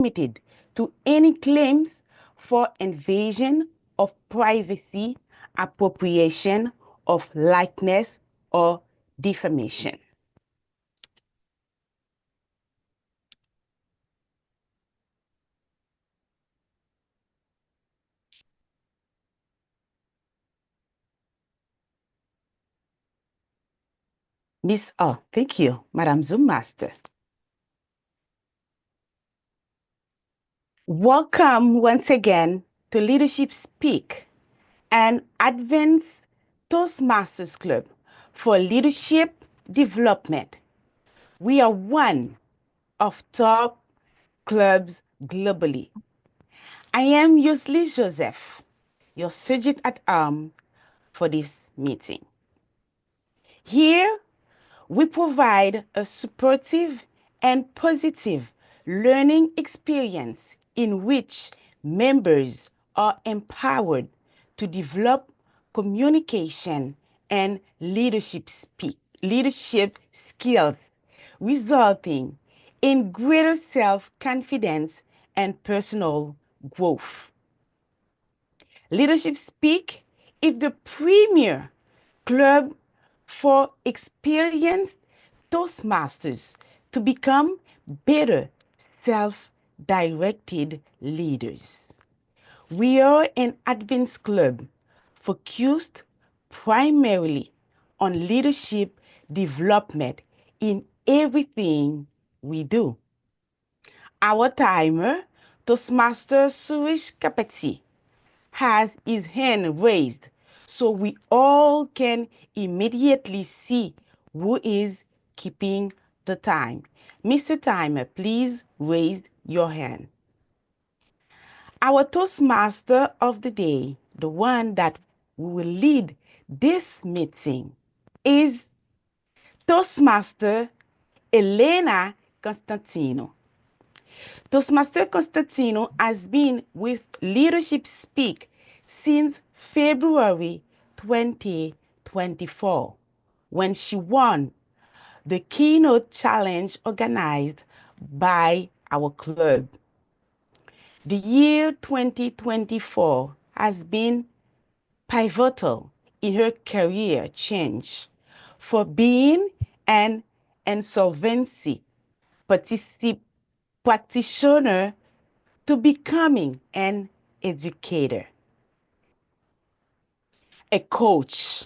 limited to any claims for invasion of privacy, appropriation of likeness, or defamation. Thank you, Madam Zoom Master. Welcome once again to Leadership Speak, an advanced Toastmasters Club for leadership development. We are one of top clubs globally. I am Yusli Joseph, your sergeant at arms for this meeting. Here, we provide a supportive and positive learning experience in which members are empowered to develop communication and leadership skills, resulting in greater self-confidence and personal growth. Leadership Speak is the premier club for experienced Toastmasters to become better self-directed leaders. We are an advanced club focused primarily on leadership development in everything we do. Our timer, Toastmaster Suresh Kapati, has his hand raised so we all can immediately see who is keeping the time. Mr. Timer, please raise your hand. Our Toastmaster of the day, the one that will lead this meeting, is Toastmaster Elena Constantinou. Toastmaster Constantinou has been with Leadership Speak since February 2024, when she won the keynote challenge organized by our club. The year 2024 has been pivotal in her career change for being an insolvency practitioner to becoming an educator, a coach,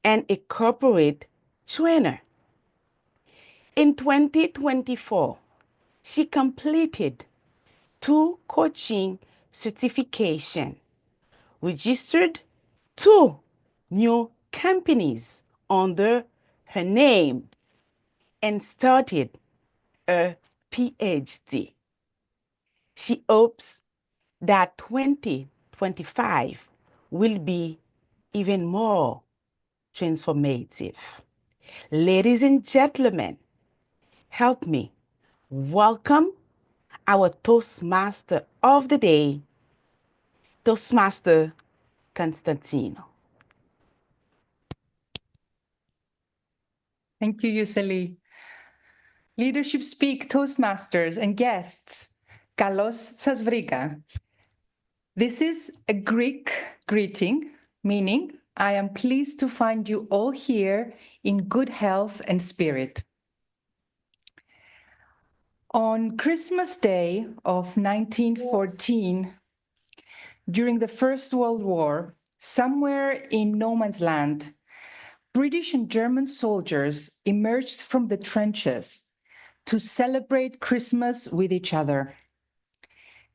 and a corporate trainer. In 2024, she completed 2 coaching certifications, registered 2 new companies under her name, and started a PhD. She hopes that 2025 will be even more transformative. Ladies and gentlemen, help me welcome our Toastmaster of the day, Toastmaster Constantinou. Thank you, Yuseli. Leadership Speak Toastmasters and guests, Kalos Sasvriga. This is a Greek greeting, meaning I am pleased to find you all here in good health and spirit. On Christmas Day of 1914, during the First World War, somewhere in no man's land, British and German soldiers emerged from the trenches to celebrate Christmas with each other.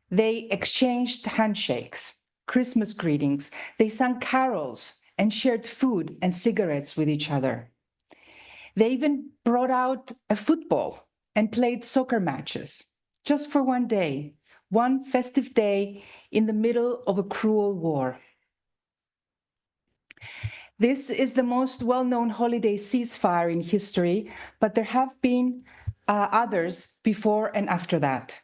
They exchanged handshakes, Christmas greetings, they sang carols and shared food and cigarettes with each other. They even brought out a football and played soccer matches, just for one day, one festive day in the middle of a cruel war. This is the most well-known holiday ceasefire in history, but there have been others before and after that.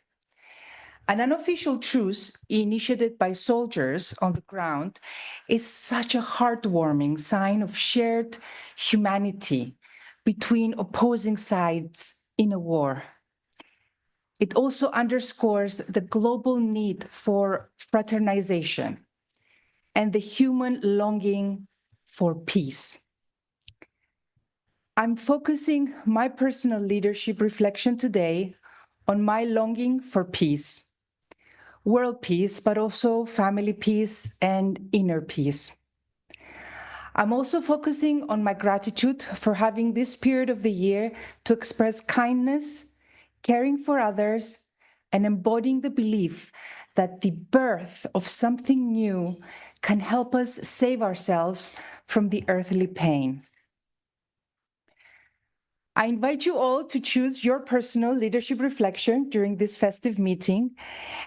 An unofficial truce initiated by soldiers on the ground is such a heartwarming sign of shared humanity between opposing sides in a war. it also underscores the global need for fraternization and the human longing for peace. I'm focusing my personal leadership reflection today on my longing for peace, world peace, but also family peace and inner peace. I'm also focusing on my gratitude for having this period of the year to express kindness, caring for others, and embodying the belief that the birth of something new can help us save ourselves from the earthly pain. I invite you all to choose your personal leadership reflection during this festive meeting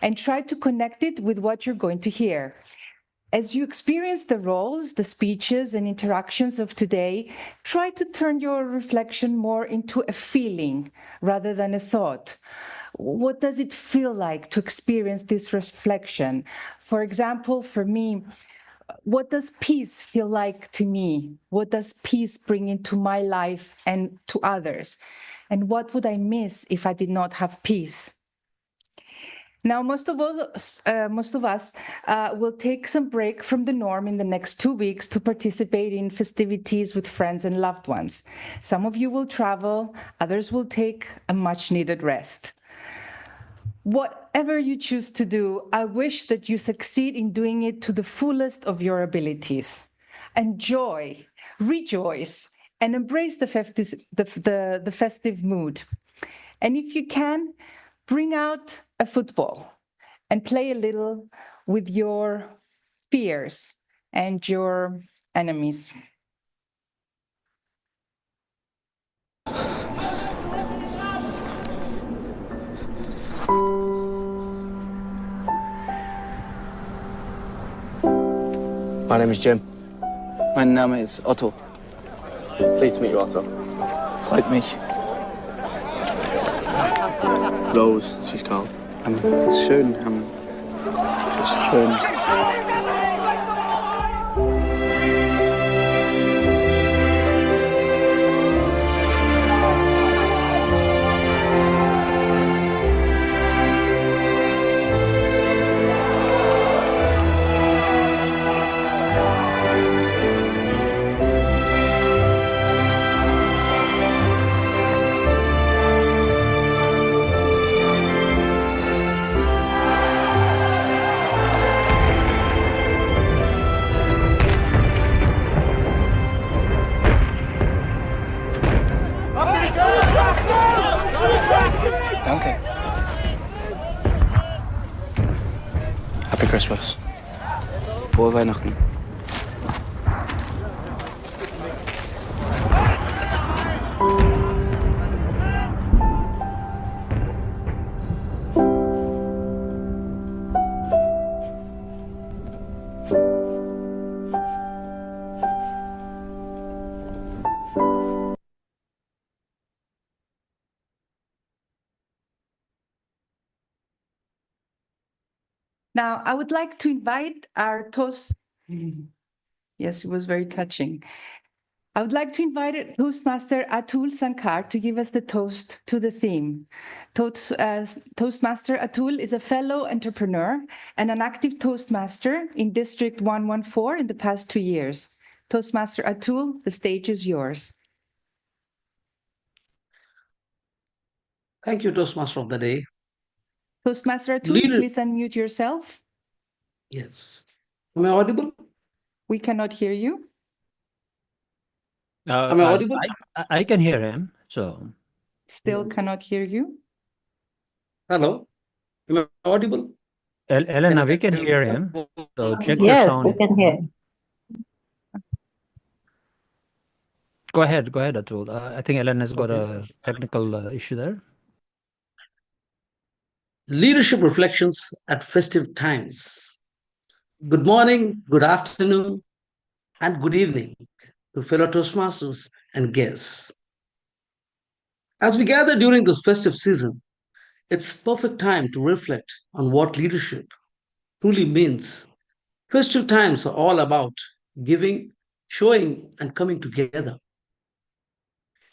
and try to connect it with what you're going to hear. As you experience the roles, the speeches, and interactions of today, try to turn your reflection more into a feeling rather than a thought. What does it feel like to experience this reflection? For example, for me, what does peace feel like to me? What does peace bring into my life and to others? And what would I miss if I did not have peace? Now, most of us will take some break from the norm in the next 2 weeks to participate in festivities with friends and loved ones. Some of you will travel, others will take a much-needed rest. Whatever you choose to do, I wish that you succeed in doing it to the fullest of your abilities. Enjoy, rejoice, and embrace the festive mood. And if you can, bring out a football and play a little with your fears and your enemies. My name is Jim. Mein Name ist Otto. Pleased to meet you, Otto. Freut mich. Rose, she's called. Schön. Schön. Danke. Happy Christmas. Frohe Weihnachten. Now, I would like to invite our toast. Yes, it was very touching. I would like to invite Toastmaster Atul Sankar to give us the toast to the theme. Toastmaster Atul is a fellow entrepreneur and an active Toastmaster in District 114 in the past 2 years. Toastmaster Atul, the stage is yours. Thank you, Toastmaster of the Day. Toastmaster Atul, please unmute yourself. Yes. Am I audible? We cannot hear you. Am I audible? I can hear him, so. Still cannot hear you. Hello? Am I audible? Elena, we can hear him. So check your Yes, sound. we can hear. Go ahead, Atul. I think Elena's got a technical issue there. Leadership reflections at festive times. Good morning, good afternoon, and good evening to fellow Toastmasters and guests. As we gather during this festive season, it's perfect time to reflect on what leadership truly means. Festive times are all about giving, showing, and coming together.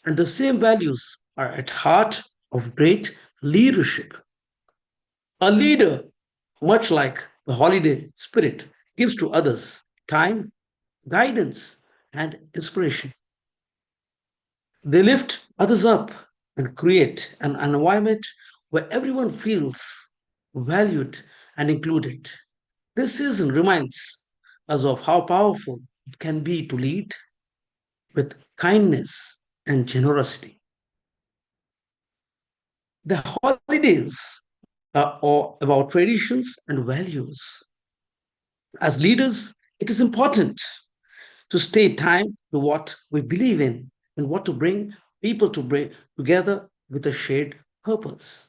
And the same values are at heart of great leadership. A leader, much like the holiday spirit, gives to others time, guidance, and inspiration. They lift others up and create an environment where everyone feels valued and included. This season reminds us of how powerful it can be to lead with kindness and generosity. The holidays are all about traditions and values. As leaders, it is important to stay time to what we believe in and what to bring people to bring together with a shared purpose.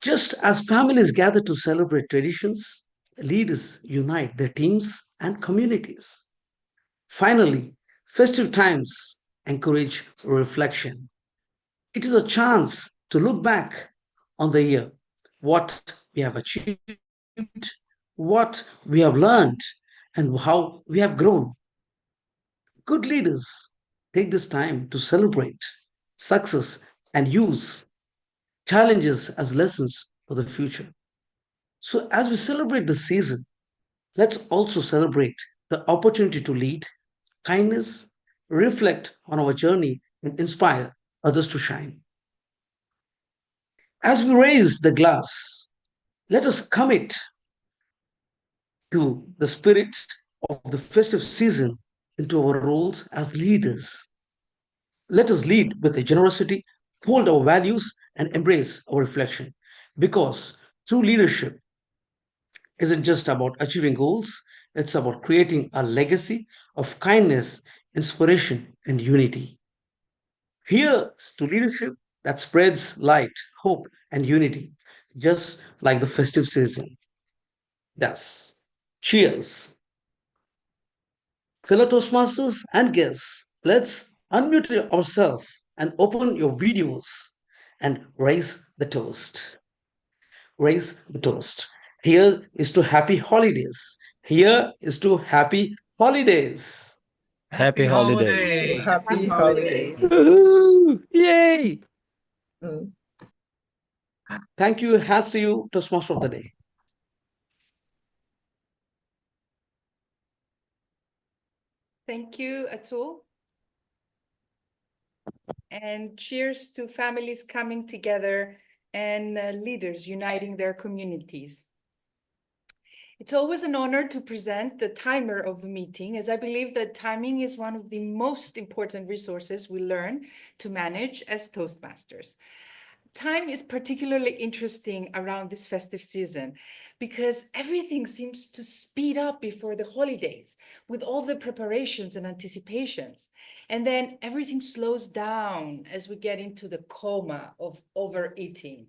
Just as families gather to celebrate traditions, leaders unite their teams and communities. Finally, festive times encourage reflection. It is a chance to look back on the year, what we have achieved, what we have learned, and how we have grown. Good leaders take this time to celebrate success and use challenges as lessons for the future. So, as we celebrate the season, let's also celebrate the opportunity to lead, kindness, reflect on our journey, and inspire others to shine. As we raise the glass, let us commit to the spirit of the festive season into our roles as leaders. Let us lead with a generosity, hold our values, and embrace our reflection. Because true leadership isn't just about achieving goals, it's about creating a legacy of kindness, inspiration, and unity. Here's to leadership that spreads light, hope, and unity, just like the festive season. Yes. Cheers. Fellow Toastmasters and guests, let's unmute ourselves and open your videos and raise the toast. Raise the toast. Here is to happy holidays. Here is to happy holidays. Happy holidays. Happy holidays. Woohoo! Yay! Mm. Thank you. Hands to you, Toastmaster of the day. Thank you, Atul. And cheers to families coming together and leaders uniting their communities. It's always an honor to present the timer of the meeting, as I believe that timing is one of the most important resources we learn to manage as Toastmasters. Time is particularly interesting around this festive season because everything seems to speed up before the holidays with all the preparations and anticipations. And then everything slows down as we get into the coma of overeating.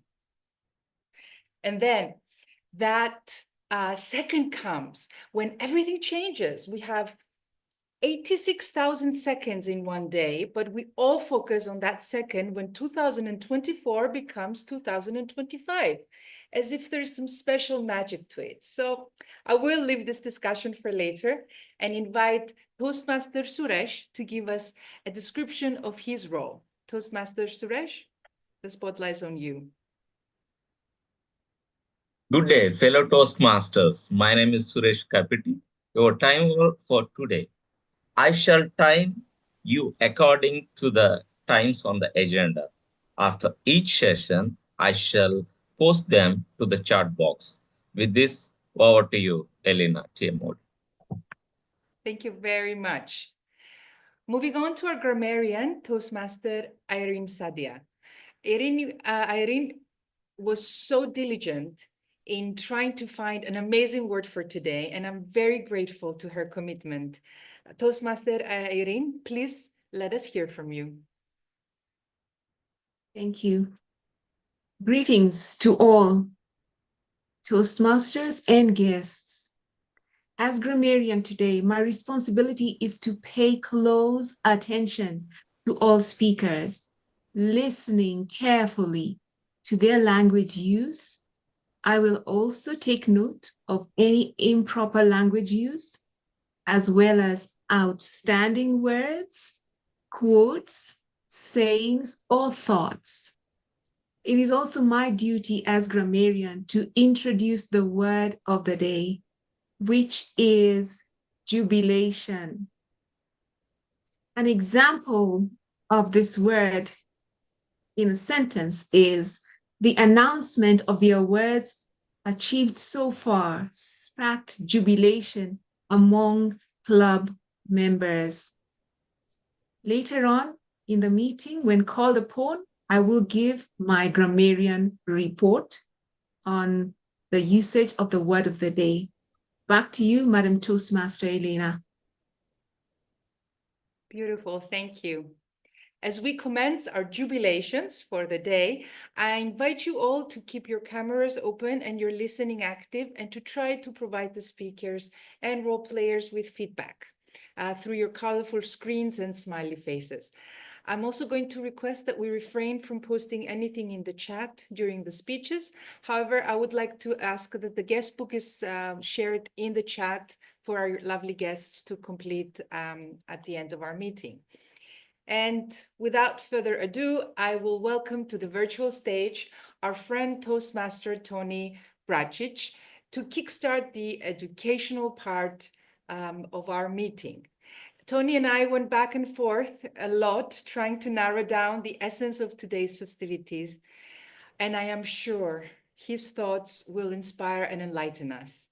And then that second comes when everything changes. We have 86,000 seconds in one day, but we all focus on that second when 2024 becomes 2025, as if there's some special magic to it. So I will leave this discussion for later and invite Toastmaster Suresh to give us a description of his role. Toastmaster Suresh, the spotlight is on you. Good day, fellow Toastmasters. My name is Suresh Kapiti, your timer for today. I shall time you according to the times on the agenda. After each session, I shall post them to the chat box. With this, over to you, Elena, TMOD. Thank you very much. Moving on to our grammarian, Toastmaster Irene Sadia. Irene was so diligent in trying to find an amazing word for today, and I'm very grateful to her commitment. Toastmaster Irene, please let us hear from you. Thank you. Greetings to all Toastmasters and guests. As grammarian today, my responsibility is to pay close attention to all speakers, listening carefully to their language use. I will also take note of any improper language use, as well as outstanding words, quotes, sayings, or thoughts. It is also my duty as grammarian to introduce the word of the day, which is jubilation. An example of this word in a sentence is the announcement of the awards achieved so far sparked jubilation among club members. Later on in the meeting, when called upon, I will give my grammarian report on the usage of the word of the day. Back to you, Madam Toastmaster Elena. Beautiful, thank you. As we commence our jubilations for the day, I invite you all to keep your cameras open and your listening active, and to try to provide the speakers and role players with feedback through your colorful screens and smiley faces. I'm also going to request that we refrain from posting anything in the chat during the speeches. However, I would like to ask that the guest book is shared in the chat for our lovely guests to complete at the end of our meeting. And without further ado, I will welcome to the virtual stage our friend Toastmaster Tony Bratschitsch to kickstart the educational part of our meeting. Tony and I went back and forth a lot trying to narrow down the essence of today's festivities, and I am sure his thoughts will inspire and enlighten us.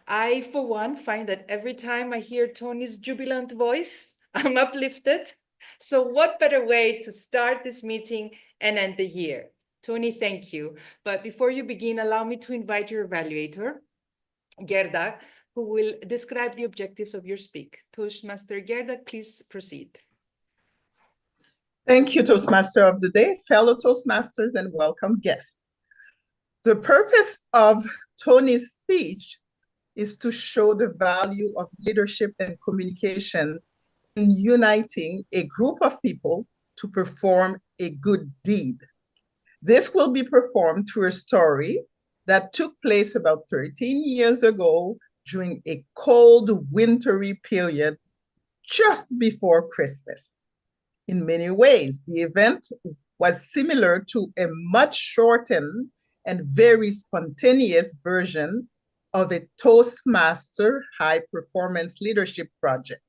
I, for one, find that every time I hear Tony's jubilant voice, I'm uplifted. So what better way to start this meeting and end the year? Tony, thank you. But before you begin, allow me to invite your evaluator, Guerdah, who will describe the objectives of your speak. Toastmaster Guerdah, please proceed. Thank you, Toastmaster of the Day, fellow Toastmasters, and welcome guests. The purpose of Tony's speech is to show the value of leadership and communication in uniting a group of people to perform a good deed. This will be performed through a story that took place about 13 years ago during a cold, wintry period just before Christmas. In many ways, the event was similar to a much shortened and very spontaneous version of a Toastmaster high-performance leadership project.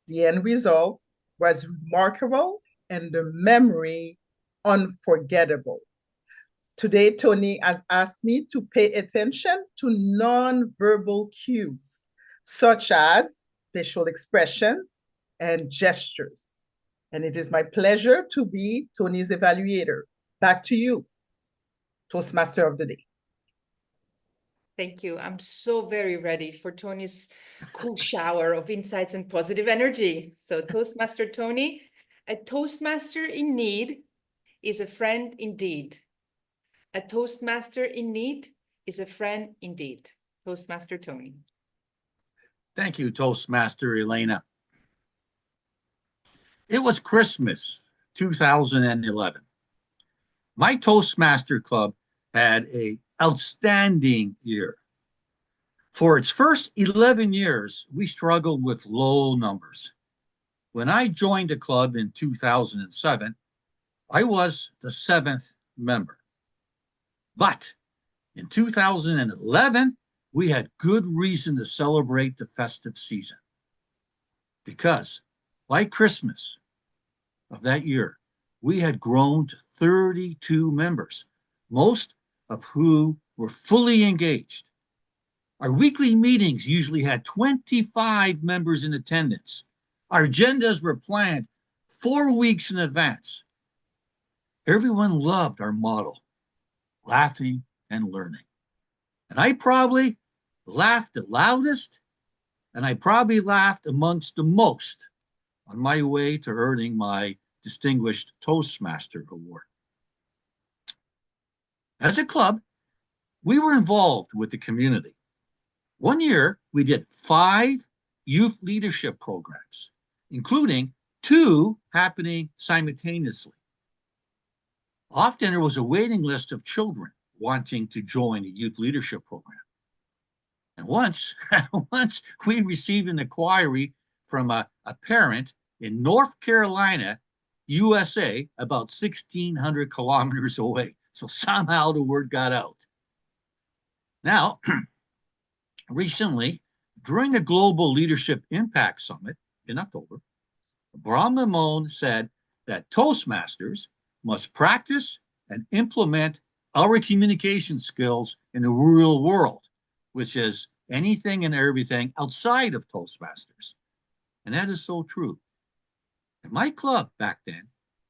The end result was remarkable and the memory unforgettable. Today, Tony has asked me to pay attention to non-verbal cues, such as facial expressions and gestures. And it is my pleasure to be Tony's evaluator. Back to you, Toastmaster of the Day. Thank you. I'm so very ready for Tony's cool shower of insights and positive energy. So Toastmaster Tony, a Toastmaster in need is a friend indeed. A Toastmaster in need is a friend indeed. Toastmaster Tony. Thank you, Toastmaster Elena. It was Christmas 2011. My Toastmaster Club had an outstanding year. For its first 11 years, we struggled with low numbers. When I joined the club in 2007, I was the 7th member. But in 2011, we had good reason to celebrate the festive season. Because by Christmas of that year, we had grown to 32 members, most of who were fully engaged. Our weekly meetings usually had 25 members in attendance. Our agendas were planned 4 weeks in advance. Everyone loved our model, laughing and learning. And I probably laughed the loudest, and I probably laughed amongst the most on my way to earning my Distinguished Toastmaster Award. As a club, we were involved with the community. One year, we did 5 youth leadership programs, including 2 happening simultaneously. Often there was a waiting list of children wanting to join a youth leadership program. And once we received an inquiry from a parent in North Carolina, USA, about 1,600 kilometers away. So somehow the word got out. Now, recently, during the Global Leadership Impact Summit in October, Brahma Moan said that Toastmasters must practice and implement our communication skills in the real world, which is anything and everything outside of Toastmasters. And that is so true. In my club back then,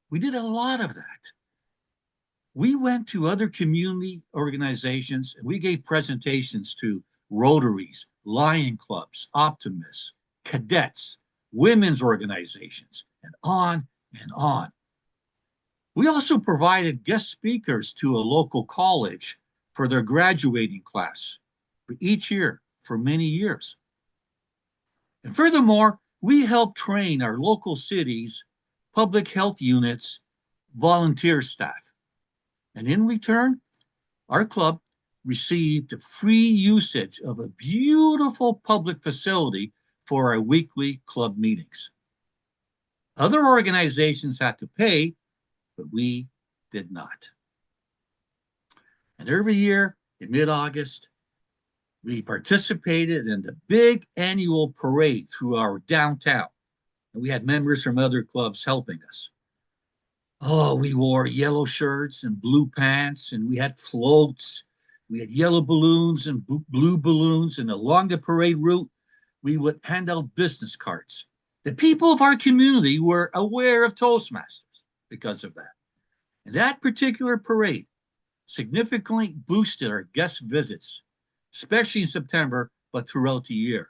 we did a lot of that. We went to other community organizations and we gave presentations to Rotaries, Lion Clubs, Optimists, cadets, women's organizations, and on and on. We also provided guest speakers to a local college for their graduating class for each year for many years. And furthermore, we helped train our local cities, public health units, volunteer staff. And in return, our club received the free usage of a beautiful public facility for our weekly club meetings. Other organizations had to pay, but we did not. And every year in mid-August, we participated in the big annual parade through our downtown. And we had members from other clubs helping us. Oh, we wore yellow shirts and blue pants, and we had floats. We had yellow balloons and blue balloons, and along the parade route, we would hand out business cards. The people of our community were aware of Toastmasters because of that. And that particular parade significantly boosted our guest visits, especially in September, but throughout the year.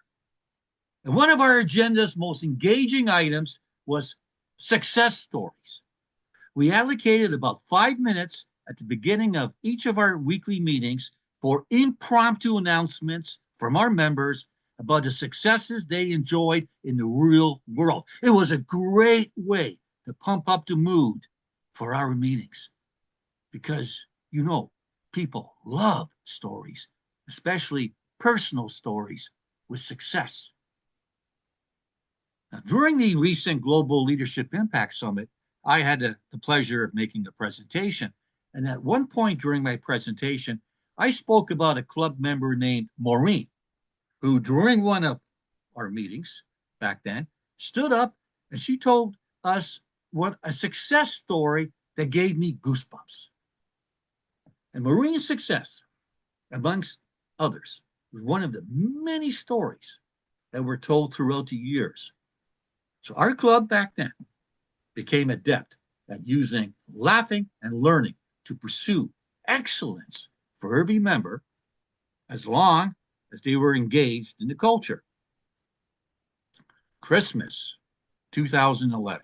And one of our agenda's most engaging items was success stories. We allocated about 5 minutes at the beginning of each of our weekly meetings for impromptu announcements from our members about the successes they enjoyed in the real world. It was a great way to pump up the mood for our meetings because, you know, people love stories, especially personal stories with success. Now, during the recent Global Leadership Impact Summit, I had the pleasure of making a presentation. And at one point during my presentation, I spoke about a club member named Maureen, who during one of our meetings back then stood up and she told us what a success story that gave me goosebumps. And Maureen's success, amongst others, was one of the many stories that were told throughout the years. So our club back then became adept at using laughing and learning to pursue excellence for every member as long as they were engaged in the culture. Christmas 2011.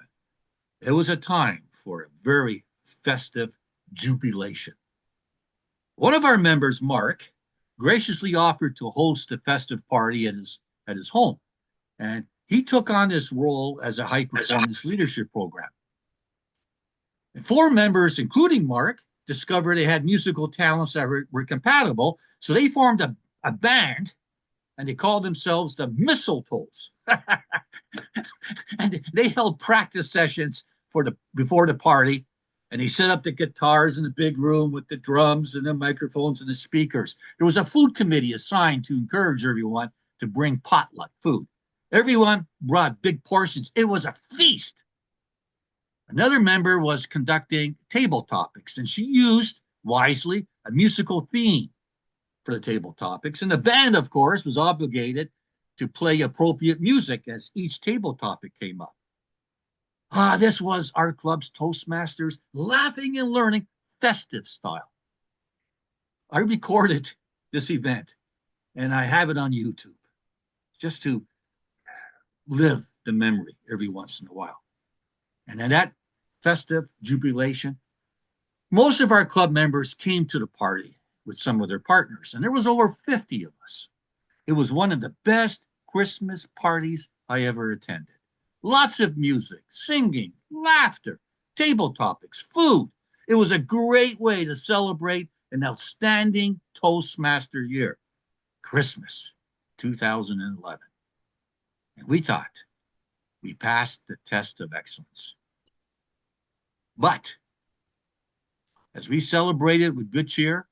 It was a time for a very festive jubilation. One of our members, Mark, graciously offered to host a festive party at his home, and he took on this role as a high-performance leadership program. And 4 members, including Mark, discovered they had musical talents that were compatible, so they formed a band, and they called themselves the Mistletoes. And they held practice sessions before the party, and they set up the guitars in the big room with the drums and the microphones and the speakers. There was a food committee assigned to encourage everyone to bring potluck food. Everyone brought big portions. It was a feast. Another member was conducting table topics, and she used, wisely, a musical theme for the table topics. And the band, of course, was obligated to play appropriate music as each table topic came up. This was our club's Toastmasters laughing and learning festive style. I recorded this event, and I have it on YouTube just to live the memory every once in a while. And at that festive jubilation, most of our club members came to the party with some of their partners, and there was over 50 of us. It was one of the best Christmas parties I ever attended. Lots of music, singing, laughter, table topics, food. It was a great way to celebrate an outstanding Toastmaster year, Christmas 2011. And we thought we passed the test of excellence. But As we celebrated with good cheer,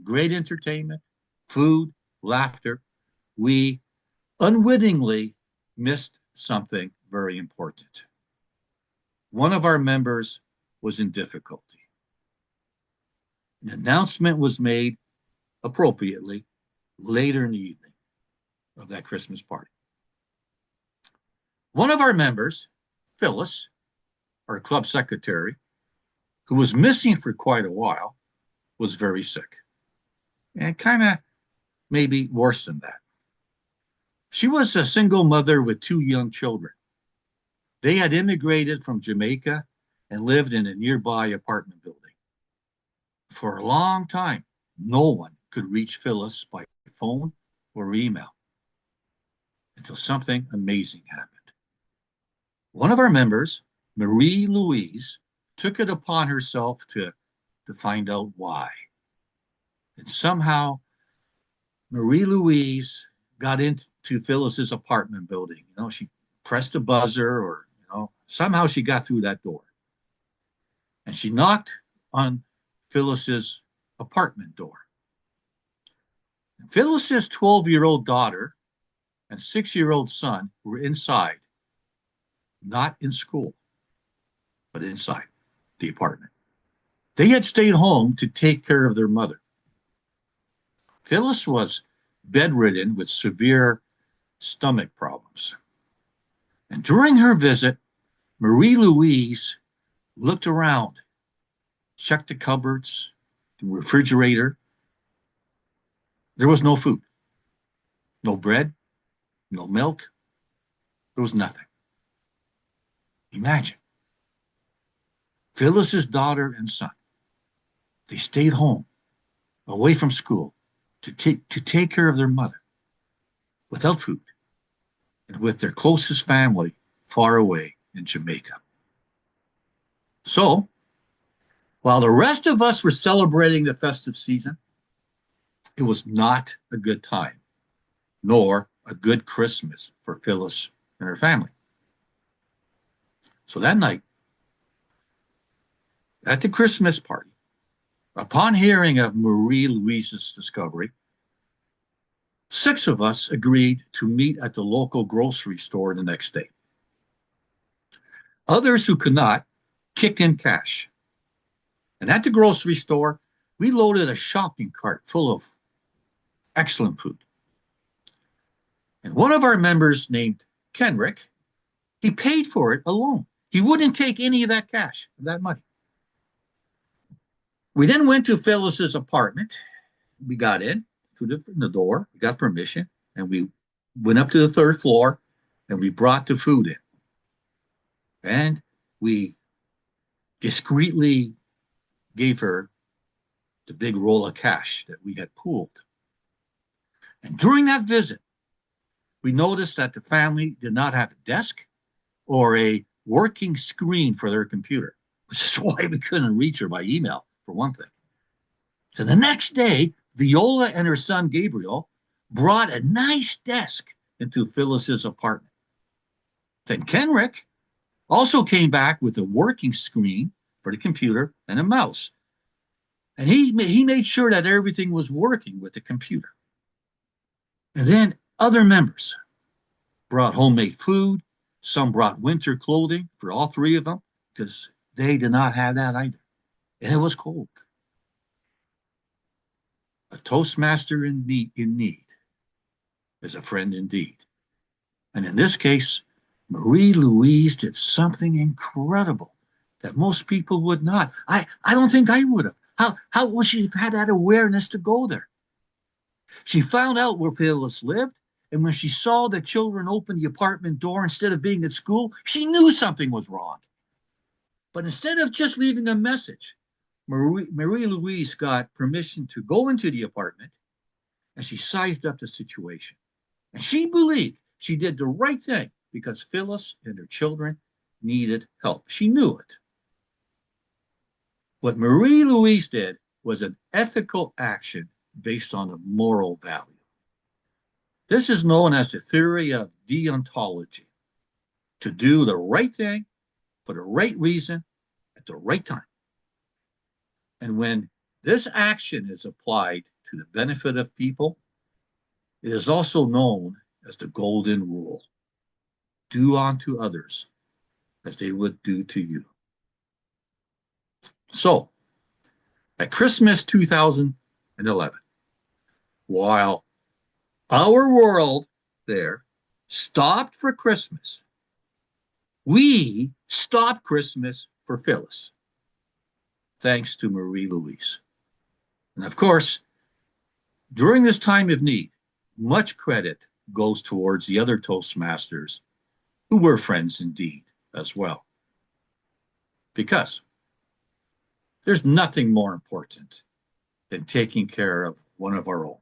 great entertainment, food, laughter, we unwittingly missed something very important. One of our members was in difficulty. An announcement was made appropriately later in the evening of that Christmas party. One of our members, Phyllis, our club secretary, who was missing for quite a while, was very sick. And kind of maybe worse than that. She was a single mother with 2 young children. They had immigrated from Jamaica and lived in a nearby apartment building. For a long time, no one could reach Phyllis by phone or email until something amazing happened. One of our members, Marie Louise, took it upon herself to find out why. And somehow, Marie Louise got into Phyllis's apartment building. You know, she pressed a buzzer or, somehow she got through that door. And she knocked on Phyllis's apartment door. And Phyllis's 12-year-old daughter and 6-year-old son were inside, not in school, but inside the apartment. They had stayed home to take care of their mother. Phyllis was bedridden with severe stomach problems. And during her visit, Marie Louise looked around, checked the cupboards, the refrigerator. There was no food, no bread, no milk. There was nothing. Imagine. Phyllis's daughter and son, they stayed home, away from school, to take care of their mother, without food, and with their closest family far away in Jamaica. So, while the rest of us were celebrating the festive season, it was not a good time, nor a good Christmas for Phyllis and her family. So that night, at the Christmas party, upon hearing of Marie Louise's discovery, 6 of us agreed to meet at the local grocery store the next day. Others who could not kicked in cash. And at the grocery store, we loaded a shopping cart full of excellent food. And one of our members named Kenrick, he paid for it alone. He wouldn't take any of that cash, that money. We then went to Phyllis's apartment. We got in through the door, we got permission, and we went up to the 3rd floor and we brought the food in. And we discreetly gave her the big roll of cash that we had pooled. And during that visit, we noticed that the family did not have a desk or a working screen for their computer, which is why we couldn't reach her by email, for one thing. So the next day, Viola and her son Gabriel brought a nice desk into Phyllis's apartment. Then Kenrick also came back with a working screen for the computer and a mouse. And he made sure that everything was working with the computer. And then other members brought homemade food. Some brought winter clothing for all 3 of them because they did not have that either. And it was cold. A Toastmaster in need is a friend indeed. And in this case, Marie Louise did something incredible that most people would not. I don't think I would have. How would she have had that awareness to go there? She found out where Phyllis lived, and when she saw the children open the apartment door instead of being at school, she knew something was wrong. But instead of just leaving a message, Marie Louise got permission to go into the apartment, and she sized up the situation. And she believed she did the right thing because Phyllis and her children needed help. She knew it. What Marie Louise did was an ethical action based on a moral value. This is known as the theory of deontology, to do the right thing for the right reason at the right time. And when this action is applied to the benefit of people, it is also known as the golden rule. Do unto others as they would do to you. So, at Christmas 2011, while our world there stopped for Christmas, we stopped Christmas for Phyllis, thanks to Marie Louise. And of course, during this time of need, much credit goes towards the other Toastmasters who were friends indeed as well. Because there's nothing more important than taking care of one of our own.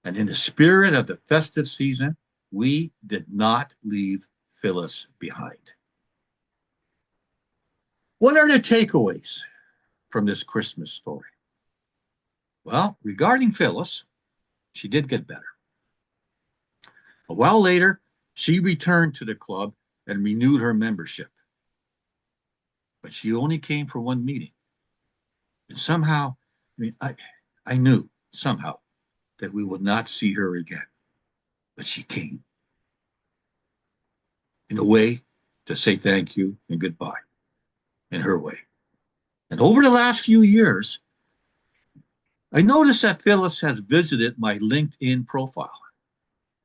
And in the spirit of the festive season, we did not leave Phyllis behind. What are the takeaways from this Christmas story? Well, regarding Phyllis, she did get better. A while later, she returned to the club and renewed her membership. But she only came for one meeting. And somehow, I knew somehow that we would not see her again. But she came in a way to say thank you and goodbye, in her way. And over the last few years, I noticed that Phyllis has visited my LinkedIn profile.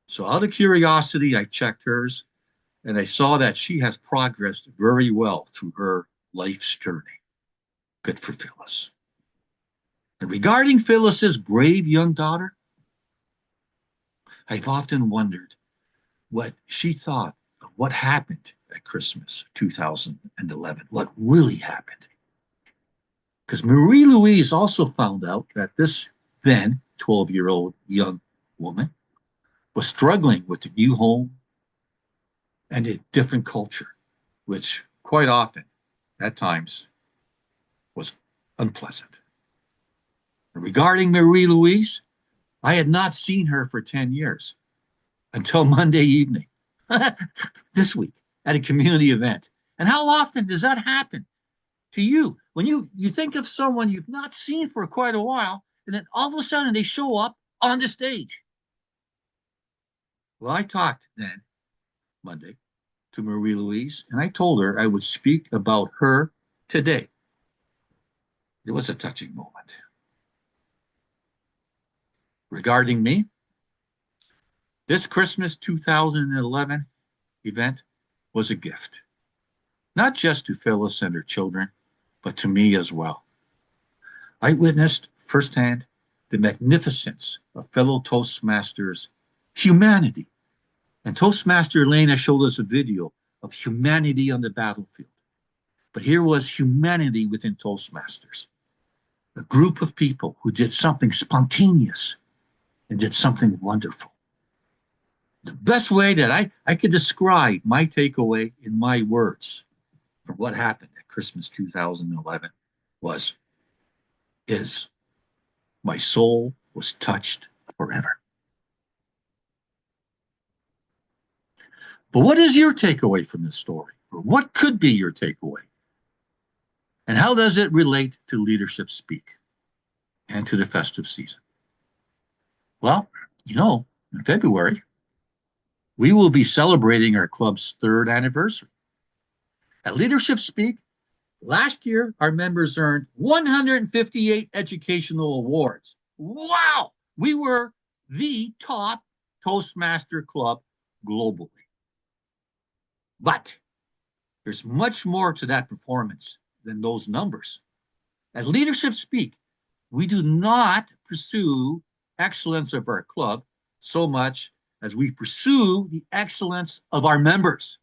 So out of curiosity, I checked hers, and I saw that she has progressed very well through her life's journey. Good for Phyllis. And regarding Phyllis's brave young daughter, I've often wondered what she thought of what happened at Christmas 2011, what really happened. Because Marie Louise also found out that this then 12-year-old young woman was struggling with a new home and a different culture, which quite often, at times, was unpleasant. And regarding Marie Louise, I had not seen her for 10 years until Monday evening, this week, at a community event. And how often does that happen to you? When you think of someone you've not seen for quite a while, and then all of a sudden they show up on the stage. Well, I talked then, Monday, to Marie Louise, and I told her I would speak about her today. It was a touching moment. Regarding me, this Christmas 2011 event was a gift, not just to Phyllis and her children, but to me as well. I witnessed firsthand the magnificence of fellow Toastmasters' humanity. And Toastmaster Elena showed us a video of humanity on the battlefield. But here was humanity within Toastmasters, a group of people who did something spontaneous and did something wonderful. The best way that I could describe my takeaway in my words from what happened at Christmas 2011 is my soul was touched forever. But what is your takeaway from this story? Or what could be your takeaway? And how does it relate to Leadership Speak and to the festive season? Well, in February, we will be celebrating our club's 3rd anniversary. At Leadership Speak, last year, our members earned 158 educational awards. Wow! We were the top Toastmaster club globally. But there's much more to that performance than those numbers. At Leadership Speak, we do not pursue excellence of our club so much as we pursue the excellence of our members.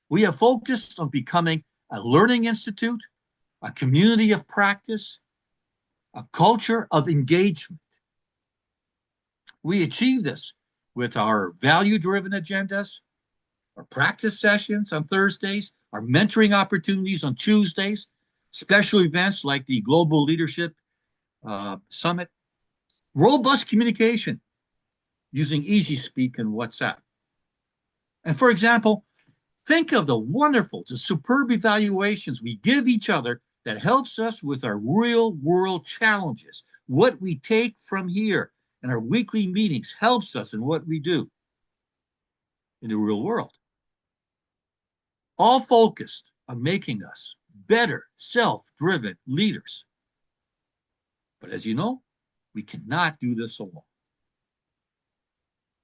We have focused on becoming a learning institute, a community of practice, a culture of engagement. We achieve this with our value-driven agendas, our practice sessions on Thursdays, our mentoring opportunities on Tuesdays, special events like the Global Leadership Summit, robust communication using Easy Speak and WhatsApp. And for example, think of the wonderful, the superb evaluations we give each other that helps us with our real world challenges. What we take from here and our weekly meetings helps us in what we do in the real world. All focused on making us better, self-driven leaders. But as you know, we cannot do this alone.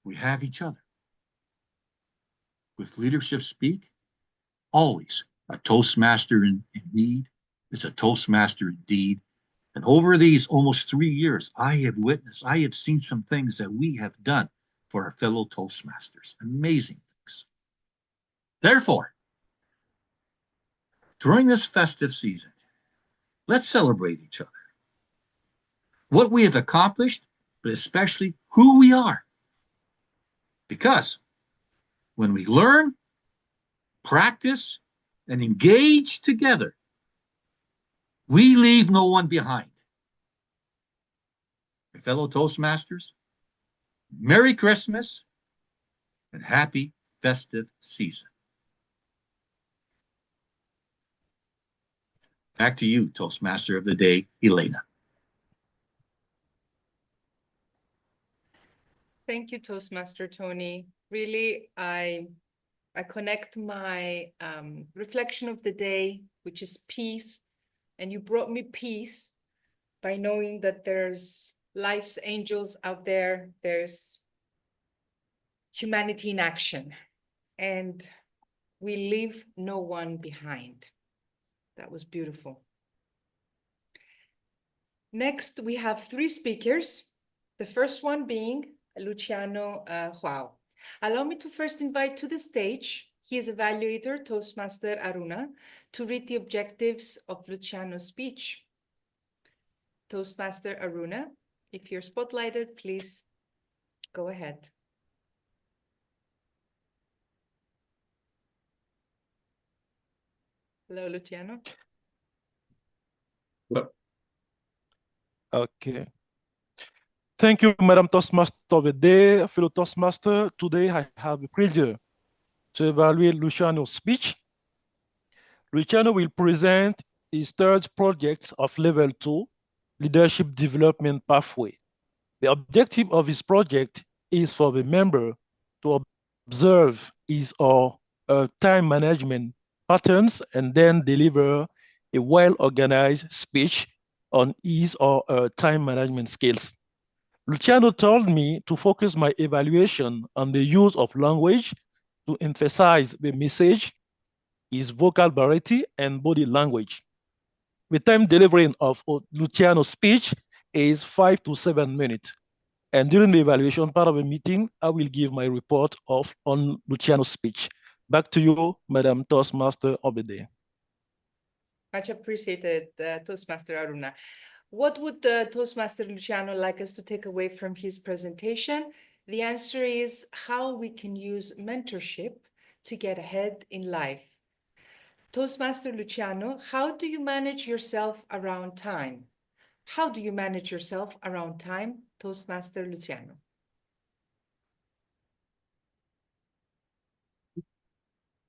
We have each other. With Leadership Speak, always a Toastmaster in need is a Toastmaster indeed. And over these almost 3 years, I have seen some things that we have done for our fellow Toastmasters. Amazing things. Therefore, during this festive season, let's celebrate each other. What we have accomplished, but especially who we are. Because when we learn, practice, and engage together, we leave no one behind. My fellow Toastmasters, Merry Christmas and happy festive season. Back to you, Toastmaster of the Day, Elena. Thank you, Toastmaster Tony. Really, I connect my reflection of the day, which is peace. And you brought me peace by knowing that there's life's angels out there. There's humanity in action. And we leave no one behind. That was beautiful. Next, we have 3 speakers. The first one being Luciano Joao. Allow me to first invite to the stage his evaluator, Toastmaster Aruna, to read the objectives of Luciano's speech. Toastmaster Aruna, if you're spotlighted, please go ahead. Hello, Luciano. Okay. Thank you, Madam Toastmaster of the Day, fellow Toastmaster. Today I have the pleasure to evaluate Luciano's speech. Luciano will present his 3rd project of Level 2, Leadership Development Pathway. The objective of his project is for the member to observe his or her time management patterns and then deliver a well-organized speech on his or her time management skills. Luciano told me to focus my evaluation on the use of language to emphasize the message, his vocal variety, and body language. The time delivering of Luciano's speech is 5 to 7 minutes. And during the evaluation part of the meeting, I will give my report on Luciano's speech. Back to you, Madam Toastmaster of the Day. Much appreciated, Toastmaster Aruna. What would Toastmaster Luciano like us to take away from his presentation? The answer is how we can use mentorship to get ahead in life. Toastmaster Luciano, how do you manage yourself around time? How do you manage yourself around time, Toastmaster Luciano?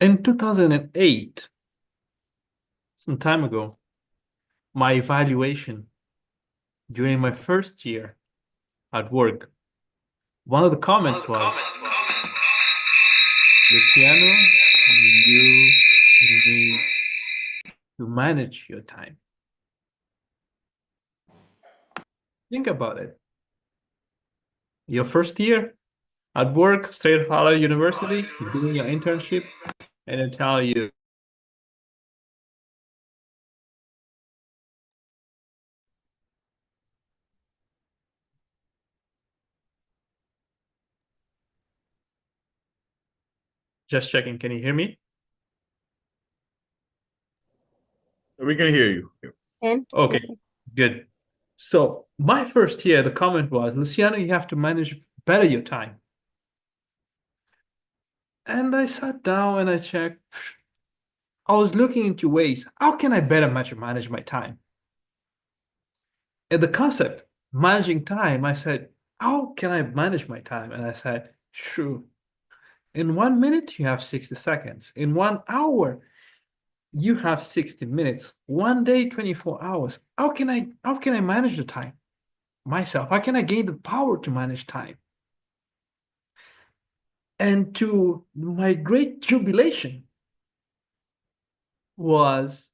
In 2008, some time ago, my evaluation during my first year at work, one of the comments was, Luciano, you need to manage your time. Think about it. Your first year at work, straight out of university, you're doing your internship, and they tell you, just checking, can you hear me? We can hear you. Okay, good. So my first year, the comment was, Luciano, you have to manage better your time. And I sat down and I checked. I was looking into ways, how can I better manage my time? And the concept, managing time, I said, how can I manage my time? And I said, true. In 1 minute, you have 60 seconds. In 1 hour, you have 60 minutes, one day, 24 hours. How can I manage the time myself? How can I gain the power to manage time? And to my great jubilation was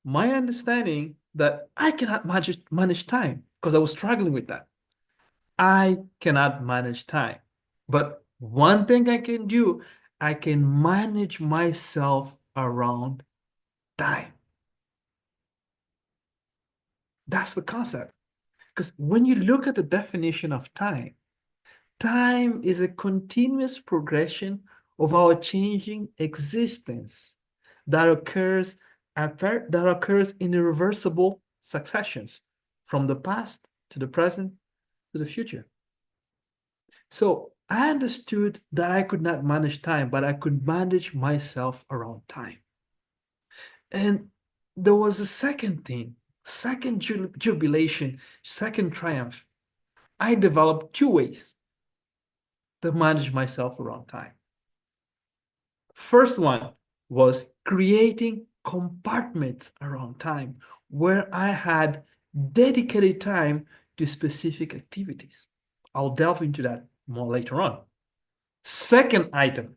my understanding that I cannot manage time, because I was struggling with that. I cannot manage time. But one thing I can do, I can manage myself around time. That's the concept. Because when you look at the definition of time, time is a continuous progression of our changing existence that occurs in irreversible successions from the past to the present to the future. So I understood that I could not manage time, but I could manage myself around time. And there was a second thing, second jubilation, second triumph. I developed two ways to manage myself around time. First one was creating compartments around time where I had dedicated time to specific activities. I'll delve into that more later on. Second item,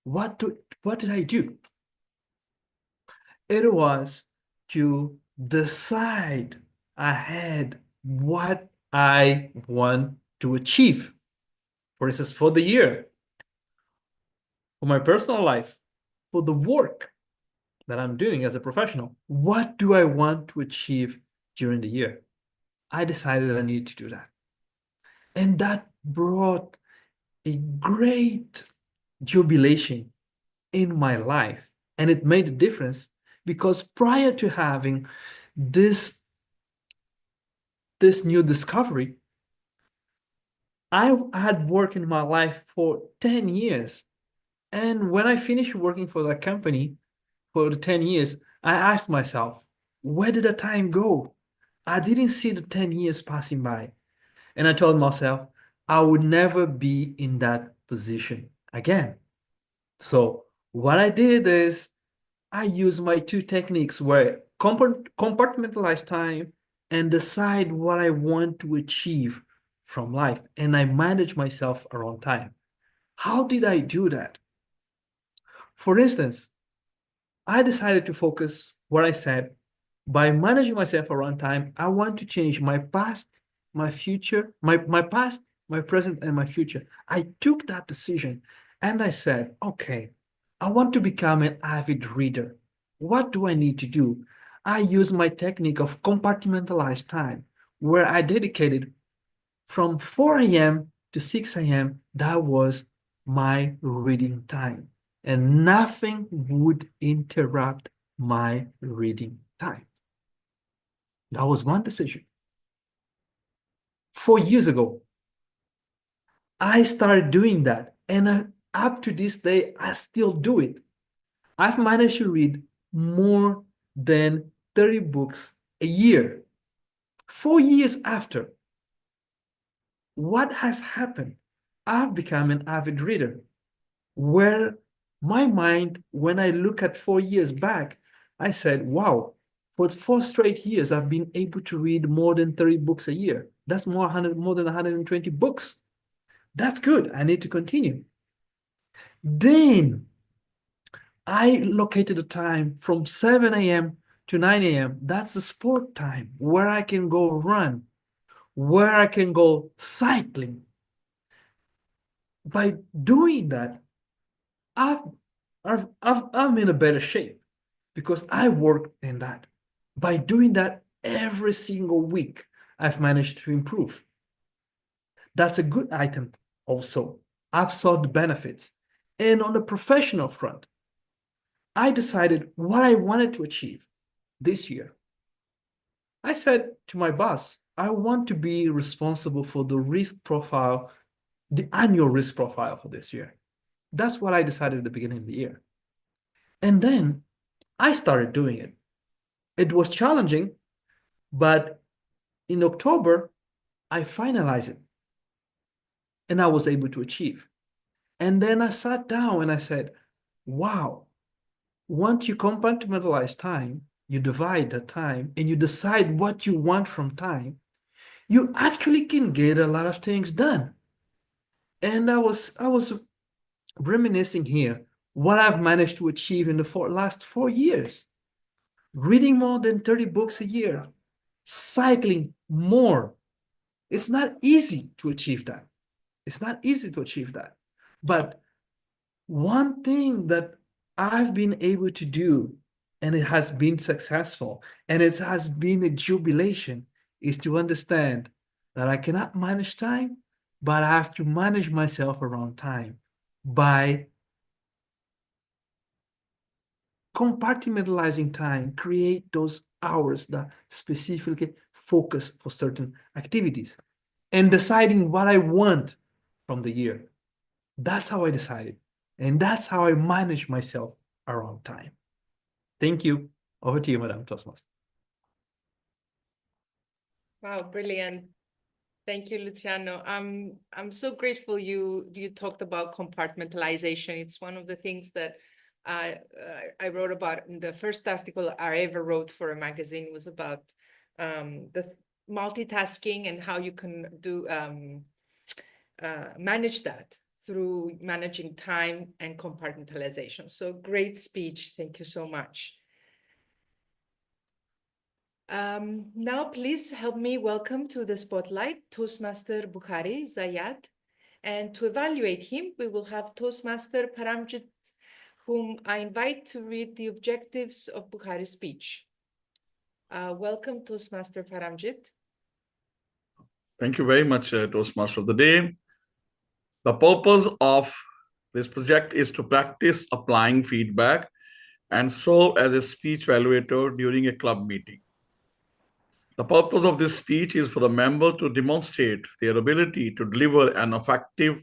what did I do? It was to decide ahead what I want to achieve. For instance, for the year, for my personal life, for the work that I'm doing as a professional, what do I want to achieve during the year? I decided that I needed to do that. And that brought a great jubilation in my life. And it made a difference because prior to having this new discovery, I had worked in my life for 10 years. And when I finished working for that company for the 10 years, I asked myself, where did the time go? I didn't see the 10 years passing by. And I told myself, I would never be in that position again. So what I did is I used my two techniques where compartmentalize time and decide what I want to achieve from life. And I manage myself around time. How did I do that? For instance, I decided to focus what I said. By managing myself around time, I want to change my past, my future, my past, my present, and my future. I took that decision and I said, okay, I want to become an avid reader. What do I need to do? I use my technique of compartmentalized time, where I dedicated from 4 a.m. to 6 a.m. That was my reading time. And nothing would interrupt my reading time. That was one decision. 4 years ago, I started doing that. And up to this day, I still do it. I've managed to read more than 30 books a year. 4 years after, what has happened? I've become an avid reader, where my mind, when I look at 4 years back, I said, wow, for 4 straight years, I've been able to read more than 30 books a year. That's more than 120 books. That's good. I need to continue. Then I located a time from 7 a.m. to 9 a.m. That's the sport time where I can go run, where I can go cycling. By doing that, I'm in a better shape because I work in that. By doing that every single week, I've managed to improve. That's a good item also. I've saw the benefits. And on the professional front, I decided what I wanted to achieve this year. I said to my boss, I want to be responsible for the risk profile, the annual risk profile for this year. That's what I decided at the beginning of the year. And then I started doing it. It was challenging, but in October, I finalized it and I was able to achieve. And then I sat down and I said, wow, once you compartmentalize time, you divide the time and you decide what you want from time, you actually can get a lot of things done. And I was reminiscing here what I've managed to achieve in the last 4 years. Reading more than 30 books a year, cycling more. It's not easy to achieve that. It's not easy to achieve that. But one thing that I've been able to do, and it has been successful, and it has been a jubilation, is to understand that I cannot manage time, but I have to manage myself around time by compartmentalizing time, create those hours that specifically focus for certain activities, and deciding what I want from the year. That's how I decided. And that's how I manage myself around time. Thank you. Over to you, Madam Toastmaster. Wow, brilliant. Thank you, Luciano. I'm so grateful you talked about compartmentalization. It's one of the things that I wrote about in the first article I ever wrote for a magazine. Was about the multitasking and how you can do manage that through managing time and compartmentalization. So great speech. Thank you so much. Now, please help me welcome to the spotlight Toastmaster Buhari, Zayyad. And to evaluate him, we will have Toastmaster Paramjit, whom I invite to read the objectives of Buhari's speech. Welcome, Toastmaster Paramjit. Thank you very much, Toastmaster of the Day. The purpose of this project is to practice applying feedback and serve as a speech evaluator during a club meeting. The purpose of this speech is for the member to demonstrate their ability to deliver an effective,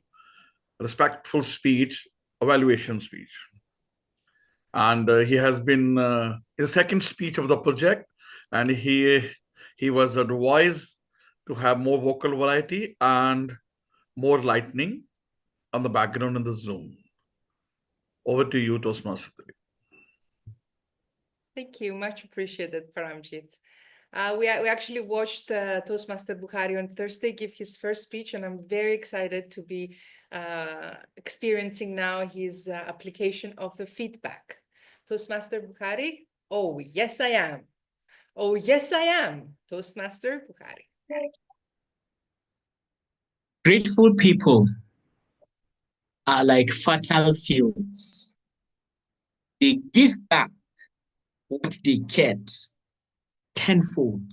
respectful speech, evaluation speech. And he has been his second speech of the project, and he was advised to have more vocal variety and more lightning on the background in the Zoom. Over to you, Toastmaster. Thank you, much appreciated, Paramjit. We actually watched Toastmaster Buhari on Thursday give his first speech, and I'm very excited to be experiencing now his application of the feedback. Toastmaster Buhari, oh yes I am. Oh yes I am, Toastmaster Buhari. Grateful people are like fertile fields. They give back what they get tenfold.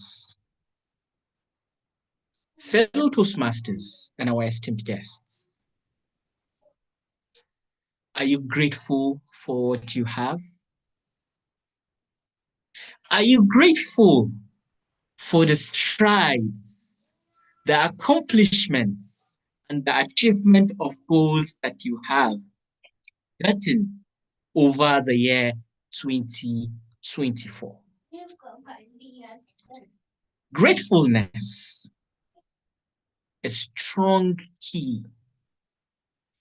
Fellow Toastmasters and our esteemed guests, are you grateful for what you have? Are you grateful for the strides, the accomplishments, and the achievement of goals that you have gotten over the year 2024? Gratefulness, a strong key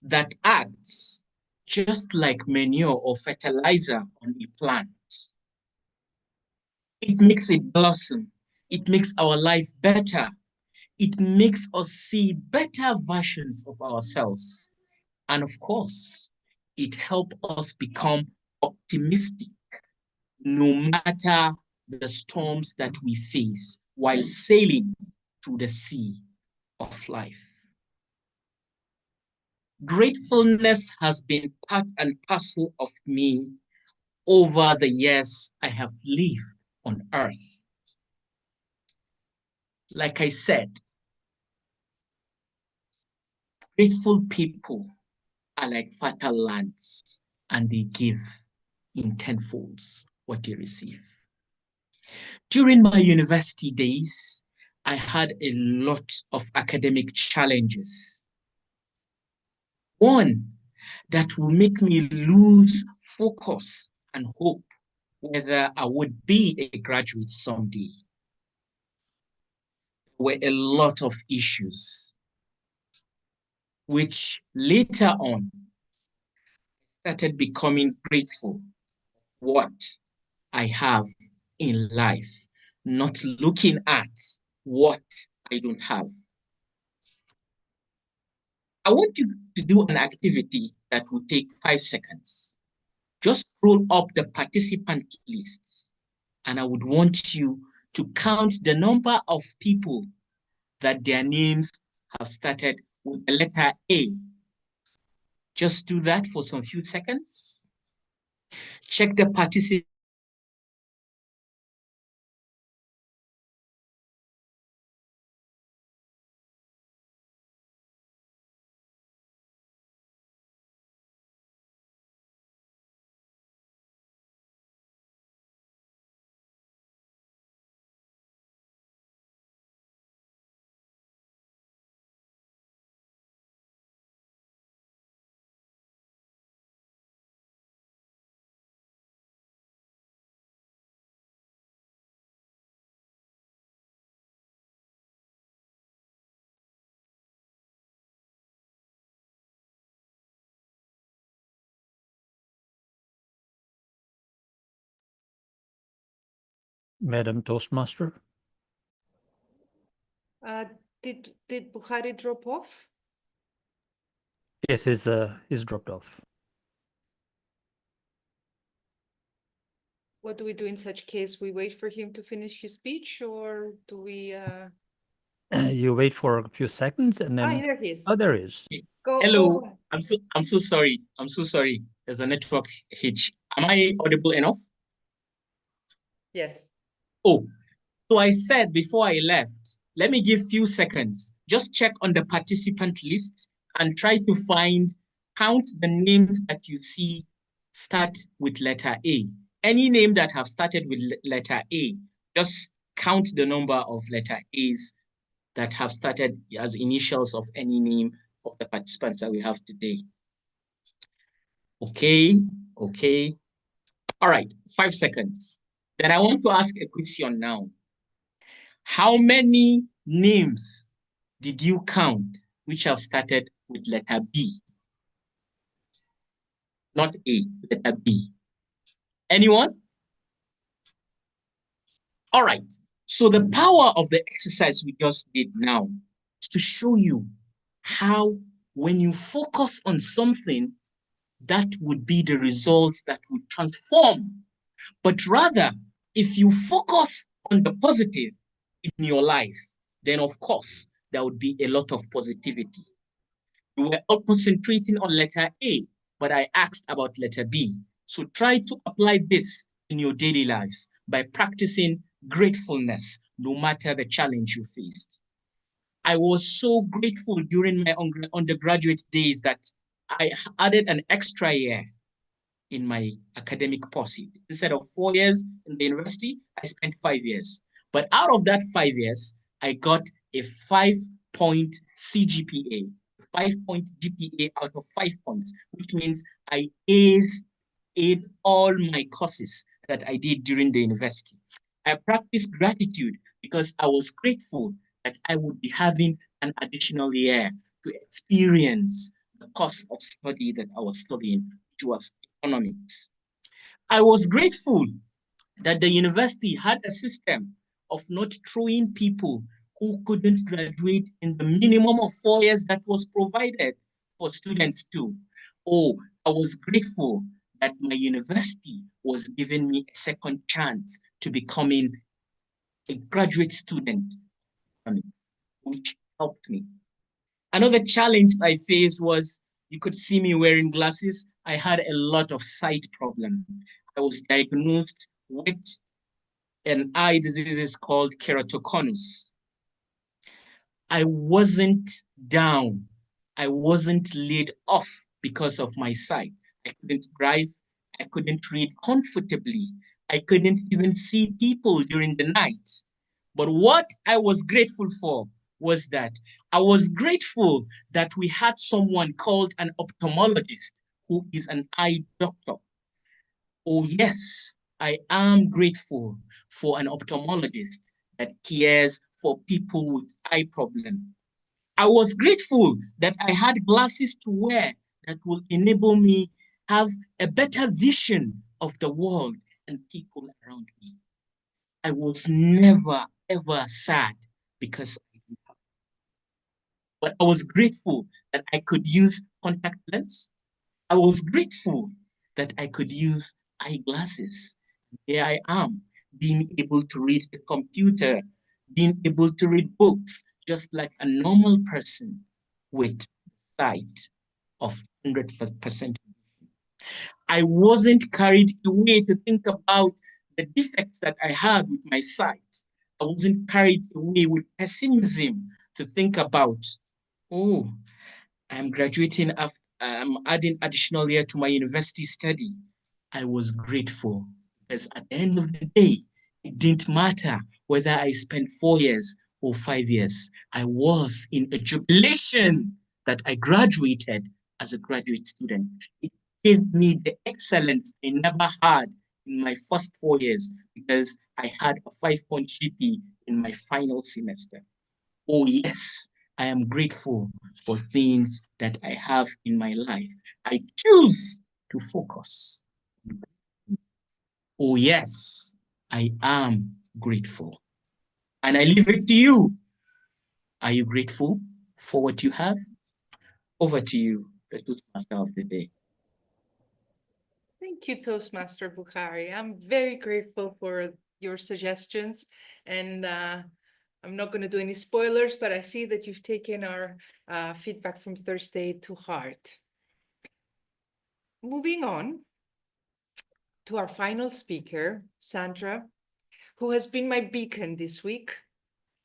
that acts just like manure or fertilizer on a plant. It makes it blossom. It makes our life better. It makes us see better versions of ourselves. And of course, it helps us become optimistic no matter the storms that we face while sailing through the sea of life. Gratefulness has been part and parcel of me over the years I have lived on earth. Like I said, grateful people are like fertile lands, and they give in tenfolds what they receive. During my university days, I had a lot of academic challenges. One that will make me lose focus and hope whether I would be a graduate someday. There were a lot of issues, which later on started becoming grateful what I have in life, not looking at what I don't have. I want you to do an activity that will take 5 seconds. Just scroll up the participant lists, and I would want you to count the number of people that their names have started with the letter A. Just do that for some few seconds. Check the participant. Madam Toastmaster? Did Buhari drop off? Yes, he's dropped off. What do we do in such case? We wait for him to finish his speech, or do we? You wait for a few seconds and then. There he is. Oh, there he is. Hello. Go. I'm so sorry. I'm so sorry. There's a network hitch. Am I audible enough? Yes. Oh, so I said before I left, let me give few seconds. Just check on the participant list and try to count the names that you see start with letter A. Any name that have started with letter A, just count the number of letter A's that have started as initials of any name of the participants that we have today. Okay. All right, 5 seconds. Then I want to ask a question now. How many names did you count which have started with letter B? Not A, letter B. Anyone? All right. So the power of the exercise we just did now is to show you how when you focus on something, that would be the results that would transform. But rather, if you focus on the positive in your life, then of course, there would be a lot of positivity. You were all concentrating on letter A, but I asked about letter B. So try to apply this in your daily lives by practicing gratefulness, no matter the challenge you faced. I was so grateful during my undergraduate days that I added an extra year in my academic pursuit. Instead of 4 years in the university, I spent 5 years. But out of that 5 years, I got a 5-point CGPA, 5-point GPA out of 5 points, which means I aced in all my courses that I did during the university. I practiced gratitude because I was grateful that I would be having an additional year to experience the course of study that I was studying, which was economics. I was grateful that the university had a system of not throwing people who couldn't graduate in the minimum of 4 years that was provided for students too. Oh, I was grateful that my university was giving me a second chance to becoming a graduate student, which helped me. Another challenge I faced was, you could see me wearing glasses. I had a lot of sight problem. I was diagnosed with an eye disease called keratoconus. I wasn't down. I wasn't laid off because of my sight. I couldn't drive. I couldn't read comfortably. I couldn't even see people during the night. But what I was grateful for was that I was grateful that we had someone called an ophthalmologist who is an eye doctor. Oh yes, I am grateful for an ophthalmologist that cares for people with eye problems. I was grateful that I had glasses to wear that will enable me have a better vision of the world and people around me. I was never, ever sad because I didn't have. But I was grateful that I could use contact lens. I was grateful that I could use eyeglasses. Here I am, being able to read a computer, being able to read books, just like a normal person with sight of 100%. I wasn't carried away to think about the defects that I had with my sight. I wasn't carried away with pessimism to think about, oh, I'm graduating after, I'm adding additional year to my university study. I was grateful because at the end of the day, it didn't matter whether I spent 4 years or 5 years. I was in a jubilation that I graduated as a graduate student. It gave me the excellence I never had in my first 4 years because I had a 5-point GP in my final semester. Oh yes, I am grateful for things that I have in my life. I choose to focus. Oh yes, I am grateful. And I leave it to you. Are you grateful for what you have? Over to you, the Toastmaster of the day. Thank you, Toastmaster Buhari. I'm very grateful for your suggestions, and I'm not going to do any spoilers, but I see that you've taken our feedback from Thursday to heart. Moving on to our final speaker, Sandra, who has been my beacon this week,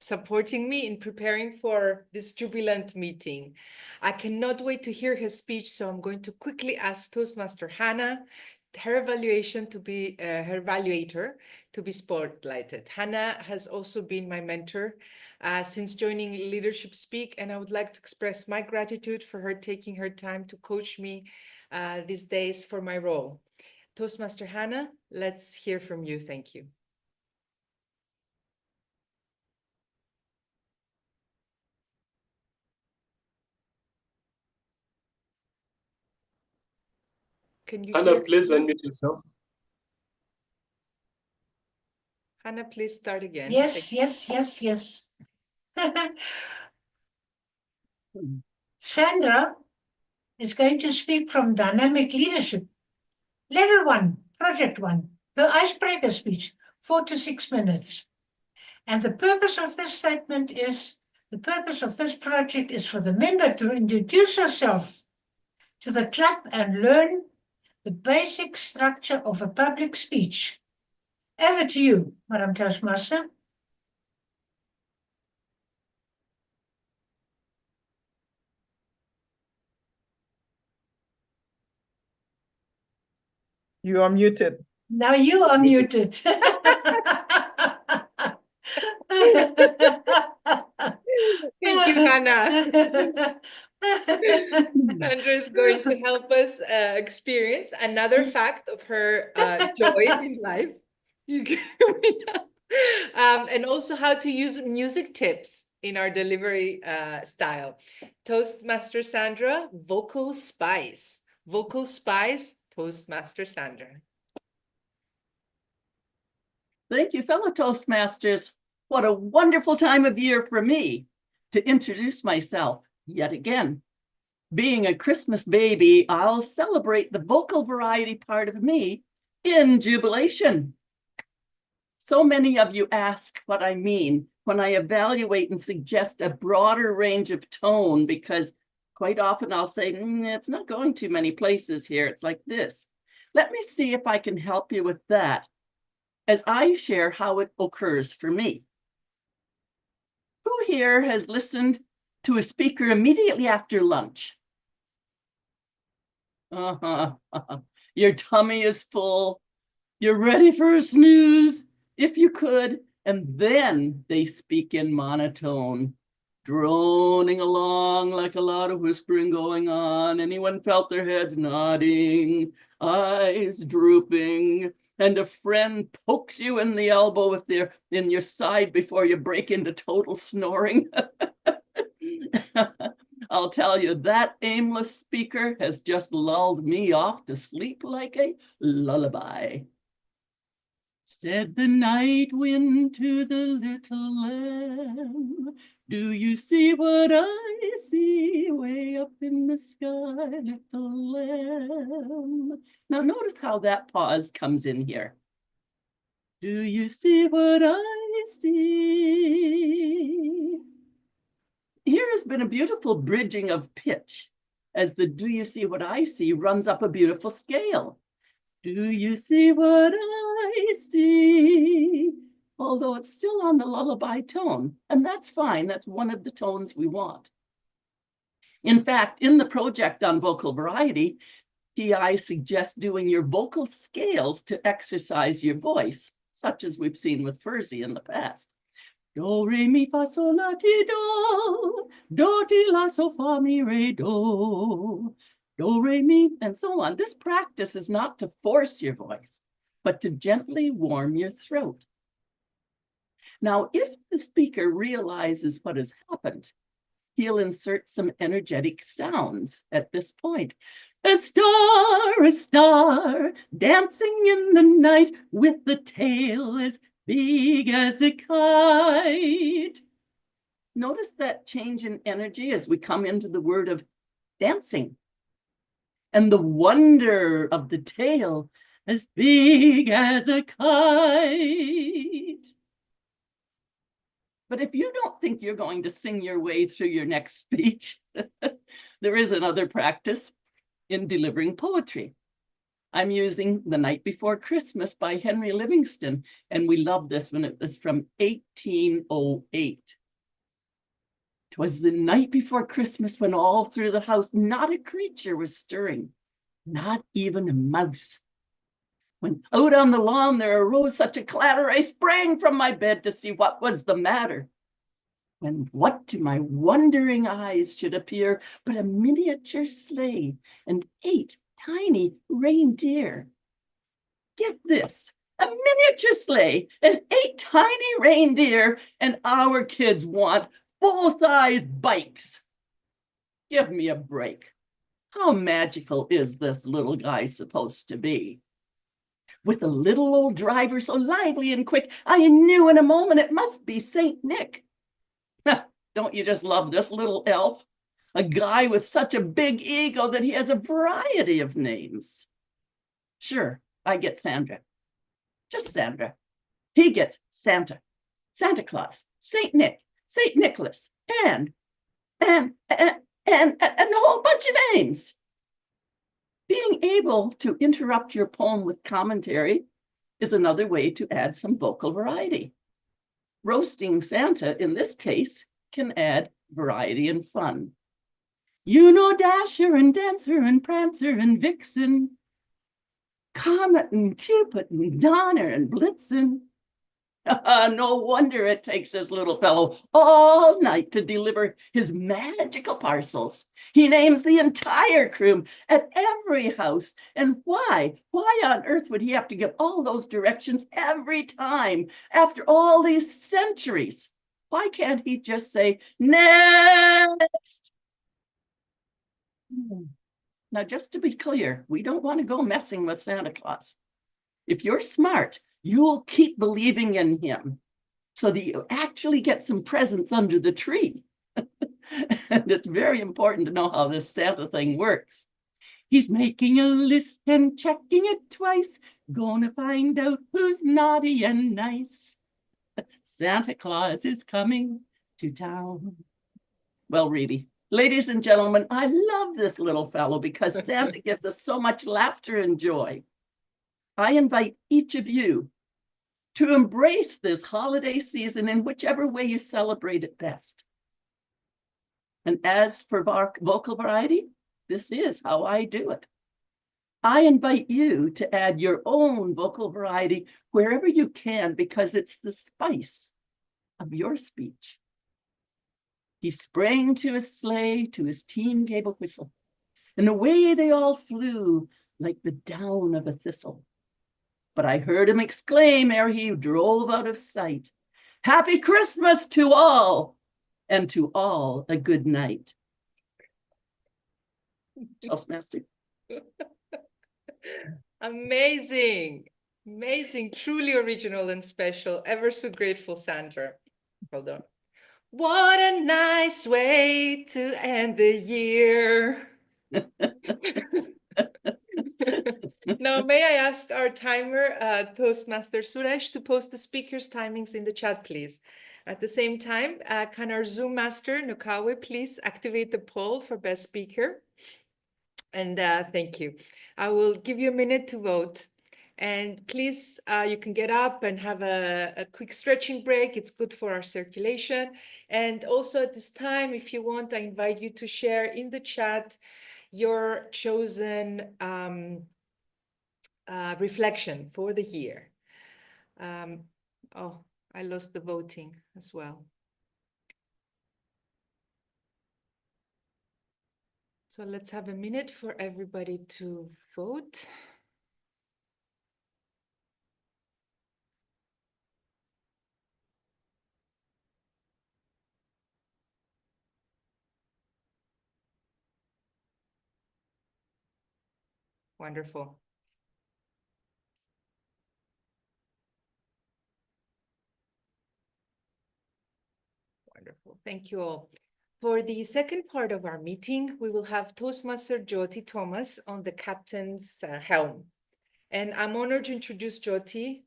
supporting me in preparing for this jubilant meeting. I cannot wait to hear her speech, so I'm going to quickly ask Toastmaster Hannah, her evaluator to be spotlighted. Hannah has also been my mentor since joining Leadership Speak, and I would like to express my gratitude for her taking her time to coach me these days for my role. Toastmaster Hannah, let's hear from you. Thank you. Can you Hannah, hear? please unmute yourself. Hannah, please start again. Yes. Sandra is going to speak from Dynamic Leadership. Level 1, Project 1, the icebreaker speech, 4 to 6 minutes. And the purpose of this statement is, the purpose of this project is for the member to introduce herself to the club and learn the basic structure of a public speech. Over to you, Madam Toastmaster. You are muted. Now you are muted. Thank you, Hannah. Sandra is going to help us experience another fact of her joy in life. And also how to use music tips in our delivery style. Toastmaster Sandra, vocal spice. Vocal spice, Toastmaster Sandra. Thank you, fellow Toastmasters. What a wonderful time of year for me to introduce myself yet again. Being a Christmas baby, I'll celebrate the vocal variety part of me in Jubilation. So many of you ask what I mean when I evaluate and suggest a broader range of tone, because quite often I'll say, it's not going too many places here. It's like this. Let me see if I can help you with that as I share how it occurs for me. Who here has listened to a speaker immediately after lunch? Your tummy is full. You're ready for a snooze, if you could, and then they speak in monotone, droning along like a lot of whispering going on. Anyone felt their heads nodding, eyes drooping, and a friend pokes you in the elbow with in your side before you break into total snoring? I'll tell you, that aimless speaker has just lulled me off to sleep like a lullaby. Said the night wind to the little lamb, do you see what I see way up in the sky, little lamb? Now notice how that pause comes in here. Do you see what I see? Here has been a beautiful bridging of pitch as the do you see what I see runs up a beautiful scale. Do you see what I see? Although it's still on the lullaby tone, and that's fine. That's one of the tones we want. In fact, in the project on vocal variety, TI suggests doing your vocal scales to exercise your voice, such as we've seen with Furzy in the past. Do, re, mi, fa, sol, la, ti, do, ti, la, so, fa, mi, re, do, re, mi, and so on. This practice is not to force your voice, but to gently warm your throat. Now, if the speaker realizes what has happened, he'll insert some energetic sounds at this point. A star, dancing in the night with the tail as big as a kite. Notice that change in energy as we come into the word of dancing. And the wonder of the tail as big as a kite. But if you don't think you're going to sing your way through your next speech, there is another practice in delivering poetry. I'm using The Night Before Christmas by Henry Livingston, and we love this one. It was from 1808. 'Twas the night before Christmas when all through the house not a creature was stirring, not even a mouse. When out on the lawn there arose such a clatter, I sprang from my bed to see what was the matter. When what to my wondering eyes should appear but a miniature sleigh and 8 tiny reindeer. Get this, a miniature sleigh and 8 tiny reindeer, and our kids want full-size bikes. Give me a break. How magical is this little guy supposed to be? With a little old driver so lively and quick, I knew in a moment it must be Saint Nick. Don't you just love this little elf? A guy with such a big ego that he has a variety of names. Sure, I get Sandra. Just Sandra. He gets Santa, Santa Claus, Saint Nick, Saint Nicholas, and a whole bunch of names. Being able to interrupt your poem with commentary is another way to add some vocal variety. Roasting Santa, in this case, can add variety and fun. You know Dasher and Dancer and Prancer and Vixen, Comet and Cupid and Donner and Blitzen. No wonder it takes this little fellow all night to deliver his magical parcels. He names the entire crew at every house. And why? Why on earth would he have to give all those directions every time after all these centuries? Why can't he just say, next? Now, just to be clear, we don't want to go messing with Santa Claus. If you're smart, you'll keep believing in him so that you actually get some presents under the tree. And it's very important to know how this Santa thing works. He's making a list and checking it twice, gonna find out who's naughty and nice. Santa Claus is coming to town. Well, really, ladies and gentlemen, I love this little fellow because Santa gives us so much laughter and joy. I invite each of you to embrace this holiday season in whichever way you celebrate it best. And as for vocal variety, this is how I do it. I invite you to add your own vocal variety wherever you can, because it's the spice of your speech. He sprang to his sleigh, to his team gave a whistle, and away they all flew like the down of a thistle. But I heard him exclaim ere he drove out of sight, "Happy Christmas to all, and to all a good night." Toastmaster. Amazing. Amazing. Truly original and special. Ever so grateful, Sandra. Well done. What a nice way to end the year. Now, may I ask our timer, Toastmaster Suresh, to post the speakers' timings in the chat, please. At the same time, can our Zoom master, Nukawe, please activate the poll for best speaker? And thank you. I will give you a minute to vote. And please, you can get up and have a quick stretching break. It's good for our circulation. And also at this time, if you want, I invite you to share in the chat your chosen reflection for the year. Oh, I lost the voting as well. So let's have a minute for everybody to vote. Wonderful. Wonderful. Thank you all. For the second part of our meeting, we will have Toastmaster Jyothi Thomas on the captain's helm. And I'm honored to introduce Jyothi,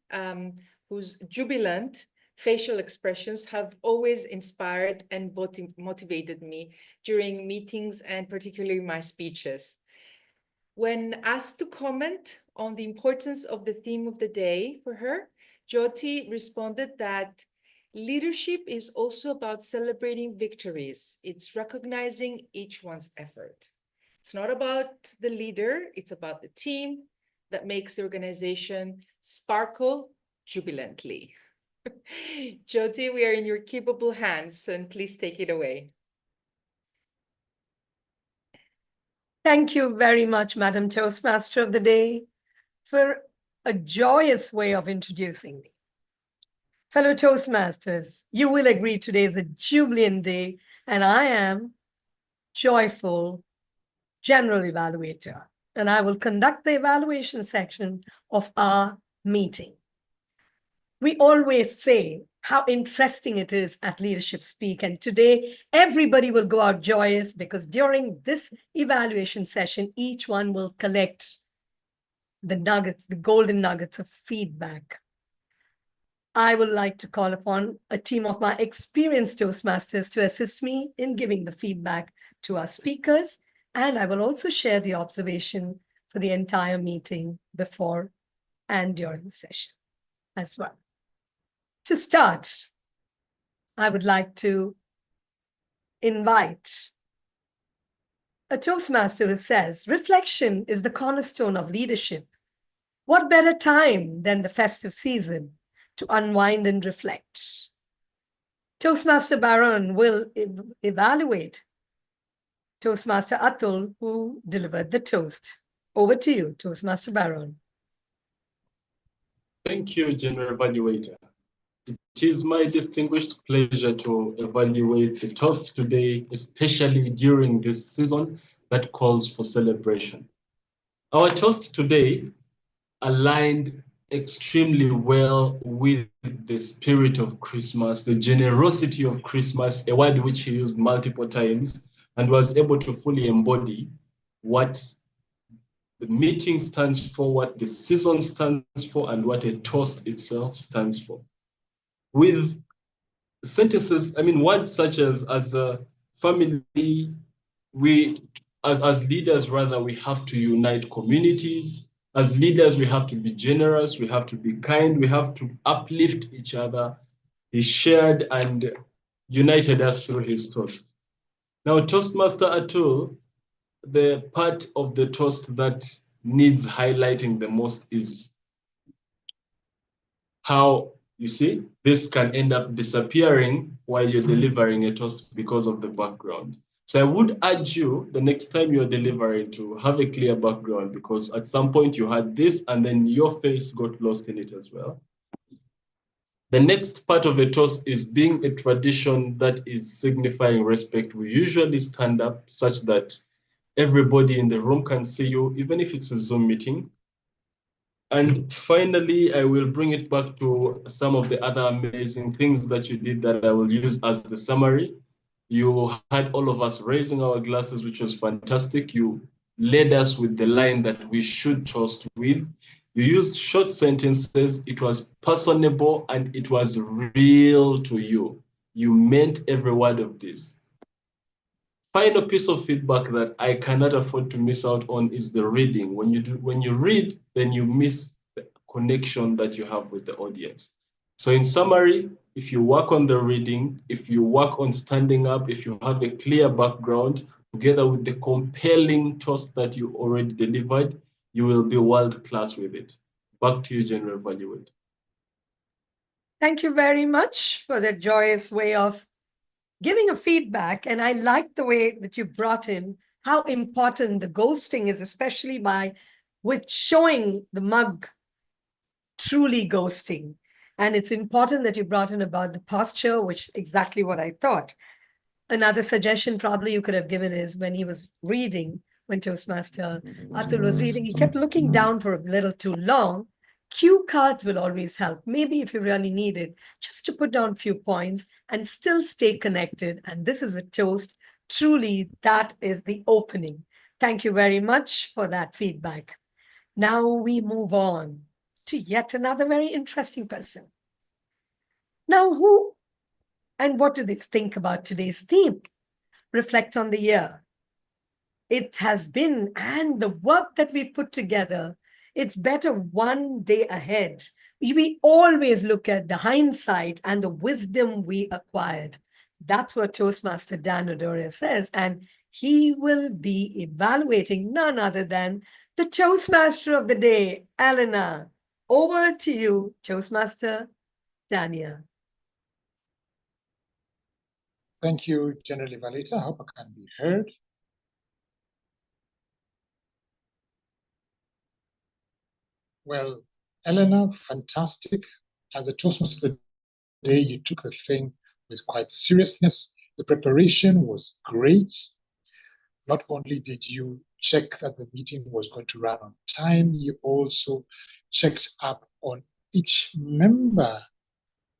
whose jubilant facial expressions have always inspired and motivated me during meetings and particularly my speeches. When asked to comment on the importance of the theme of the day for her, Jyothi responded that leadership is also about celebrating victories. It's recognizing each one's effort. It's not about the leader, it's about the team that makes the organization sparkle jubilantly. Jyothi, we are in your capable hands, and please take it away. Thank you very much, Madam Toastmaster of the Day, for a joyous way of introducing me. Fellow Toastmasters, you will agree today is a jubilant day, and I am joyful General Evaluator, and I will conduct the evaluation section of our meeting. We always say how interesting it is at Leadership Speak, and today everybody will go out joyous because during this evaluation session, each one will collect the nuggets, the golden nuggets of feedback. I would like to call upon a team of my experienced Toastmasters to assist me in giving the feedback to our speakers, and I will also share the observation for the entire meeting before and during the session as well. To start, I would like to invite a Toastmaster who says, reflection is the cornerstone of leadership. What better time than the festive season to unwind and reflect? Toastmaster Baron will evaluate Toastmaster Atul, who delivered the toast. Over to you, Toastmaster Baron. Thank you, General Evaluator. It is my distinguished pleasure to evaluate the toast today, especially during this season that calls for celebration. Our toast today aligned extremely well with the spirit of Christmas, the generosity of Christmas, a word which he used multiple times, and was able to fully embody what the meeting stands for, what the season stands for, and what a toast itself stands for. With sentences, words such as a family, as leaders, we have to unite communities. As leaders, we have to be generous, we have to be kind, we have to uplift each other. He shared and united us through his toast. Now, Toastmaster Atul, the part of the toast that needs highlighting the most is how, you see, this can end up disappearing while you're delivering a toast because of the background. So I would urge you the next time you're delivering to have a clear background, because at some point you had this and then your face got lost in it as well. The next part of a toast is being a tradition that is signifying respect. We usually stand up such that everybody in the room can see you, even if it's a Zoom meeting. And finally, I will bring it back to some of the other amazing things that you did that I will use as the summary. You had all of us raising our glasses, which was fantastic. You led us with the line that we should toast with. You used short sentences. It was personable and it was real to you. You meant every word of this. Final piece of feedback that I cannot afford to miss out on is the reading. When you read, then you miss the connection that you have with the audience. So in summary, if you work on the reading, if you work on standing up, if you have a clear background, together with the compelling toast that you already delivered, you will be world class with it. Back to you, General Evaluator. Thank you very much for that joyous way of giving a feedback. And I like the way that you brought in how important the ghosting is, especially with showing the mug truly ghosting. And it's important that you brought in about the posture, which exactly what I thought. Another suggestion probably you could have given is when he was reading, when Toastmaster Atul was reading, he kept looking down for a little too long. Cue cards will always help. Maybe if you really need it, just to put down a few points and still stay connected. And this is a toast. Truly, that is the opening. Thank you very much for that feedback. Now we move on to yet another very interesting person. Now, who and what do they think about today's theme? Reflect on the year. It has been, and the work that we've put together, it's better one day ahead. We always look at the hindsight and the wisdom we acquired. That's what Toastmaster Dan Odero says, and he will be evaluating none other than the Toastmaster of the day, Elena. Over to you, Toastmaster Daniel. Thank you, General Evaluator. I hope I can be heard. Well, Elena, fantastic. As a Toastmaster of the day, you took the thing with quite seriousness. The preparation was great. Not only did you check that the meeting was going to run on time, you also checked up on each member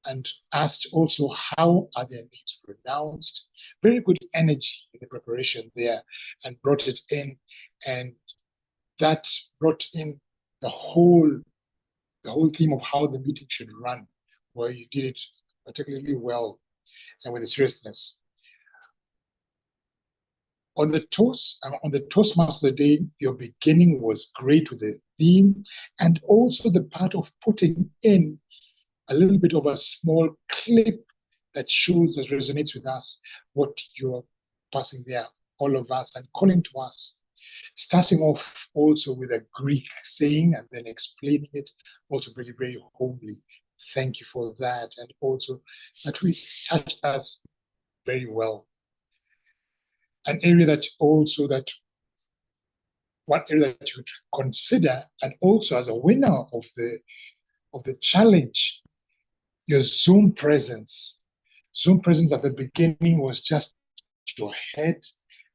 and asked also how are their names pronounced. Very good energy in the preparation there and brought it in. And that brought in the whole theme of how the meeting should run, where you did it particularly well and with the seriousness. On the Toastmaster Day, your beginning was great with the theme and also the part of putting in a little bit of a small clip that shows, that resonates with us, what you're passing there, all of us, and calling to us. Starting off also with a Greek saying and then explaining it, also very, very homely. Thank you for that. And also that we touched us very well. An area that also one area that you would consider, and also as a winner of the challenge, your Zoom presence. Zoom presence at the beginning was just your head.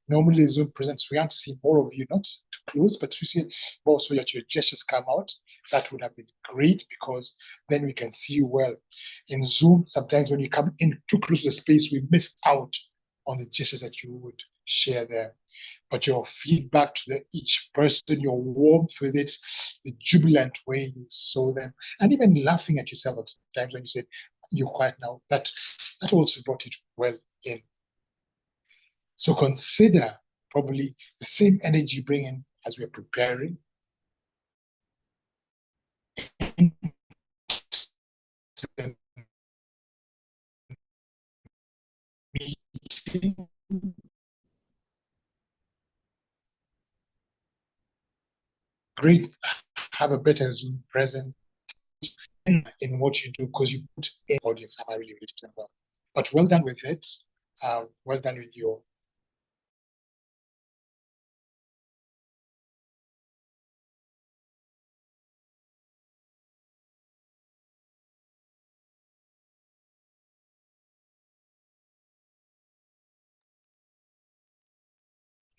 Normally, Zoom presence, we want to see more of you, not too close, but you see more so that your gestures come out. That would have been great because then we can see you well. In Zoom, sometimes when you come in too close to the space, we miss out on the gestures that you would share there. But your feedback to each person, your warmth with it, the jubilant way you saw them, and even laughing at yourself at times when you said, "You're quiet now," that also brought it well in. So consider probably the same energy you bring in as we're preparing. Meeting. Great, have a better Zoom presence in what you do because you put in audience. Am I really related to well? But well done with it. Well done with your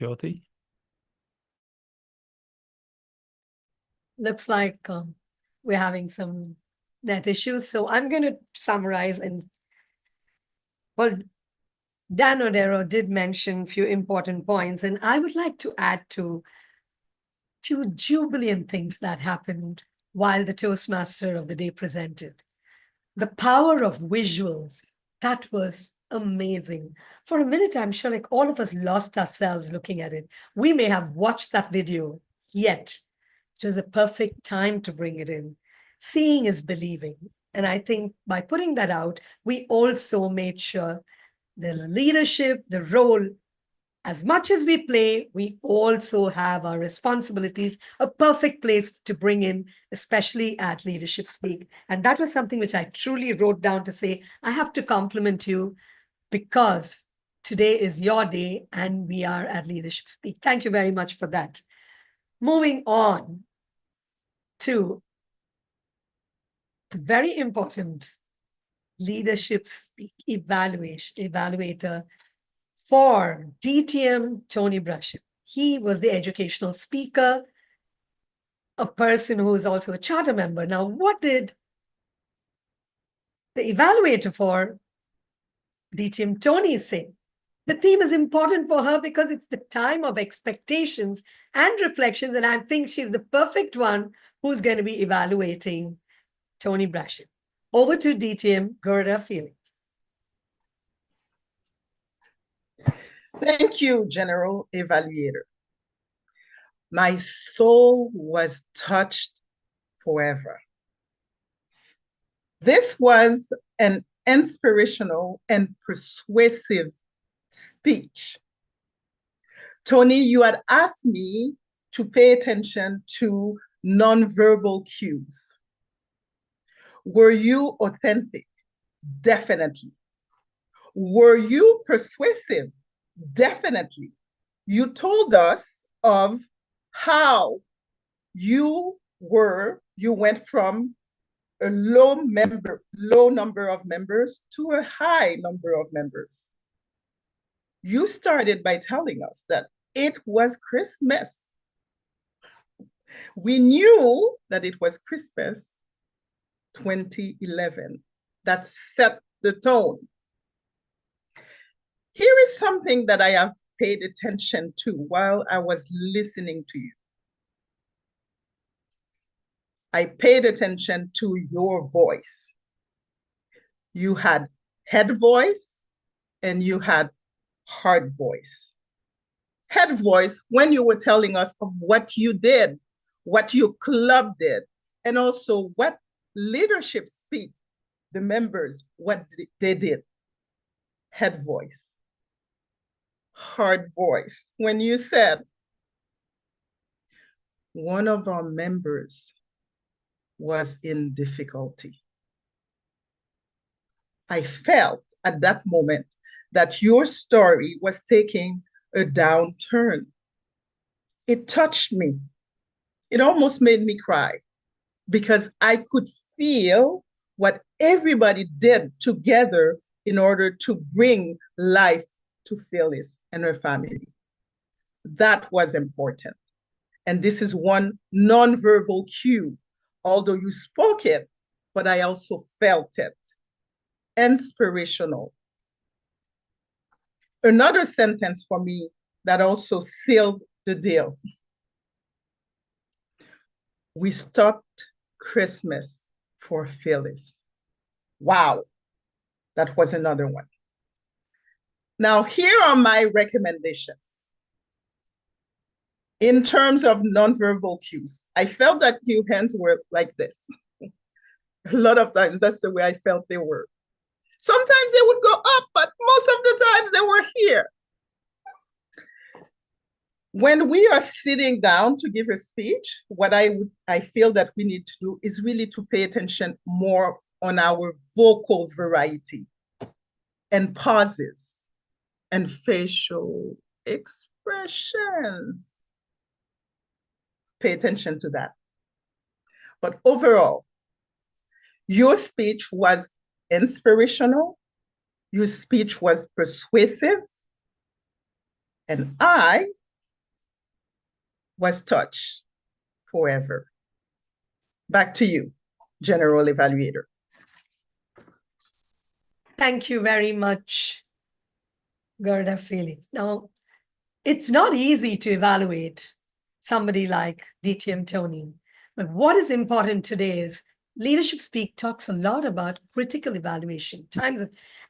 Jyothi? looks like we're having some net issues. So I'm going to summarize. And well, Dan Odero did mention a few important points, and I would like to add to a few jubilant things that happened while the Toastmaster of the day presented. The power of visuals, that was amazing. For a minute, I'm sure like all of us lost ourselves looking at it. We may have watched that video, yet it was a perfect time to bring it in. Seeing is believing. And I think by putting that out, we also made sure the leadership, the role, as much as we play, we also have our responsibilities, a perfect place to bring in, especially at Leadership Speak. And that was something which I truly wrote down to say, I have to compliment you because today is your day and we are at Leadership Speak. Thank you very much for that. Moving on to the very important Leadership Speak evaluator for DTM Tony Bratschitsch. He was the educational speaker, a person who is also a charter member. Now, what did the evaluator for DTM Tony say? The theme is important for her because it's the time of expectations and reflections, and I think she's the perfect one who's going to be evaluating Tony Bratschitsch. Over to DTM Guerdah Felix. Thank you, General Evaluator. My soul was touched forever. This was an inspirational and persuasive speech. Tony, you had asked me to pay attention to nonverbal cues. Were you authentic? Definitely. Were you persuasive? Definitely. You told us of how you went from a low number of members to a high number of members. You started by telling us that it was Christmas. We knew that it was Christmas 2011. That set the tone. Here is something that I have paid attention to while I was listening to you. I paid attention to your voice. You had head voice and you had heart voice. Head voice when you were telling us of what you did, what your club did, and also what Leadership Speak, the members, what they did. Head voice. Heart voice when you said, one of our members was in difficulty. I felt at that moment that your story was taking a downturn. It touched me. It almost made me cry because I could feel what everybody did together in order to bring life to Felix and her family. That was important. And this is one nonverbal cue, although you spoke it, but I also felt it. Inspirational. Another sentence for me that also sealed the deal. We stopped Christmas for Felix. Wow, that was another one. Now, here are my recommendations. In terms of nonverbal cues, I felt that your hands were like this. A lot of times, that's the way I felt they were. Sometimes they would go up, but most of the times they were here. When we are sitting down to give a speech, what I feel that we need to do is really to pay attention more on our vocal variety and pauses and facial expressions. Pay attention to that. But overall, your speech was inspirational, your speech was persuasive, and I was touched forever. Back to you, General Evaluator. Thank you very much, Guerdah Felix. Now, it's not easy to evaluate somebody like DTM Tony, but what is important today is Leadership Speak talks a lot about critical evaluation.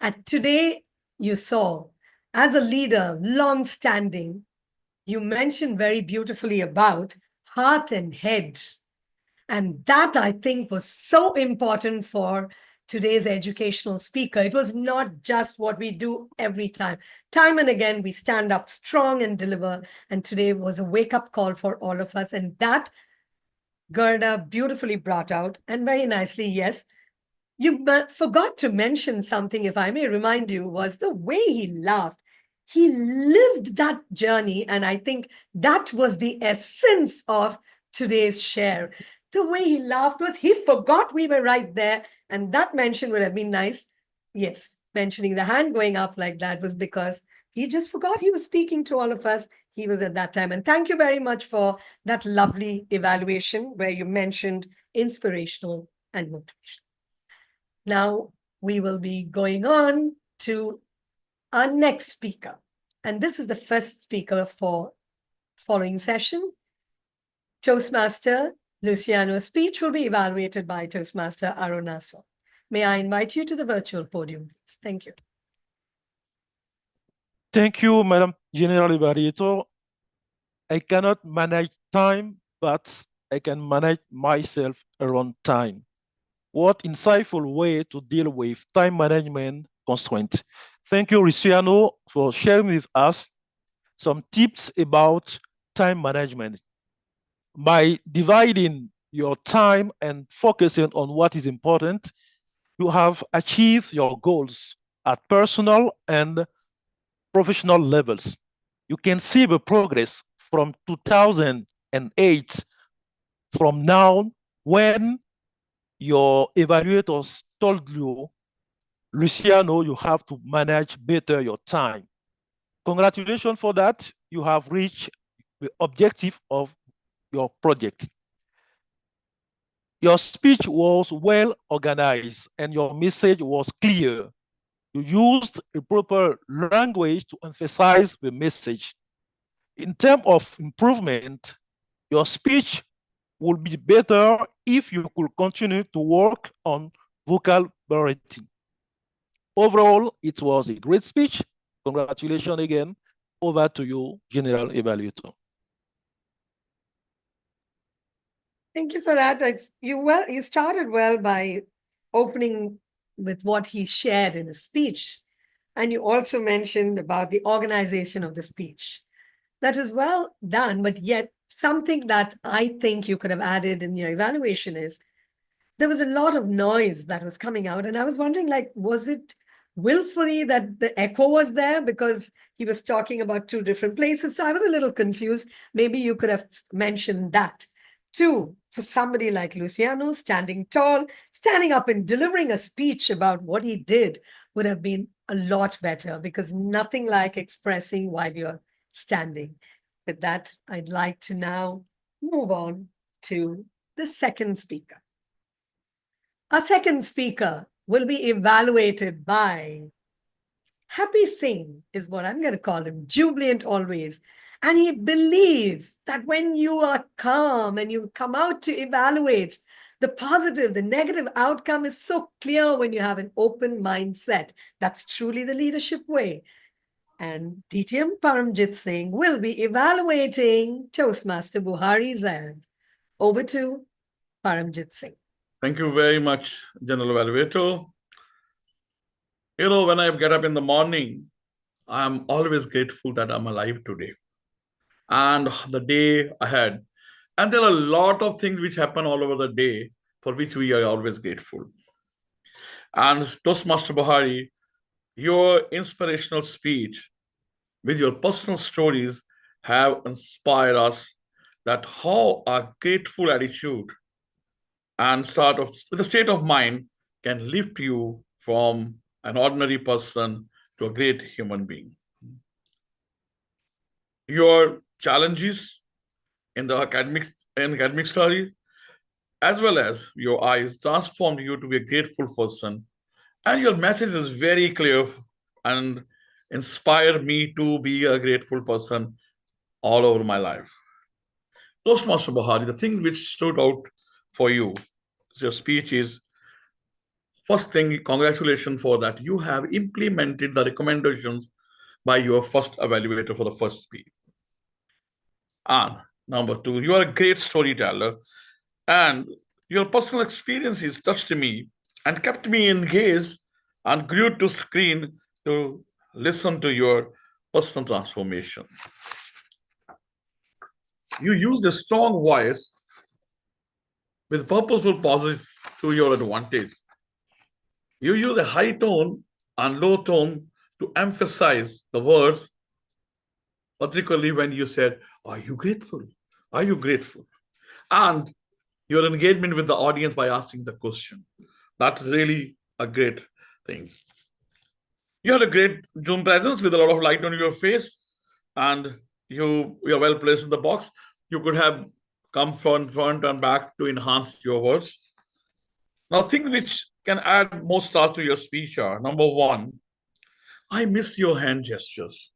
And today you saw, as a leader, long-standing, you mentioned very beautifully about heart and head. And that, I think, was so important for today's educational speaker. It was not just what we do every time. Time and again, we stand up strong and deliver. And today was a wake-up call for all of us. And that Guerdah beautifully brought out, and very nicely, yes. You forgot to mention something, if I may remind you, was the way he laughed. He lived that journey, and I think that was the essence of today's share. The way he laughed was he forgot we were right there, and that mention would have been nice. Yes, mentioning the hand going up like that was because he just forgot he was speaking to all of us. He was at that time. And thank you very much for that lovely evaluation where you mentioned inspirational and motivational. Now we will be going on to our next speaker. And this is the first speaker for following session. Toastmaster Luciano's speech will be evaluated by Toastmaster Aronaso. May I invite you to the virtual podium, please? Thank you. Thank you, Madam General Evaluator. I cannot manage time, but I can manage myself around time. What insightful way to deal with time management constraints. Thank you, Luciano, for sharing with us some tips about time management. By dividing your time and focusing on what is important, you have achieved your goals at personal and professional levels. You can see the progress from 2008 from now when your evaluators told you, Luciano, you have to manage better your time. Congratulations for that. You have reached the objective of your project. Your speech was well organized and your message was clear. You used a proper language to emphasize the message. In terms of improvement, your speech would be better if you could continue to work on vocabulary. Overall, it was a great speech. Congratulations again. Over to you, General Evaluator. Thank you for that. You started well by opening with what he shared in his speech. And you also mentioned about the organization of the speech. That was well done, but yet something that I think you could have added in your evaluation is there was a lot of noise that was coming out. And I was wondering, like, was it willfully that the echo was there because he was talking about two different places? So I was a little confused. Maybe you could have mentioned that. Two, for somebody like Luciano, standing tall, standing up and delivering a speech about what he did would have been a lot better, because nothing like expressing while you're standing. With that, I'd like to now move on to the second speaker. Our second speaker will be evaluated by Happy Singh, is what I'm going to call him, jubilant always. And he believes that when you are calm and you come out to evaluate, the positive, the negative outcome is so clear when you have an open mindset. That's truly the leadership way. And DTM Paramjit Singh will be evaluating Toastmaster Buhari Zayyad. Over to Paramjit Singh. Thank you very much, General Evaluator. You know, when I get up in the morning, I'm always grateful that I'm alive today and the day ahead. And there are a lot of things which happen all over the day for which we are always grateful. And Toastmaster Buhari, your inspirational speech with your personal stories have inspired us that how a grateful attitude and with a state of mind can lift you from an ordinary person to a great human being. Your challenges in the academic studies as well as your eyes transformed you to be a grateful person. And your message is very clear and inspired me to be a grateful person all over my life. Toastmaster Buhari, the thing which stood out for you, your speech is, first thing, congratulations for that. You have implemented the recommendations by your first evaluator for the first speech. And number two, you are a great storyteller, and your personal experiences touched me and kept me engaged and glued to screen to listen to your personal transformation. You used a strong voice with purposeful pauses to your advantage. You use a high tone and low tone to emphasize the words, particularly when you said, "Are you grateful? Are you grateful?" And your engagement with the audience by asking the question. That is really a great thing. You had a great Zoom presence with a lot of light on your face, and you are well placed in the box. You could have come from front and back to enhance your words. Now, things which can add more stars to your speech are, number one, I miss your hand gestures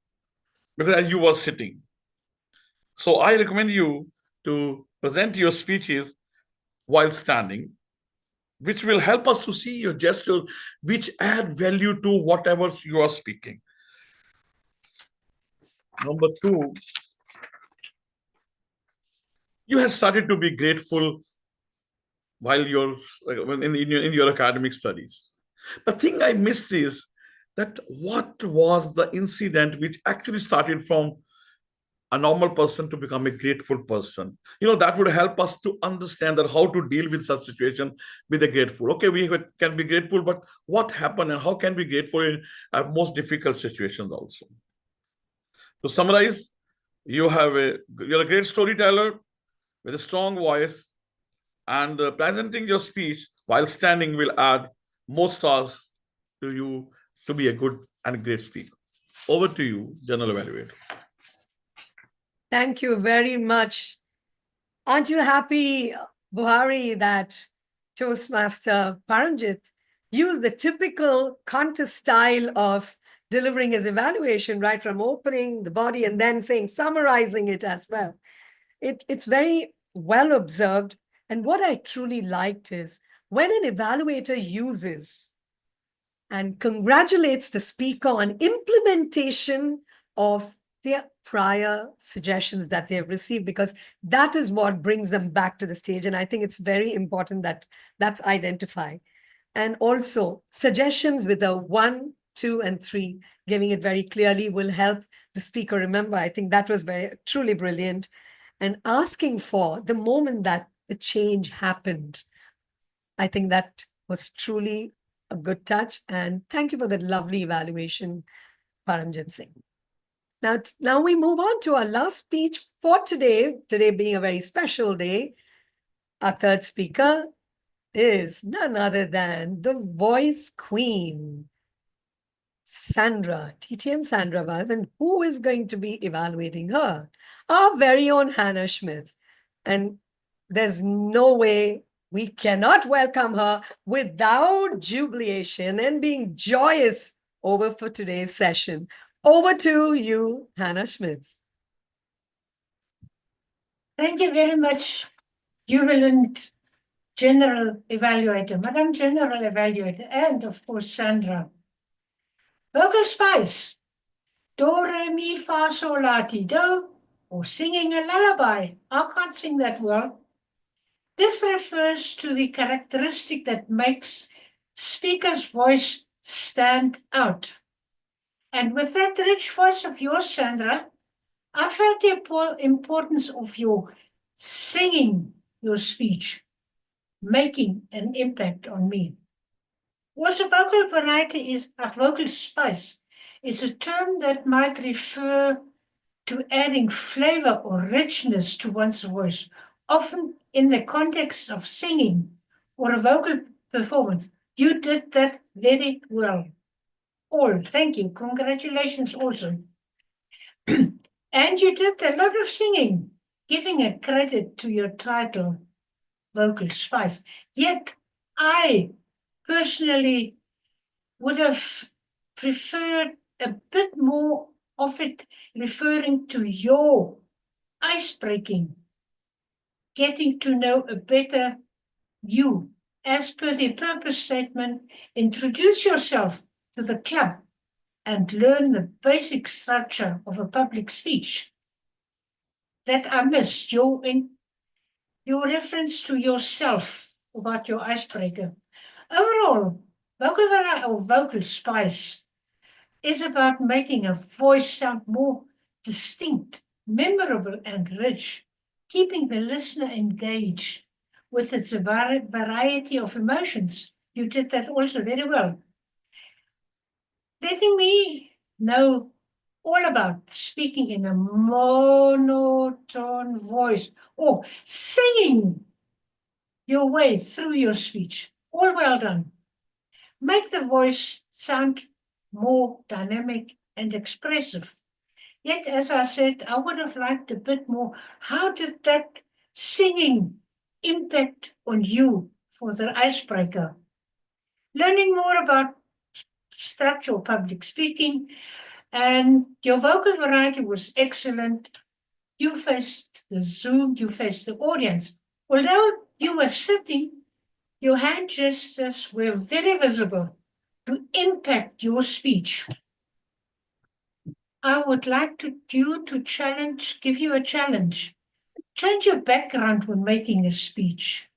because as you were sitting. So I recommend you to present your speeches while standing, which will help us to see your gestures, which add value to whatever you are speaking. Number two, you have started to be grateful while you're in your academic studies. The thing I missed is that what was the incident which actually started from a normal person to become a grateful person? That would help us to understand that how to deal with such situation with a grateful. Okay, we can be grateful, but what happened and how can we be grateful in most difficult situations also? To summarize, you're a great storyteller with a strong voice, and presenting your speech while standing will add more stars to you to be a good and great speaker. Over to you, General Evaluator. Thank you very much. Aren't you happy, Buhari, that Toastmaster Paramjit used the typical contest style of delivering his evaluation, right from opening the body and then summarizing it as well. It's very well observed. And what I truly liked is when an evaluator uses and congratulates the speaker on implementation of their prior suggestions that they have received, because that is what brings them back to the stage. And I think it's very important that that's identified. And also suggestions with a 1, 2, and 3, giving it very clearly will help the speaker remember. I think that was truly brilliant. And asking for the moment that the change happened, I think that was truly a good touch. And thank you for that lovely evaluation, Paramjit Singh. Now we move on to our last speech for today. Today being a very special day, our third speaker is none other than the voice queen, Sandra, TTM Sandra Valks, and who is going to be evaluating her? Our very own Hannah Schmidt. And there's no way we cannot welcome her without jubilation and being joyous over for today's session. Over to you, Hannah Schmidt. Thank you very much, jubilant General Evaluator, Madam General Evaluator, and of course, Sandra. Vocal spice, do, re, mi, fa, sol, la, ti, do, or singing a lullaby. I can't sing that well. This refers to the characteristic that makes speaker's voice stand out. And with that rich voice of yours, Sandra, I felt the importance of your singing your speech, making an impact on me. Also, vocal variety vocal spice is a term that might refer to adding flavor or richness to one's voice, often in the context of singing or a vocal performance. You did that very well. All, thank you. Congratulations also. And you did a lot of singing, giving a credit to your title. vocal spice. Yet I personally would have preferred a bit more of it referring to your icebreaking, getting to know a better you. As per the purpose statement, introduce yourself to the club and learn the basic structure of a public speech. That I missed your reference to yourself about your icebreaker. Overall, vocal variety or vocal spice is about making a voice sound more distinct, memorable, and rich, keeping the listener engaged with its variety of emotions. You did that also very well. Letting me know all about speaking in a monotone voice or singing your way through your speech. All well done. Make the voice sound more dynamic and expressive. Yet, as I said, I would have liked a bit more. How did that singing impact on you for the icebreaker? Learning more about structural public speaking, and your vocal variety was excellent. You faced the Zoom, you faced the audience. Although you were sitting, your hand gestures were very visible to impact your speech. I would like you to give you a challenge. Change your background when making a speech.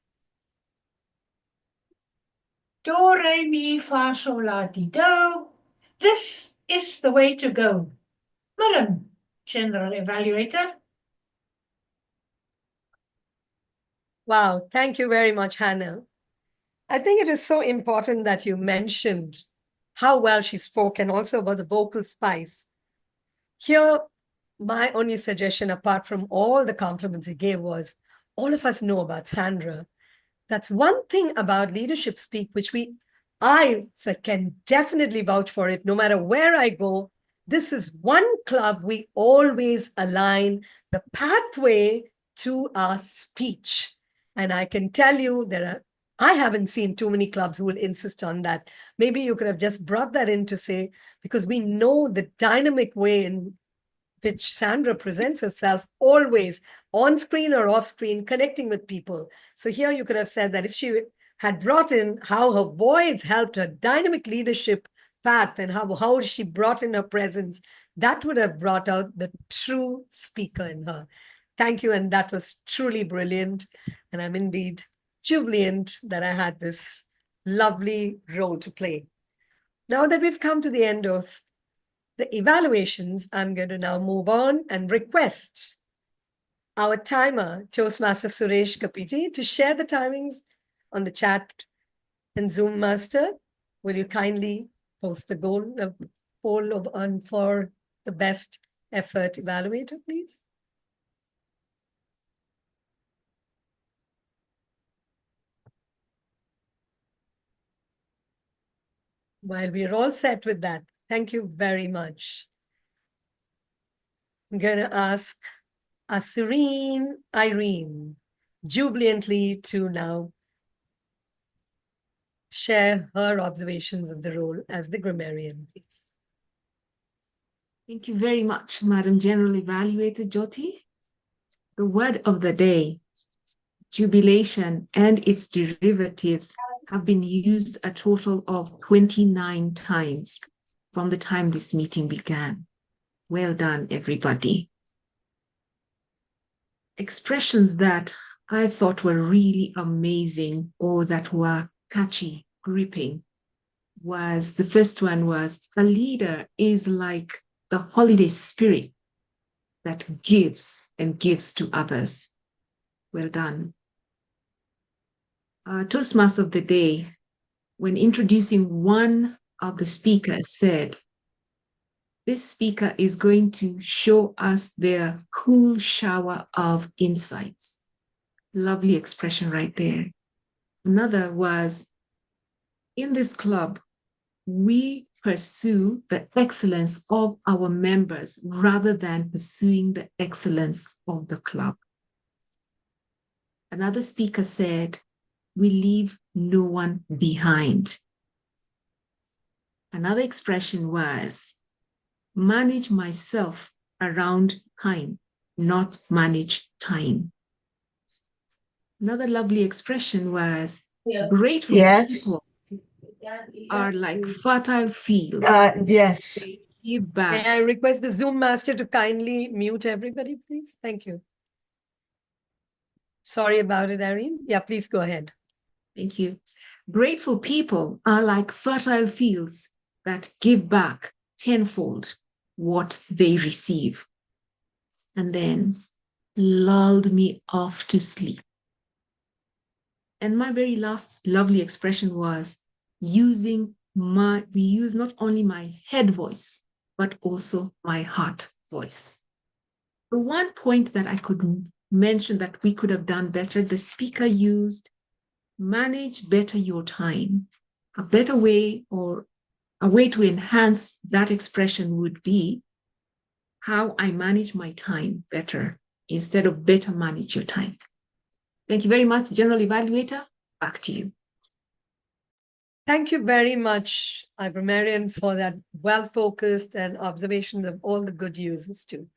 Do, re, mi, fa, sol, la, ti, do. This is the way to go. Madam General Evaluator. Wow, thank you very much, Hannah. I think it is so important that you mentioned how well she spoke and also about the vocal spice. Here, my only suggestion, apart from all the compliments he gave, was all of us know about Sandra. That's one thing about leadership speak, which I can definitely vouch for it. No matter where I go, this is one club we always align the pathway to our speech. And I can tell you I haven't seen too many clubs who will insist on that. Maybe you could have just brought that in to say, because we know the dynamic way in which Sandra presents herself, always on screen or off screen, connecting with people. So here you could have said that if she had brought in how her voice helped her dynamic leadership path and how she brought in her presence, that would have brought out the true speaker in her. Thank you. And that was truly brilliant. And I'm indeed jubilant that I had this lovely role to play. Now that we've come to the end of the evaluations, I'm going to now move on and request our timer, Toastmaster Suresh Kapiti, to share the timings on the chat and Zoom Master. Will you kindly post the poll for the best effort evaluator, please? While we're all set with that, thank you very much. I'm going to ask our serene Irene jubilantly to now share her observations of the role as the grammarian, please. Thank you very much, Madam General Evaluator Jyothi. The word of the day, jubilation and its derivatives have been used a total of 29 times from the time this meeting began. Well done, everybody. Expressions that I thought were really amazing or that were catchy, gripping, the first one was, a leader is like the holiday spirit that gives and gives to others. Well done. Toastmaster of the day, when introducing one of the speakers, said, this speaker is going to show us their cool shower of insights. Lovely expression right there. Another was, in this club, we pursue the excellence of our members rather than pursuing the excellence of the club. Another speaker said, we leave no one behind. Another expression was, manage myself around time, not manage time. Another lovely expression was, grateful people are like fertile fields. Yes. They give back. May I request the Zoom master to kindly mute everybody, please? Thank you. Sorry about it, Irene. Yeah, please go ahead. Thank you. Grateful people are like fertile fields that give back tenfold what they receive. And then lulled me off to sleep. And my very last lovely expression was we use not only my head voice, but also my heart voice. The one point that I could mention that we could have done better, the speaker used, manage better your time. A better way or a way to enhance that expression would be how I manage my time better instead of better manage your time. Thank you very much, General Evaluator. Back to you. Thank you very much, Ibrahimarian, for that well-focused and observation of all the good uses too.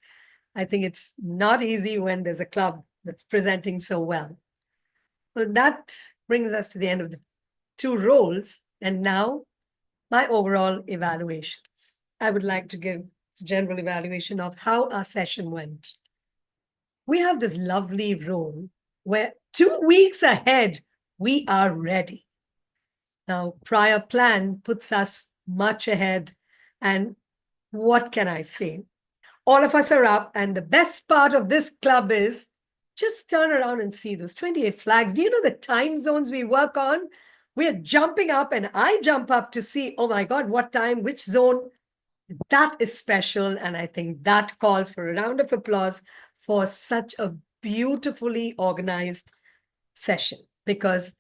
I think it's not easy when there's a club that's presenting so well. So that brings us to the end of the two roles. And now my overall evaluations. I would like to give a general evaluation of how our session went. We have this lovely role where 2 weeks ahead, we are ready. Now, prior plan puts us much ahead. And what can I say? All of us are up. And the best part of this club is just turn around and see those 28 flags. Do you know the time zones we work on? We're jumping up and I jump up to see, oh my God, what time, which zone? That is special. And I think that calls for a round of applause for such a beautifully organized session, because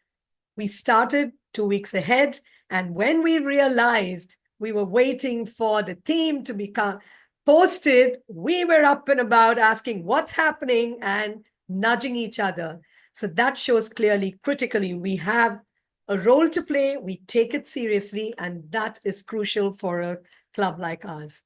we started 2 weeks ahead. And when we realized we were waiting for the theme to become posted, we were up and about asking what's happening and nudging each other. So that shows clearly, critically, we have a role to play, we take it seriously, and that is crucial for a club like ours.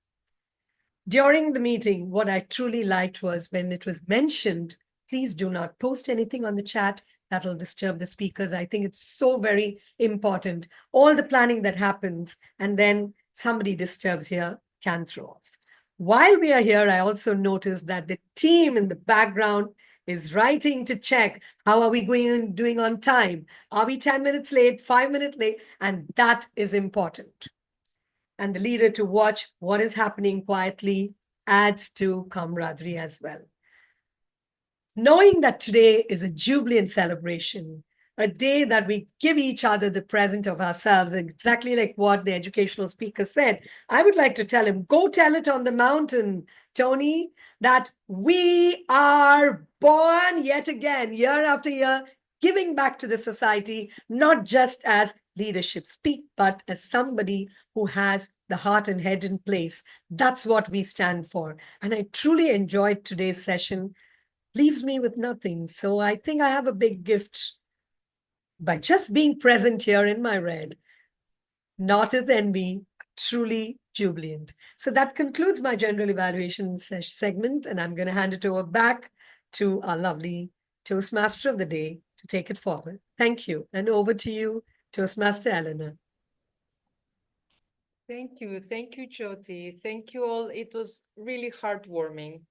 During the meeting, what I truly liked was when it was mentioned, please do not post anything on the chat that will disturb the speakers. I think it's so very important. All the planning that happens and then somebody disturbs here can throw off. While we are here, I also noticed that the team in the background is writing to check how are we doing on time? Are we 10 minutes late, 5 minutes late? And that is important. And the leader to watch what is happening quietly adds to camaraderie as well. Knowing that today is a jubilant celebration, a day that we give each other the present of ourselves, exactly like what the educational speaker said, I would like to tell him, go tell it on the mountain, Tony, that we are born yet again, year after year, giving back to the society, not just as leadership speak, but as somebody who has the heart and head in place. That's what we stand for. And I truly enjoyed today's session. Leaves me with nothing. So I think I have a big gift by just being present here in my red. Not as envy, truly jubilant. So that concludes my general evaluation segment, and I'm going to hand it over back to our lovely Toastmaster of the day to take it forward. Thank you. And over to you, Toastmaster Elena. Thank you, Jyothi. Thank you all. It was really heartwarming.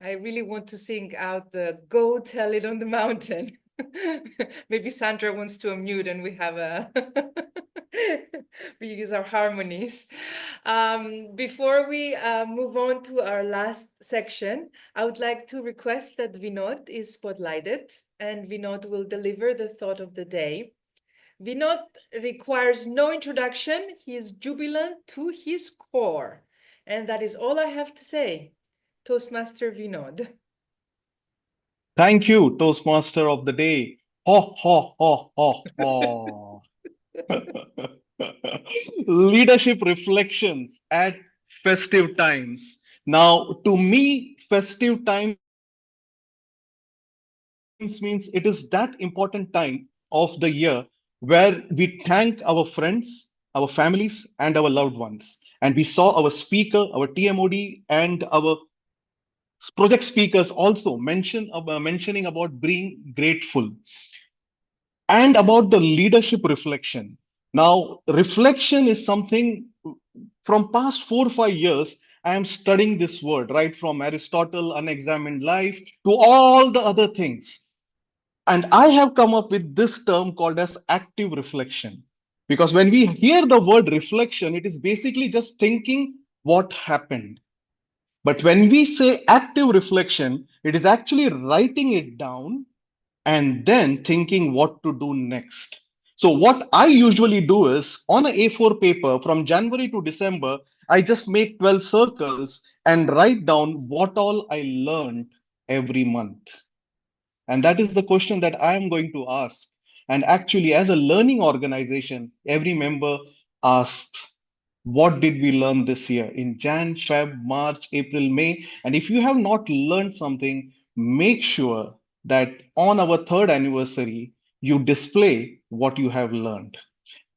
I really want to sing out the "Go Tell It on the Mountain." Maybe Sandra wants to unmute and we have a we use our harmonies. Before we move on to our last section, I would like to request that Vinod is spotlighted, and Vinod will deliver the thought of the day. Vinod requires no introduction. He is jubilant to his core. And that is all I have to say. Toastmaster Vinod. Thank you, Toastmaster of the day. Ho, ho, ho, ho, ho. Leadership reflections at festive times. Now, to me, festive times means it is that important time of the year where we thank our friends, our families, and our loved ones. And we saw our speaker, our TMOD, and our project speakers also mentioning about being grateful and about the leadership reflection. Now, reflection is something from past 4 or 5 years. I am studying this word, right from Aristotle, unexamined life, to all the other things. And I have come up with this term called as active reflection. Because when we hear the word reflection, it is basically just thinking what happened. But when we say active reflection, it is actually writing it down and then thinking what to do next. So what I usually do is on a A4 paper from January to December, I just make 12 circles and write down what all I learned every month. And that is the question that I am going to ask. And actually, as a learning organization, every member asks, what did we learn this year in Jan, Feb, March, April, May? And if you have not learned something, make sure that on our third anniversary, you display what you have learned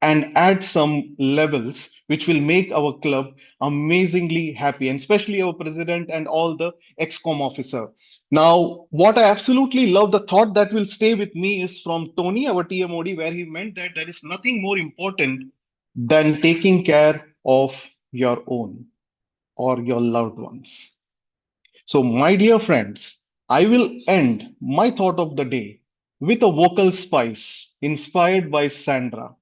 and add some levels which will make our club amazingly happy, and especially our president and all the excom officer. Now, what I absolutely love, the thought that will stay with me is from Tony, our TMOD, where he meant that there is nothing more important than taking care of your own or your loved ones. So, my dear friends, I will end my thought of the day with a vocal spice inspired by Sandra.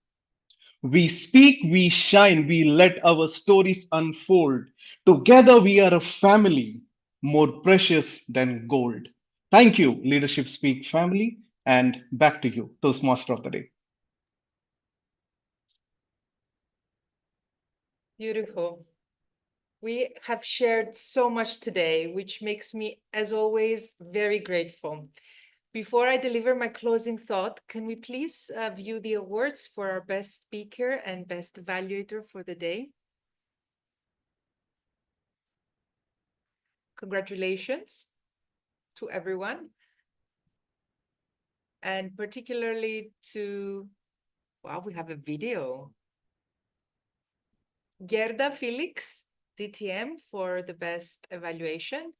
We speak, we shine, we let our stories unfold. Together we are a family more precious than gold. Thank you, Leadership Speak family, and back to you, Toastmaster of the Day. Beautiful. We have shared so much today, which makes me, as always, very grateful. Before I deliver my closing thought, can we please view the awards for our best speaker and best evaluator for the day? Congratulations to everyone, and particularly to, wow, we have a video. Guerdah Felix, DTM, for the best evaluation.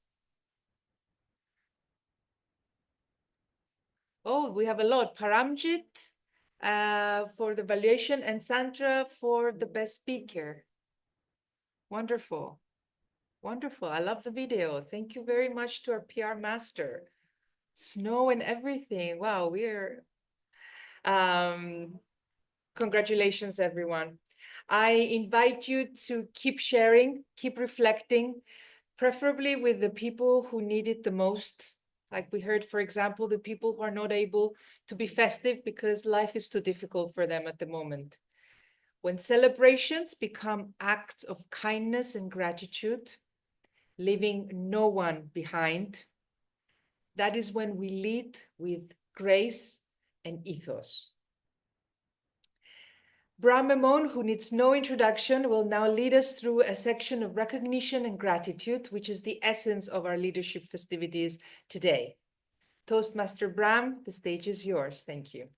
Oh, we have a lot. Paramjit for the evaluation, and Sandra for the best speaker. Wonderful. Wonderful. I love the video. Thank you very much to our PR master. Snow and everything. Wow, we're congratulations, everyone. I invite you to keep sharing, keep reflecting, preferably with the people who need it the most. Like we heard, for example, the people who are not able to be festive because life is too difficult for them at the moment. When celebrations become acts of kindness and gratitude, leaving no one behind, that is when we lead with grace and ethos. Brahmamon, who needs no introduction, will now lead us through a section of recognition and gratitude, which is the essence of our leadership festivities today. Toastmaster Brahm, the stage is yours. Thank you.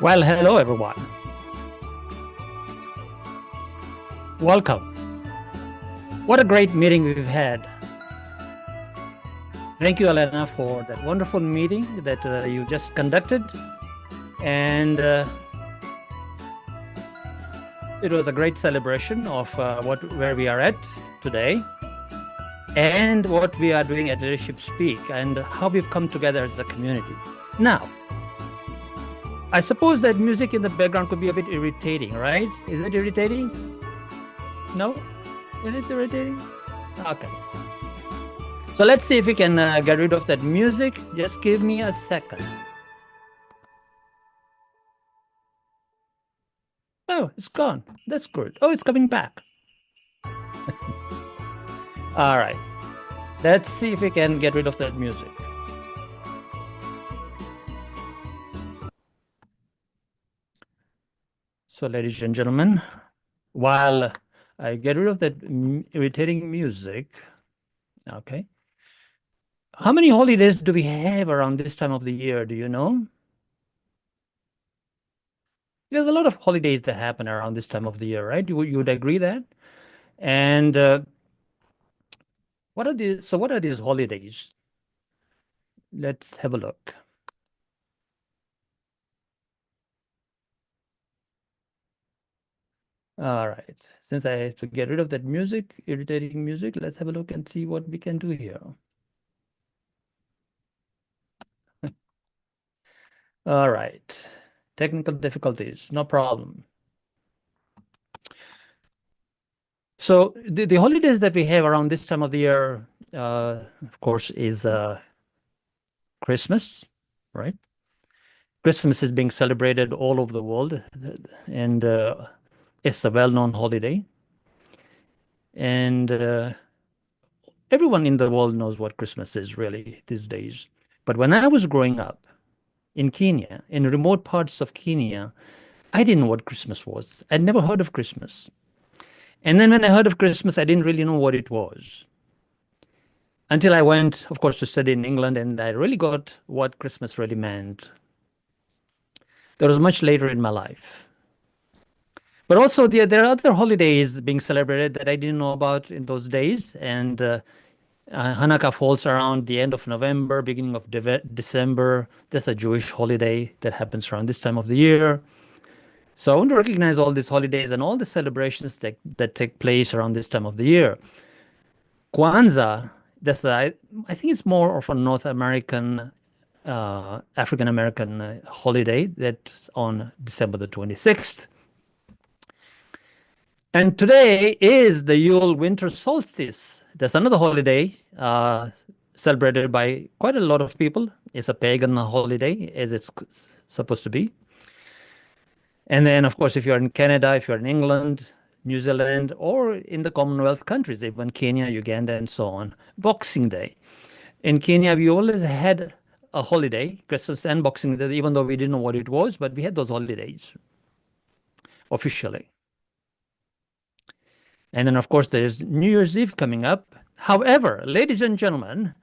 Well, hello, everyone. Welcome. What a great meeting we've had. Thank you, Elena, for that wonderful meeting that you just conducted. And it was a great celebration of where we are at today and what we are doing at Leadership Speak and how we've come together as a community. Now, I suppose that music in the background could be a bit irritating, right? Is it irritating? No? It is irritating? Okay. So let's see if we can get rid of that music. Just give me a second. Oh, it's gone. That's good. Oh, it's coming back. All right. Let's see if we can get rid of that music. So, ladies and gentlemen, while I get rid of that irritating music, okay. How many holidays do we have around this time of the year? Do you know? There's a lot of holidays that happen around this time of the year, right? You would agree that? And what are these holidays? Let's have a look. All right. Since I have to get rid of that music, irritating music, let's have a look and see what we can do here. All right. Technical difficulties, no problem. So the holidays that we have around this time of the year, of course, is Christmas, right? Christmas is being celebrated all over the world, and it's a well-known holiday. And everyone in the world knows what Christmas is really these days. But when I was growing up in Kenya, in remote parts of Kenya, I didn't know what Christmas was. I'd never heard of Christmas. And then when I heard of Christmas, I didn't really know what it was. Until I went, of course, to study in England, and I really got what Christmas really meant. That was much later in my life. But also, there are other holidays being celebrated that I didn't know about in those days. And Hanukkah falls around the end of November, beginning of December. That's a Jewish holiday that happens around this time of the year. So I want to recognize all these holidays and all the celebrations that take place around this time of the year. Kwanzaa, I think it's more of a North American, African American holiday that's on December the 26th. And today is the Yule winter solstice. That's another holiday celebrated by quite a lot of people. It's a pagan holiday, as it's supposed to be. And then, of course, if you're in Canada, if you're in England, New Zealand, or in the Commonwealth countries, even Kenya, Uganda, and so on, Boxing Day. In Kenya, we always had a holiday, Christmas and Boxing Day, even though we didn't know what it was, but we had those holidays officially. And then, of course, there's New Year's Eve coming up. However, ladies and gentlemen,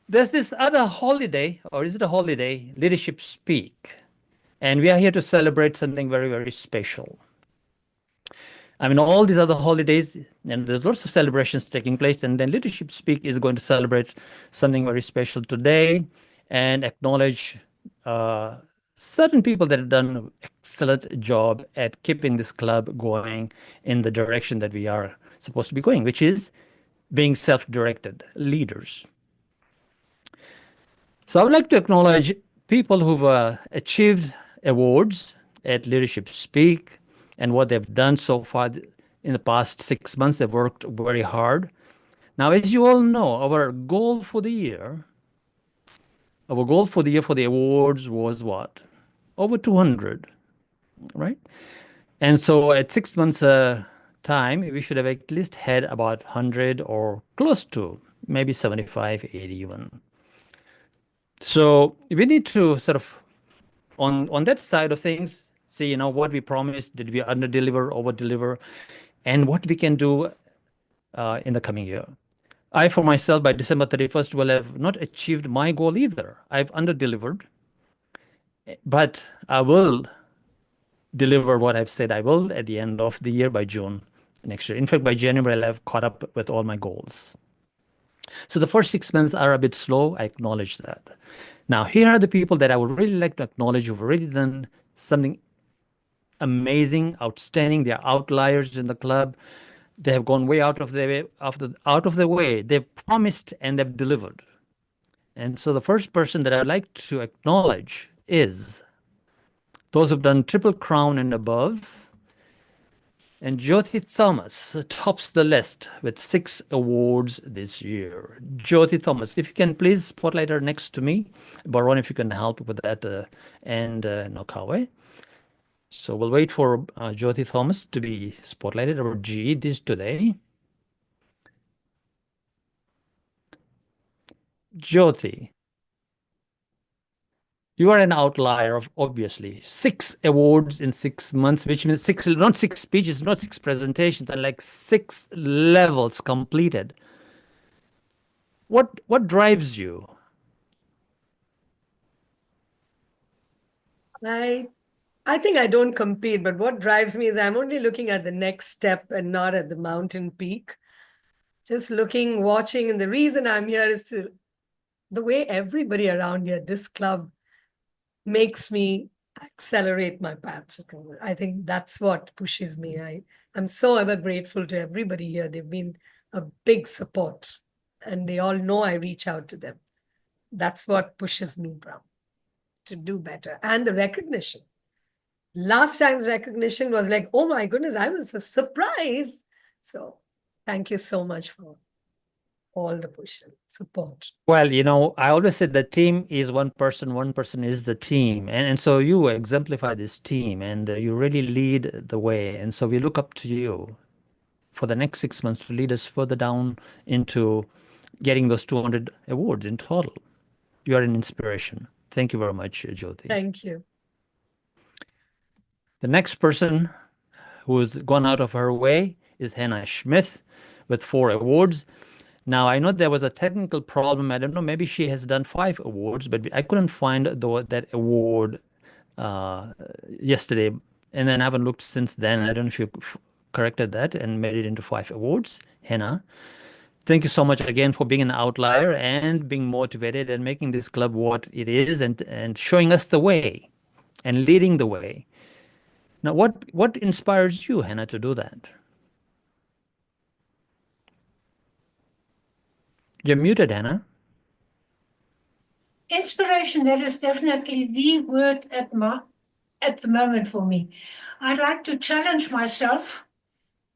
there's this other holiday, or is it a holiday? Leadership Speak. And we are here to celebrate something very, very special. I mean, all these other holidays, and there's lots of celebrations taking place, and then Leadership Speak is going to celebrate something very special today and acknowledge certain people that have done an excellent job at keeping this club going in the direction that we are supposed to be going, which is being self-directed leaders. So I would like to acknowledge people who've achieved awards at Leadership Speak and what they've done so far in the past 6 months. They've worked very hard. Now, as you all know, our goal for the year for the awards was what? Over 200, right? And so at 6 months time, we should have at least had about 100 or close to, maybe 75, 80 even. So we need to sort of, on that side of things, see, what we promised, did we under-deliver, over-deliver, and what we can do in the coming year. I, for myself, by December 31st, will have not achieved my goal either. I've under-delivered, but I will deliver what I've said I will at the end of the year by June next year. In fact, by January, I'll have caught up with all my goals. So the first 6 months are a bit slow. I acknowledge that. Now, here are the people that I would really like to acknowledge who've already done something amazing, outstanding. They are outliers in the club. They have gone way out of their way. They've promised and they've delivered. And so the first person that I'd like to acknowledge is those who've done Triple Crown and above. And Jyothi Thomas tops the list with 6 awards this year. Jyothi Thomas, if you can please spotlight her next to me. Baron, if you can help with that, and Nokawe. So we'll wait for Jyothi Thomas to be spotlighted, our G this today. Jyothi, you are an outlier of obviously 6 awards in 6 months, which means not 6 speeches, not 6 presentations, and like 6 levels completed. What drives you? I think I don't compete, but what drives me is I'm only looking at the next step and not at the mountain peak. Just looking, watching, and the reason I'm here is the way everybody around here, this club, makes me accelerate my paths. I think that's what pushes me. I'm so ever grateful to everybody here. They've been a big support, and they all know I reach out to them. That's what pushes me, Brown, to do better. And the recognition. Last time's recognition was like, oh my goodness, I was surprised. So thank you so much for all the push and support. Well, I always said the team is one person is the team. And so you exemplify this team and you really lead the way. And so we look up to you for the next 6 months to lead us further down into getting those 200 awards in total. You are an inspiration. Thank you very much, Jyothi. Thank you. The next person who's gone out of her way is Hannah Smith with 4 awards. Now, I know there was a technical problem. I don't know, maybe she has done 5 awards, but I couldn't find that award yesterday. And then I haven't looked since then. I don't know if you corrected that and made it into 5 awards. Hannah, thank you so much again for being an outlier and being motivated and making this club what it is and showing us the way and leading the way. Now, what inspires you, Hannah, to do that? You're muted, Hannah. Inspiration, that is definitely the word at the moment for me. I'd like to challenge myself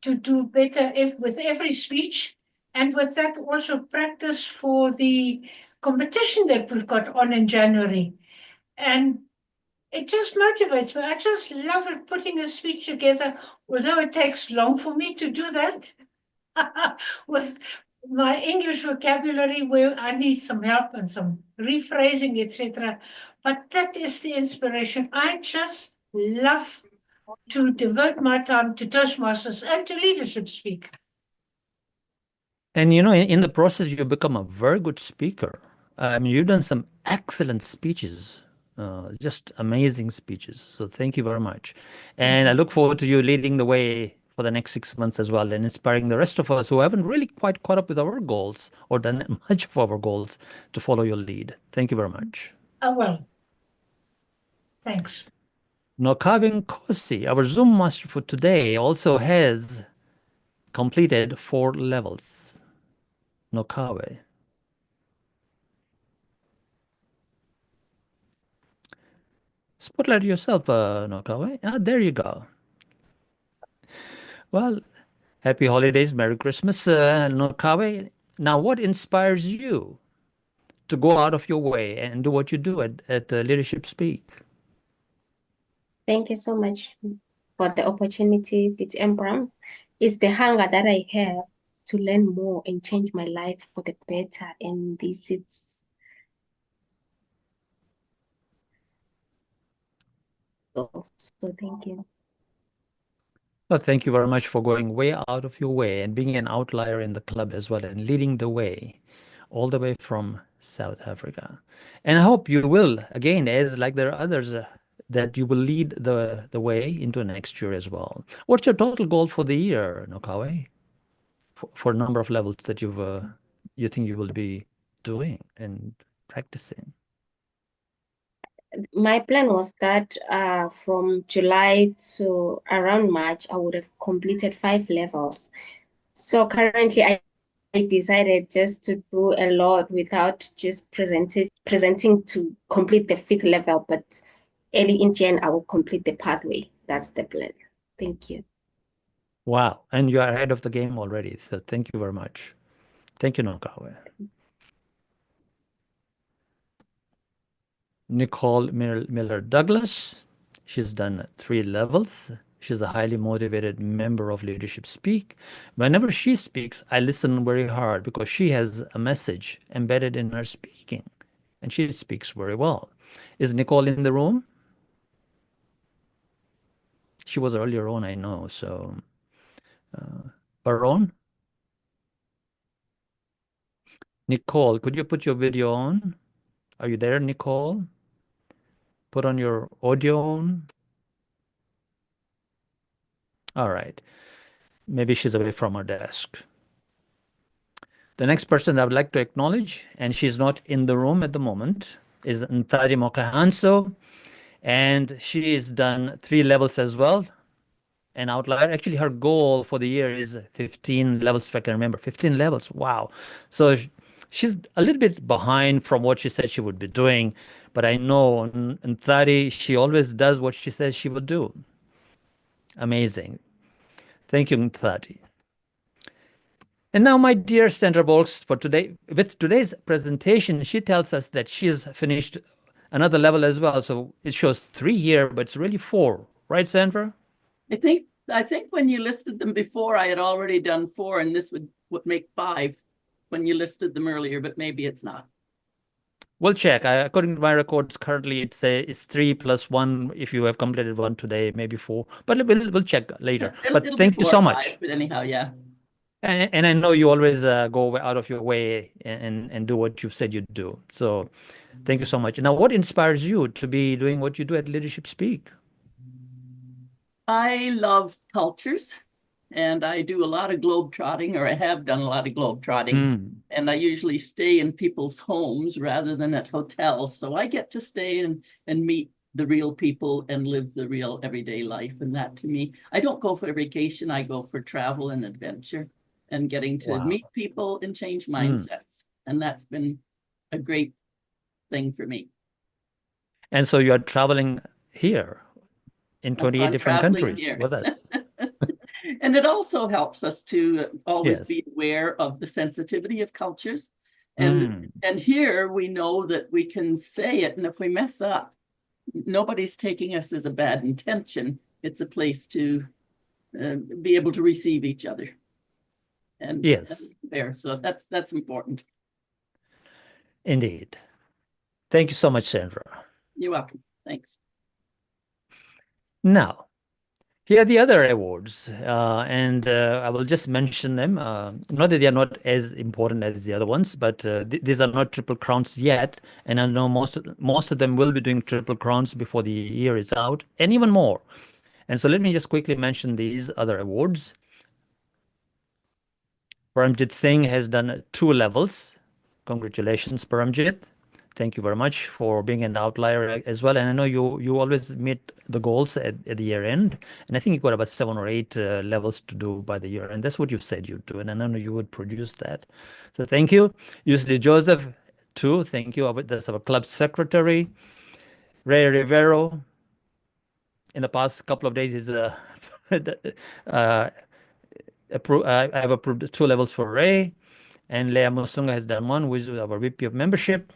to do better with every speech, and with that also practice for the competition that we've got on in January. And it just motivates me. I just love it, putting a speech together, although it takes long for me to do that with my English vocabulary, where I need some help and some rephrasing, etc. But that is the inspiration. I just love to devote my time to Toastmasters and to leadership speak. And in the process, you become a very good speaker. I mean, you've done some excellent speeches, just amazing speeches. So thank you very much. And I look forward to you leading the way for the next 6 months as well and inspiring the rest of us who haven't really quite caught up with our goals or done much of our goals to follow your lead. Thank you very much. Oh, well. Thanks. Nokavin Kosi, our Zoom master for today, also has completed 4 levels. Nokawe. Spotlight yourself, Nokawe. There you go. Well, happy holidays, Merry Christmas, Nokawe. Now, what inspires you to go out of your way and do what you do at Leadership Speak? Thank you so much for the opportunity, Teacher Embram. It's the hunger that I have to learn more and change my life for the better. And this is so thank you. Well, thank you very much for going way out of your way and being an outlier in the club as well and leading the way all the way from South Africa. And I hope you will, again, as like there are others, that you will lead the way into next year as well. What's your total goal for the year, Nokawe? For a number of levels that you think you will be doing and practicing? My plan was that from July to around March, I would have completed 5 levels. So currently, I decided just to do a lot without just presenting to complete the 5th level, but early in Jan, I will complete the pathway. That's the plan. Thank you. Wow. And you are ahead of the game already. So thank you very much. Thank you, Nokawe. Nicole Miller Douglas. She's done 3 levels. She's a highly motivated member of Leadership Speak. Whenever she speaks, I listen very hard because she has a message embedded in her speaking, and she speaks very well. Is Nicole in the room? She was earlier on, I know. So, Baron? Nicole, could you put your video on? Are you there, Nicole? Put on your audio on. All right. Maybe she's away from her desk. The next person I would like to acknowledge, and she's not in the room at the moment, is Ntari Mokahanso. And she has done 3 levels as well. An outlier. Actually, her goal for the year is 15 levels, if I can remember. 15 levels. Wow. So she's a little bit behind from what she said she would be doing. But I know Ntari, she always does what she says she would do. Amazing. Thank you, Ntari. And now, my dear Sandra Valks, for today, with today's presentation, she tells us that she's finished another level as well. So it shows 3 here, but it's really 4. Right, Sandra? I think when you listed them before, I had already done 4, and this would make 5 when you listed them earlier, but maybe it's not. We'll check. According to my records, currently it's 3 plus 1. If you have completed 1 today, maybe 4. But we'll check later. It'll Thank be you 4 so or much. 5, but anyhow, yeah. And I know you always go out of your way and do what you've said you'd do. So thank you so much. Now, what inspires you to be doing what you do at Leadership Speak? I love cultures, and I do a lot of globetrotting, or I have done a lot of globetrotting. And I usually stay in people's homes rather than at hotels. So I get to stay and meet the real people and live the real everyday life. And that, to me, I don't go for vacation. I go for travel and adventure and getting to meet people and change mindsets. And that's been a great thing for me. And so you're traveling here in 28 different countries with us. And it also helps us to always be aware of the sensitivity of cultures. And here we know that we can say it, and if we mess up, nobody's taking us as a bad intention. It's a place to be able to receive each other. And there, so that's important. Indeed. Thank you so much, Sandra. You're welcome. Thanks. Now, here are the other awards, and I will just mention them. Not that they are not as important as the other ones, but these are not triple crowns yet, and I know most of them will be doing triple crowns before the year is out, and even more. And so let me just quickly mention these other awards. Paramjit Singh has done 2 levels. Congratulations, Paramjit. Thank you very much for being an outlier as well. And I know you always meet the goals at the year end. And I think you got about 7 or 8 levels to do by the year. And that's what you've said you'd do. And I know you would produce that. So thank you. Usually Joseph, too. Thank you. That's our club secretary. Ray Rivero. In the past couple of days, he's I have approved 2 levels for Ray. And Lea Musunga has done 1, which is our VP of membership.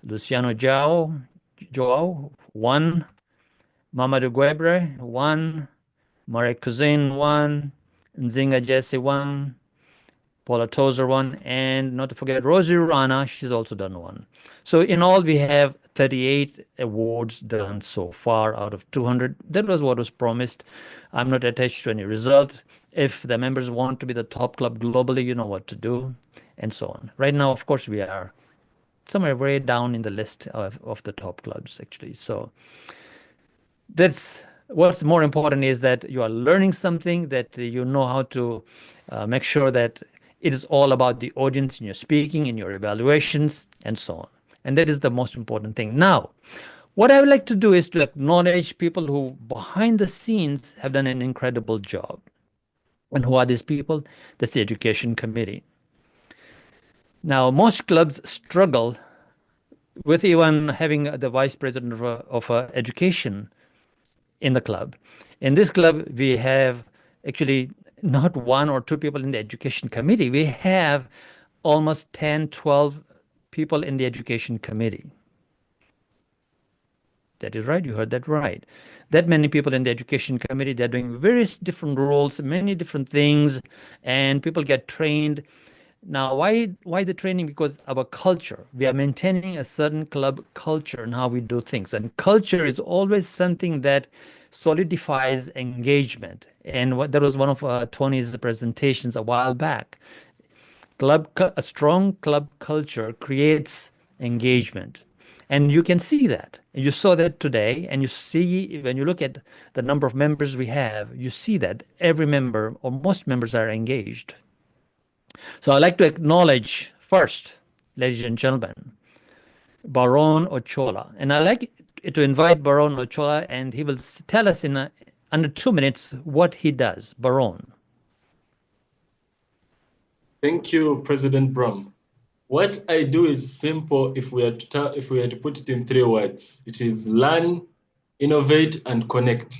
Luciano Joao, 1. Mamadou Guebre, 1. Marie Cousin, 1. Nzinga Jesse, 1. Paula Tozer, 1. And not to forget Rosie Rana, she's also done 1. So in all, we have 38 awards done so far out of 200. That was what was promised. I'm not attached to any result. If the members want to be the top club globally, you know what to do, and so on. Right now, of course, we are somewhere way down in the list of the top clubs, actually. So that's what's more important, is that you are learning something, that you know how to make sure that it is all about the audience in your speaking, in your evaluations, and so on. And that is the most important thing. Now, what I would like to do is to acknowledge people who behind the scenes have done an incredible job. And who are these people? That's the education committee. Now, most clubs struggle with even having the vice president of education in the club. In this club, we have actually not 1 or 2 people in the education committee. We have almost 10, 12 people in the education committee. That is right. You heard that right. That many people in the education committee, they're doing various different roles, many different things, and people get trained. Now, why the training? Because our culture, we are maintaining a certain club culture and how we do things. And culture is always something that solidifies engagement. And that was one of Tony's presentations a while back. A strong club culture creates engagement. And you can see that. You saw that today, and you see when you look at the number of members we have, you see that every member or most members are engaged. So I'd like to acknowledge first, ladies and gentlemen, Baron Ochola. And I'd like to invite Baron Ochola, and he will tell us in under 2 minutes what he does. Baron. Thank you, President Bram. What I do is simple if we had to put it in 3 words. It is learn, innovate, and connect.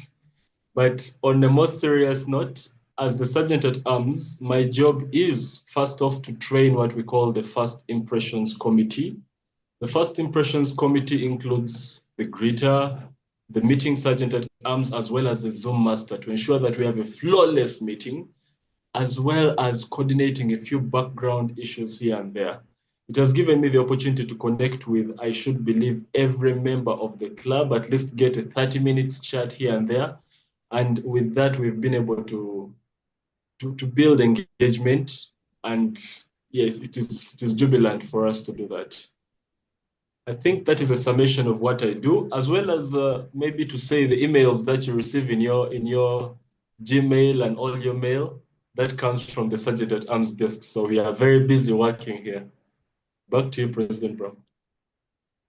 But on a more serious note, as the Sergeant at Arms, my job is first off to train what we call the First Impressions Committee. The First Impressions Committee includes the greeter, the meeting Sergeant at Arms, as well as the Zoom master to ensure that we have a flawless meeting, as well as coordinating a few background issues here and there. It has given me the opportunity to connect with, I should believe, every member of the club, at least get a 30-minute chat here and there. And with that, we've been able to build engagement. And yes, it is jubilant for us to do that. I think that is a summation of what I do, as well as maybe to say the emails that you receive in your Gmail and all your mail, that comes from the Sergeant at Arms desk. So we are very busy working here. Back to you, President Brown.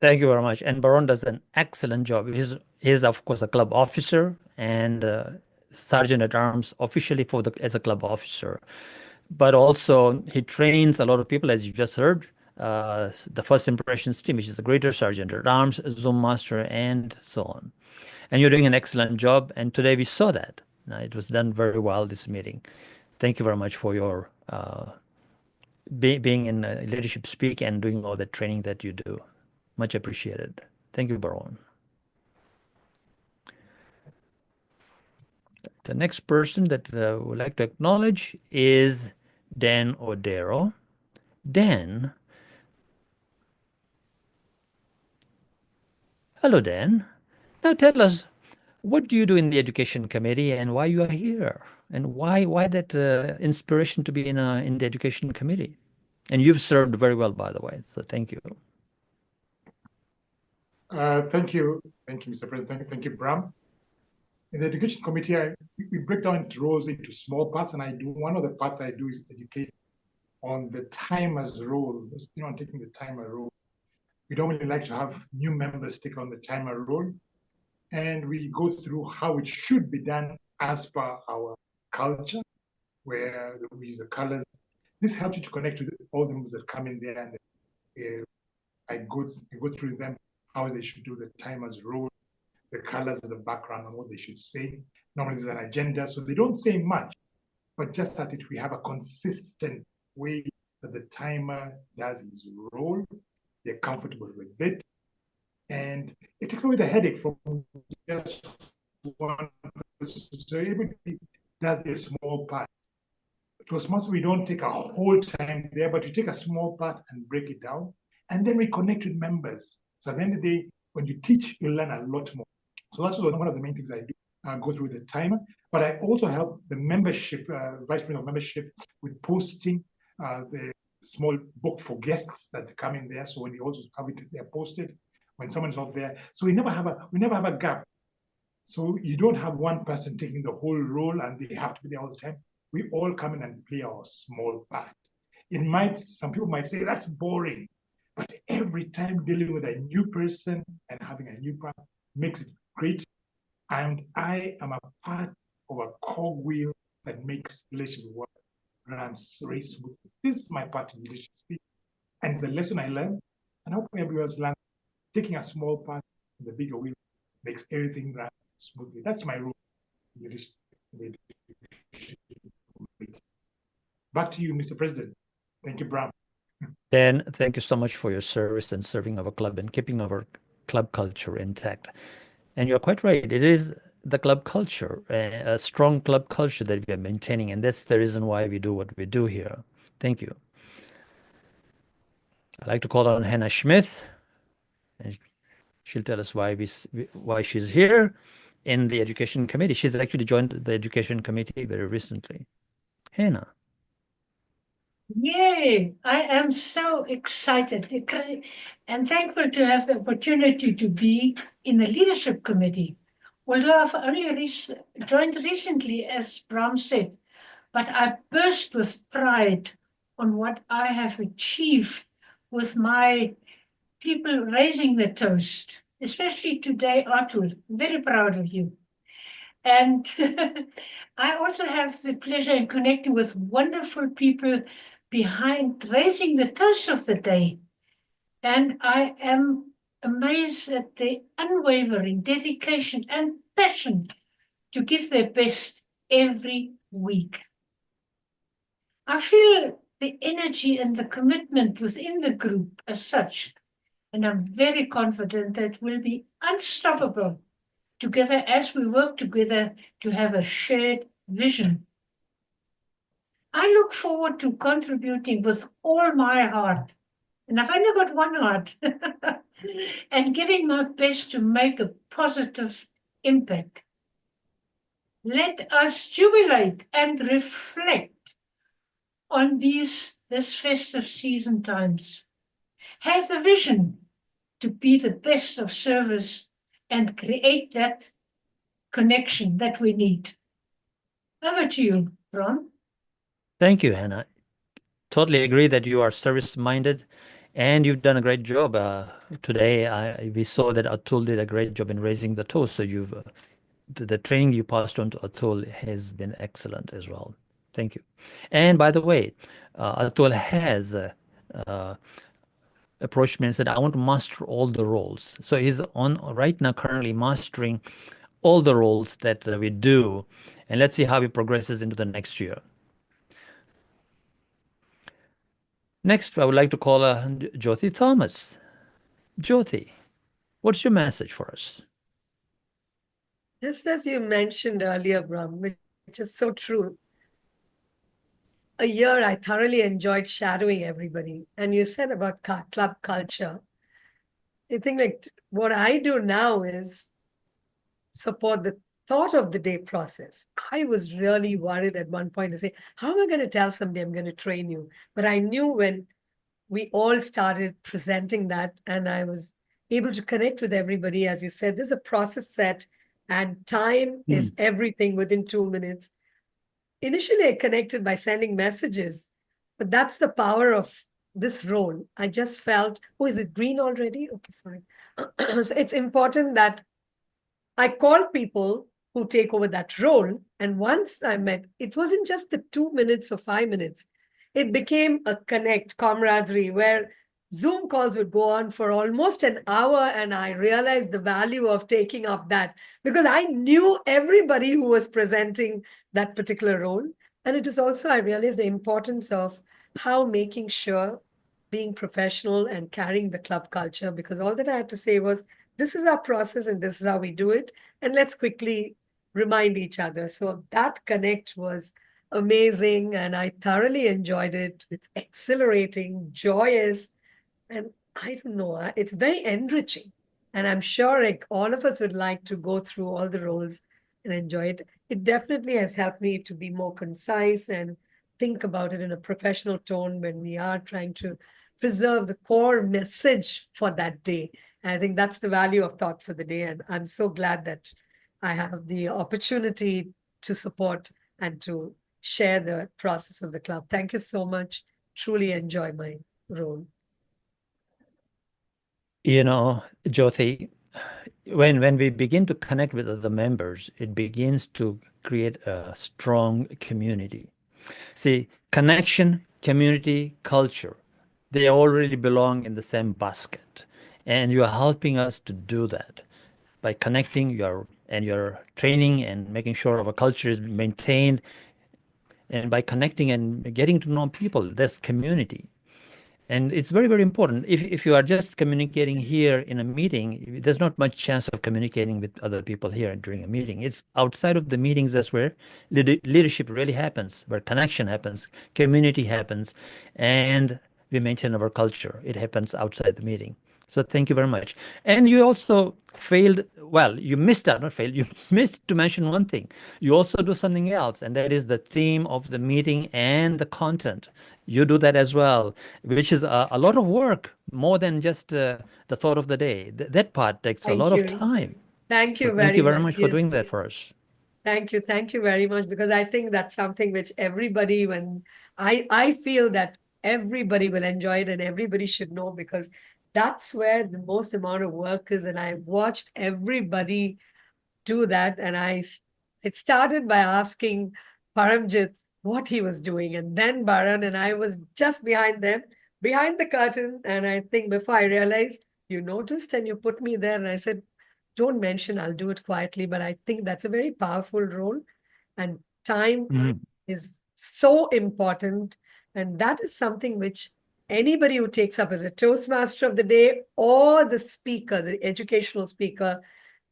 Thank you very much. And Baron does an excellent job. He's of course a club officer and Sergeant at Arms officially as a club officer. But also he trains a lot of people, as you just heard, the First Impressions team, which is the Greater Sergeant at Arms, Zoom Master, and so on. And you're doing an excellent job. And today we saw that. It was done very well, this meeting. Thank you very much for your being in leadership speak and doing all the training that you do. Much appreciated. Thank you, Baron. The next person that I would like to acknowledge is Dan Odero. Dan. Hello, Dan. Now tell us, what do you do in the education committee and why you are here? And why that inspiration to be in the education committee? And you've served very well, by the way, so thank you. Thank you, Mr. President. Thank you, Bram. In the education committee, we break down roles into small parts, and one of the parts I do is educate on the timer's role. On taking the timer role. We don't really like to have new members take on the timer role, and we go through how it should be done as per our culture, where we use the colors. This helps you to connect with all the members that come in there, and I go through them, how they should do the timer's role, the colors of the background, and what they should say. Normally there's an agenda, so they don't say much, but just that we have a consistent way that the timer does his role. They're comfortable with it, and it takes away the headache from just one person. So everybody does their small part. Toastmaster, we don't take a whole time there, but we take a small part and break it down, and then we connect with members. So at the end of the day, when you teach, you learn a lot more. So that's one of the main things I do. I go through the timer, but I also help the membership, vice president of membership, with posting the small book for guests that come in there. So when you also have it, they're posted when someone's not there. So we never have a gap. So you don't have one person taking the whole role and they have to be there all the time. We all come in and play our small part. Some people might say that's boring, but every time dealing with a new person and having a new part makes it great. And I am a part of a cogwheel that makes relationship work runs very smoothly. This is my part in leadership speak. And it's a lesson I learned, and I hope everyone else learns. Taking a small part in the bigger wheel makes everything run smoothly. That's my role in leadership. Back to you, Mr. President. Thank you, Bram. Dan, thank you so much for your service and serving our club and keeping our club culture intact. And you're quite right. It is the club culture, a strong club culture that we are maintaining. And that's the reason why we do what we do here. Thank you. I'd like to call on Hannah Smith. And she'll tell us why she's here in the education committee. She's actually joined the education committee very recently. Hannah. Yay! I am so excited and thankful to have the opportunity to be in the leadership committee. Although I've only joined recently, as Bram said, but I burst with pride on what I have achieved with my people raising the toast, especially today, Arthur. Very proud of you. And I also have the pleasure in connecting with wonderful people behind raising the toast of the day. And I am amazed at their unwavering dedication and passion to give their best every week. I feel the energy and the commitment within the group as such, and I'm very confident that it will be unstoppable together as we work together to have a shared vision. I look forward to contributing with all my heart, and I've only got one heart, and giving my best to make a positive impact. Let us jubilate and reflect on this festive season times. Have the vision to be the best of service and create that connection that we need. Over to you, Ron. Thank you, Hannah. Totally agree that you are service-minded, and you've done a great job today. We saw that Atul did a great job in raising the toast. So the training you passed on to Atul has been excellent as well. Thank you. And by the way, Atul has approached me and said, I want to master all the roles. So he's on right now currently mastering all the roles that we do. And let's see how he progresses into the next year. Next, I would like to call Jyothi Thomas. Jyothi, what's your message for us? Just as you mentioned earlier, Bram, which is so true. A year I thoroughly enjoyed shadowing everybody. And you said about club culture. I think like what I do now is support the thought of the day process. I was really worried at one point to say, how am I going to tell somebody I'm going to train you? But I knew when we all started presenting that and I was able to connect with everybody, as you said, there's a process set and time is everything within 2 minutes. Initially, I connected by sending messages, but that's the power of this role. I just felt, oh, is it green already? Okay, sorry. So it's important that I call people who take over that role. And once I met, it wasn't just the 2 minutes or 5 minutes. It became a connect, camaraderie, where Zoom calls would go on for almost an hour. And I realized the value of taking up that because I knew everybody who was presenting that particular role. And it is also, I realized the importance of how making sure being professional and carrying the club culture, because all that I had to say was, this is our process and this is how we do it. And let's quickly remind each other. So that connect was amazing. And I thoroughly enjoyed it. It's exhilarating, joyous. And I don't know, it's very enriching. And I'm sure like all of us would like to go through all the roles and enjoy it. It definitely has helped me to be more concise and think about it in a professional tone when we are trying to preserve the core message for that day. And I think that's the value of Thought for the Day. And I'm so glad that I have the opportunity to support and to share the process of the club. Thank you so much. Truly enjoy my role. You know, Jyothi, when we begin to connect with other members, it begins to create a strong community. See, connection, community, culture, they already belong in the same basket. And you are helping us to do that by connecting your training and making sure our culture is maintained. And by connecting and getting to know people, this community. And it's very, very important. If you are just communicating here in a meeting, there's not much chance of communicating with other people here during a meeting. It's outside of the meetings that's where leadership really happens, where connection happens, community happens, and we mention our culture. It happens outside the meeting. So thank you very much. And you also failed, well, you missed out, not failed, you missed to mention one thing. You also do something else, and that is the theme of the meeting and the content. You do that as well, which is a lot of work, more than just the thought of the day. That part takes a lot of time. Thank you So thank you very much. much for doing that for us. Thank you very much, because I think that's something which everybody, when I feel that everybody will enjoy it and everybody should know, because that's where the most amount of work is. And I've watched everybody do that. And it started by asking Paramjit what he was doing. And then Baran and I was just behind them, behind the curtain. And I think before I realized, you noticed and you put me there. And I said, don't mention, I'll do it quietly. But I think that's a very powerful role. And time is so important. And that is something which anybody who takes up as a Toastmaster of the day or the speaker, the educational speaker,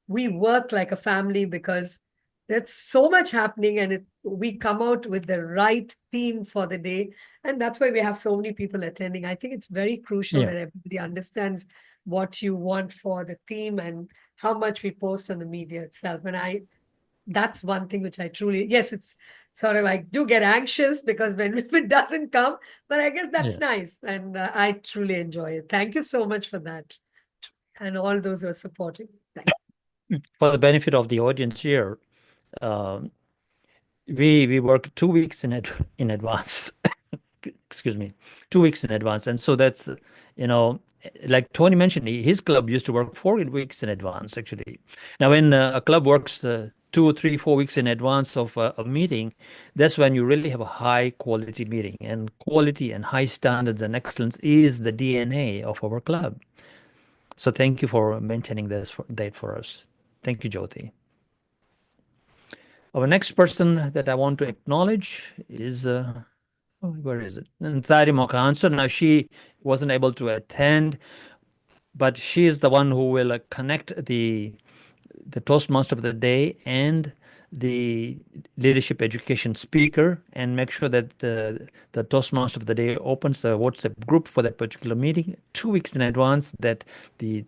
we work like a family, because there's so much happening, and we come out with the right theme for the day. And that's why we have so many people attending. I think it's very crucial that everybody understands what you want for the theme and how much we post on the media itself. And that's one thing which I truly, yes, it's sort of, I do get anxious because if it doesn't come, but I guess that's nice. And I truly enjoy it. Thank you so much for that. And all those who are supporting. Thank you. For the benefit of the audience here, we work 2 weeks in advance. Excuse me, 2 weeks in advance. And so that's, like Tony mentioned, his club used to work 4 weeks in advance, actually. Now, when a club works 2 or 3, 4 weeks in advance of a meeting, that's when you really have a high quality meeting. And quality and high standards and excellence is the DNA of our club. So thank you for maintaining that for us. Thank you, Jyothi. Our next person that I want to acknowledge is, where is it? Nthari Mokanso. Now, she wasn't able to attend, but she is the one who will connect the Toastmaster of the day and the leadership education speaker, and make sure that the Toastmaster of the day opens a WhatsApp group for that particular meeting 2 weeks in advance, that the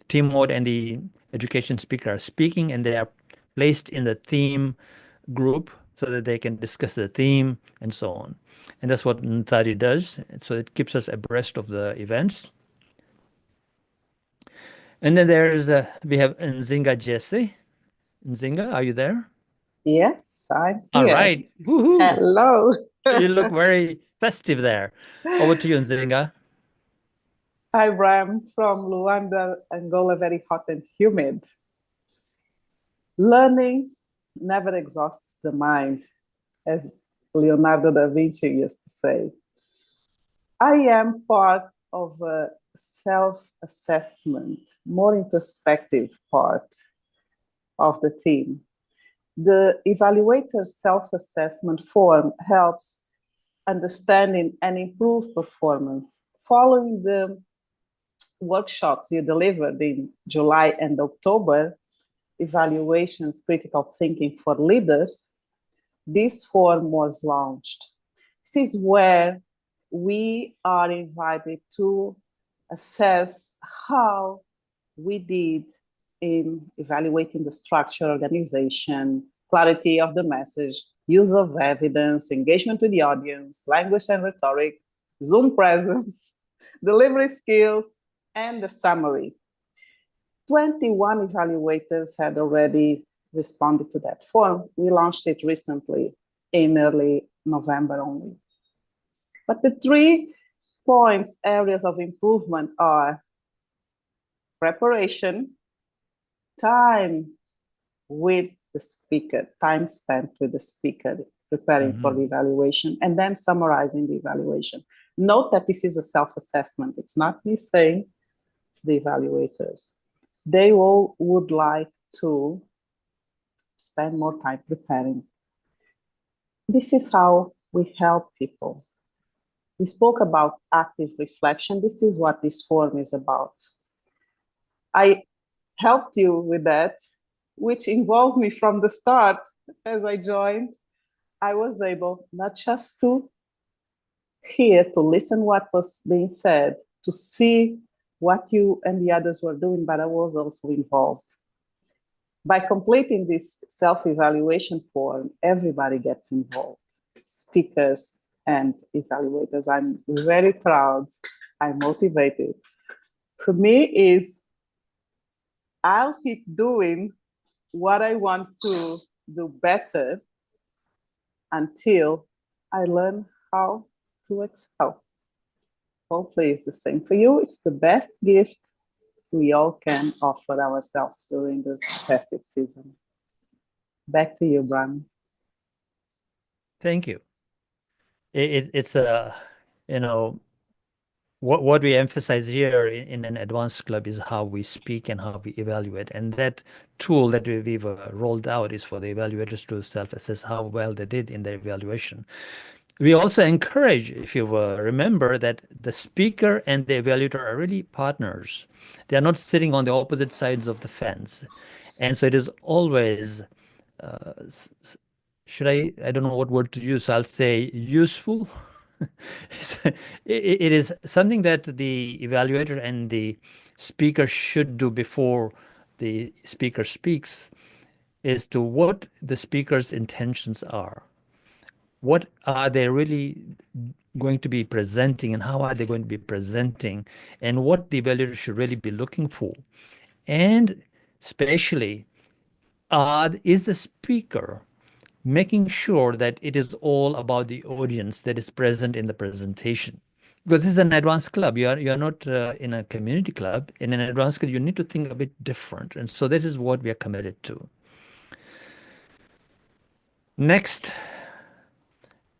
TMOD and the education speaker are speaking, and they are placed in the theme group so that they can discuss the theme and so on. And that's what Nthari does. So it keeps us abreast of the events. And then we have Nzinga Jesse. Nzinga, are you there? Yes, I'm here. All right. Woohoo. Hello. You look very festive there. Over to you, Nzinga. Hi, Ram, from Luanda, Angola, very hot and humid. Learning never exhausts the mind, as Leonardo da Vinci used to say. I am part of a self-assessment, more introspective part of the team. The Evaluator self-assessment form helps understanding and improve performance. Following the workshops you delivered in July and October, Evaluations Critical Thinking for Leaders, this form was launched. This is where we are invited to assess how we did in evaluating the structure, organization, clarity of the message, use of evidence, engagement with the audience, language and rhetoric, Zoom presence, delivery skills, and the summary. 21 evaluators had already responded to that form. We launched it recently in early November only. But the 3 points, areas of improvement are preparation, time with the speaker, time spent with the speaker, preparing for the evaluation, and then summarizing the evaluation. Note that this is a self-assessment. It's not me saying, it's the evaluators. They all would like to spend more time preparing. This is how we help people. We spoke about active reflection. This is what this forum is about. I helped you with that, which involved me from the start. As I joined, I was able not just to hear, to listen what was being said, to see what you and the others were doing, but I was also involved. By completing this self-evaluation form, everybody gets involved, speakers and evaluators. I'm very proud, I'm motivated. For me is, I'll keep doing what I want to do better until I learn how to excel. Hopefully it's the same for you. It's the best gift we all can offer ourselves during this festive season. Back to you, Bram. Thank you. It's a, you know, what we emphasize here in an advanced club is how we speak and how we evaluate. And that tool that we've rolled out is for the evaluators to self-assess how well they did in their evaluation. We also encourage, if you remember, that the speaker and the evaluator are really partners. They are not sitting on the opposite sides of the fence. And so it is always, I don't know what word to use, so I'll say useful. It is something that the evaluator and the speaker should do before the speaker speaks, is to what the speaker's intentions are. What are they really going to be presenting, and how are they going to be presenting, and what the evaluator should really be looking for. And especially, is the speaker making sure that it is all about the audience that is present in the presentation? Because this is an advanced club. You are not in a community club. In an advanced club, you need to think a bit different. And so this is what we are committed to. Next,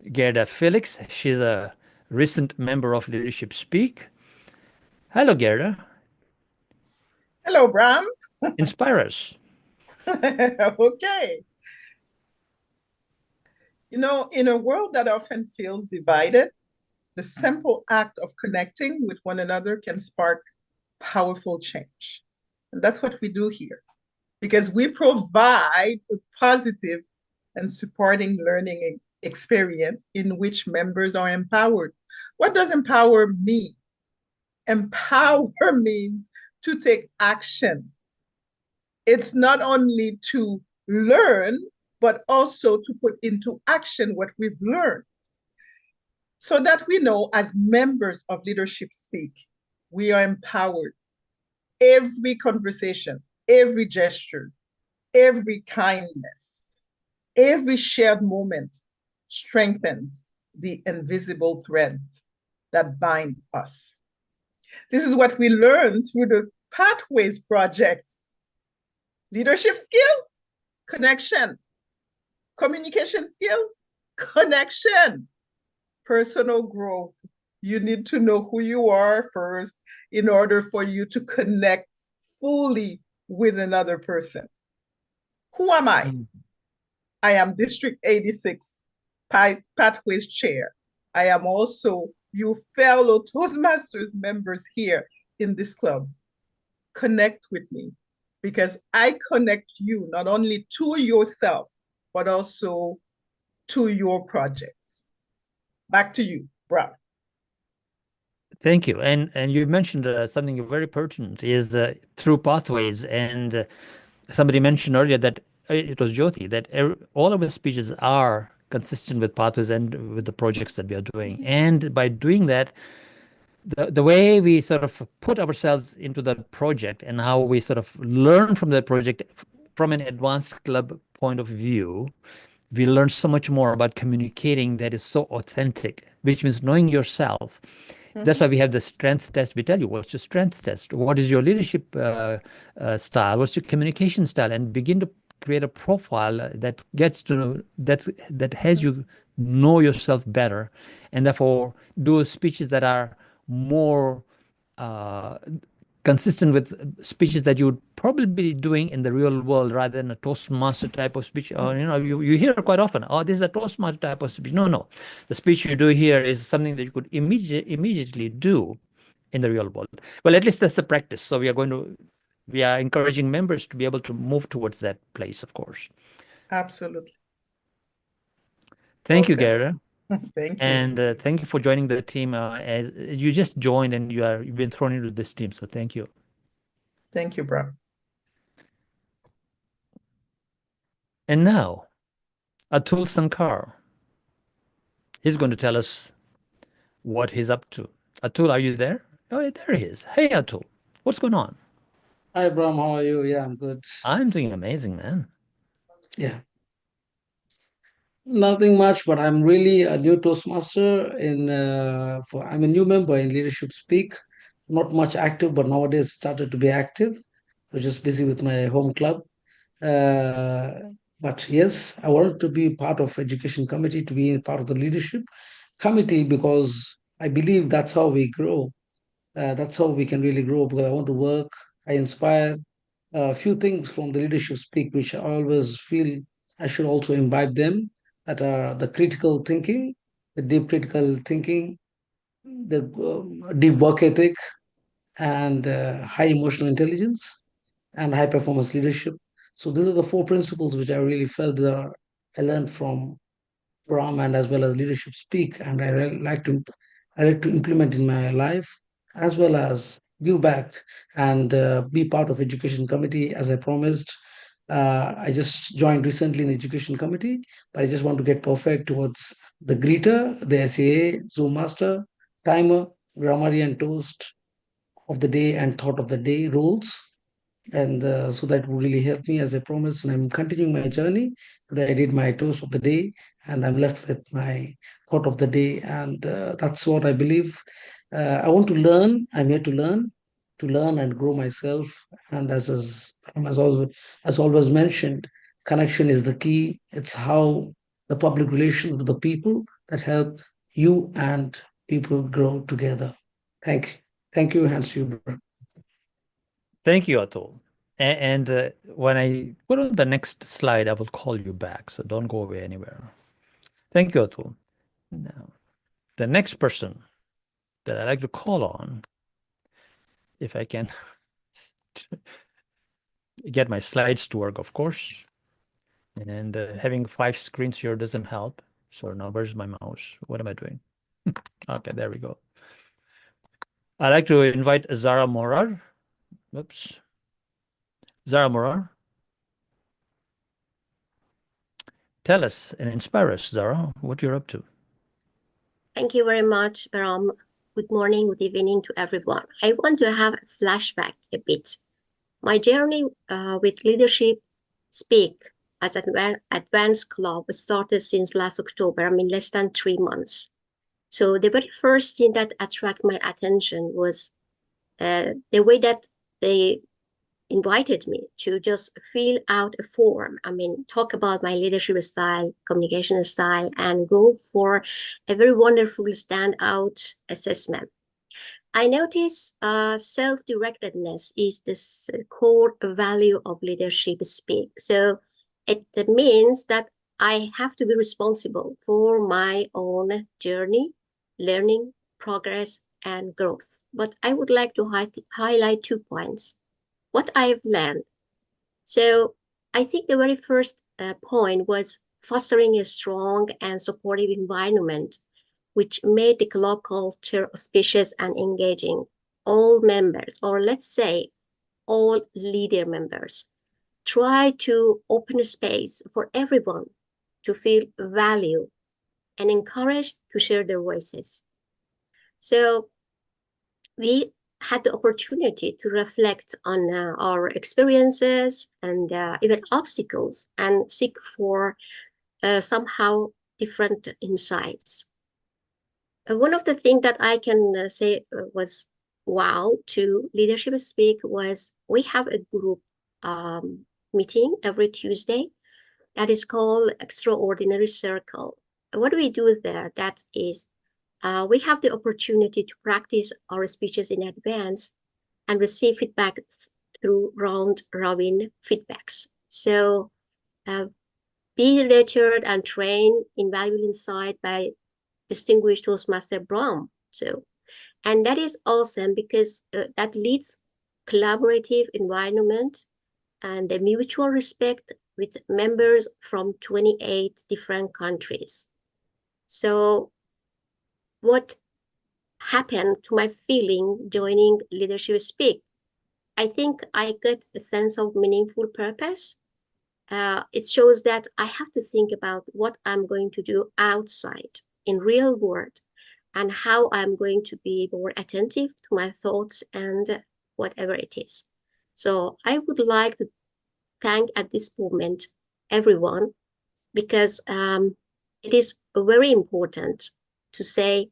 Guerdah Felix. She's a recent member of Leadership Speak. Hello, Guerdah. Hello, Bram. Inspire us. Okay. You know, in a world that often feels divided, the simple act of connecting with one another can spark powerful change. And that's what we do here, because we provide a positive and supporting learning experience in which members are empowered. What does empower mean? Empower means to take action. It's not only to learn, but also to put into action what we've learned. So that we know, as members of Leadership Speak, we are empowered. Every conversation, every gesture, every kindness, every shared moment strengthens the invisible threads that bind us. This is what we learned through the Pathways projects. Leadership skills, connection. Communication skills, connection. Personal growth. You need to know who you are first in order for you to connect fully with another person. Who am I? I am District 86 Pathways Chair. I am also you fellow Toastmasters members here in this club. Connect with me, because I connect you not only to yourself, but also to your projects. Back to you, Bram. Thank you. And you mentioned something very pertinent is through pathways. And somebody mentioned earlier that it was Jyothi, that all of the speeches are consistent with pathways and with the projects that we are doing. And by doing that, the way we sort of put ourselves into the project and how we sort of learn from the project from an advanced club point of view, we learn so much more about communicating that is so authentic, which means knowing yourself. That's why we have the strength test. We tell you, what's your strength test? What is your leadership style? What's your communication style? And begin to create a profile that gets to know, that has you know yourself better, and therefore do speeches that are more consistent with speeches that you would probably be doing in the real world rather than a Toastmaster type of speech. Or, you hear quite often, oh, this is a Toastmaster type of speech. No. The speech you do here is something that you could immediately do in the real world. Well, at least that's the practice. So we are encouraging members to be able to move towards that place, of course. Absolutely. Thank you, Guerdah. Thank you. And thank you for joining the team. As you just joined and you've been thrown into this team. So thank you. Thank you, bro. And now, Atul Sankar. He's going to tell us what he's up to. Atul, are you there? Oh, there he is. Hey, Atul. What's going on? Hi, Bram. How are you? Yeah, I'm good. I'm doing amazing, man. Yeah. Nothing much, but I'm really a new Toastmaster I'm a new member in Leadership Speak. Not much active, but nowadays started to be active. I was just busy with my home club. But yes, I wanted to be part of Education Committee, to be part of the Leadership Committee, because I believe that's how we grow. That's how we can really grow, because I want to work. I inspire a few things from the Leadership Speak, which I always feel I should also imbibe them, that are the critical thinking, the deep critical thinking, the deep work ethic, and high emotional intelligence, and high performance leadership. So these are the four principles which I really felt that I learned from Ram and as well as Leadership Speak, and I like to implement in my life, as well as give back and be part of Education Committee as I promised. I just joined recently in the Education Committee, but I just want to get perfect towards the greeter, the SAA, Zoom master, timer, grammarian toast of the day and thought of the day rules. And so that will really help me as I promised. And I'm continuing my journey. Today I did my toast of the day and I'm left with my thought of the day. And that's what I believe. I want to learn. I'm here to learn and grow myself. And as always mentioned, connection is the key. It's how the public relations with the people that help you and people grow together. Thank you. Thank you. Hands to you, bro. Thank you, Atul. And when I put on the next slide, I will call you back. So don't go away anywhere. Thank you, Atul. Now, the next person that I like to call on, if I can get my slides to work, of course. And having 5 screens here doesn't help. So now where's my mouse? What am I doing? Okay, there we go. I'd like to invite Zara Morar. Oops. Zara Morar. Tell us and inspire us, Zara, what you're up to. Thank you very much, Param. Good morning, good evening to everyone. I want to have a flashback a bit. My journey with Leadership Speak as an advanced club started since last October, less than 3 months. So the very first thing that attracted my attention was the way that they invited me to just fill out a form. Talk about my leadership style, communication style, and go for a very wonderful standout assessment. I notice self-directedness is the core value of Leadership Speak. So it means that I have to be responsible for my own journey, learning, progress, and growth. But I would like to highlight 2 points. What I've learned. So I think the very first point was fostering a strong and supportive environment, which made the club culture auspicious and engaging. All members, or let's say all leader members, try to open a space for everyone to feel valued and encouraged to share their voices. So we had the opportunity to reflect on our experiences and even obstacles and seek for somehow different insights. One of the things that I can say was wow to Leadership Speak was we have a group meeting every Tuesday that is called Extraordinary Circle. What do we do there? That is we have the opportunity to practice our speeches in advance and receive feedback through round-robin feedbacks. So be lectured and trained in valuable insight by distinguished Toastmaster Bram. So, and that is awesome because that leads collaborative environment and the mutual respect with members from 28 different countries. So what happened to my feeling joining Leadership Speak? I think I got a sense of meaningful purpose. It shows that I have to think about what I'm going to do outside in real world and how I'm going to be more attentive to my thoughts and whatever it is. So I would like to thank at this moment everyone because it is very important to say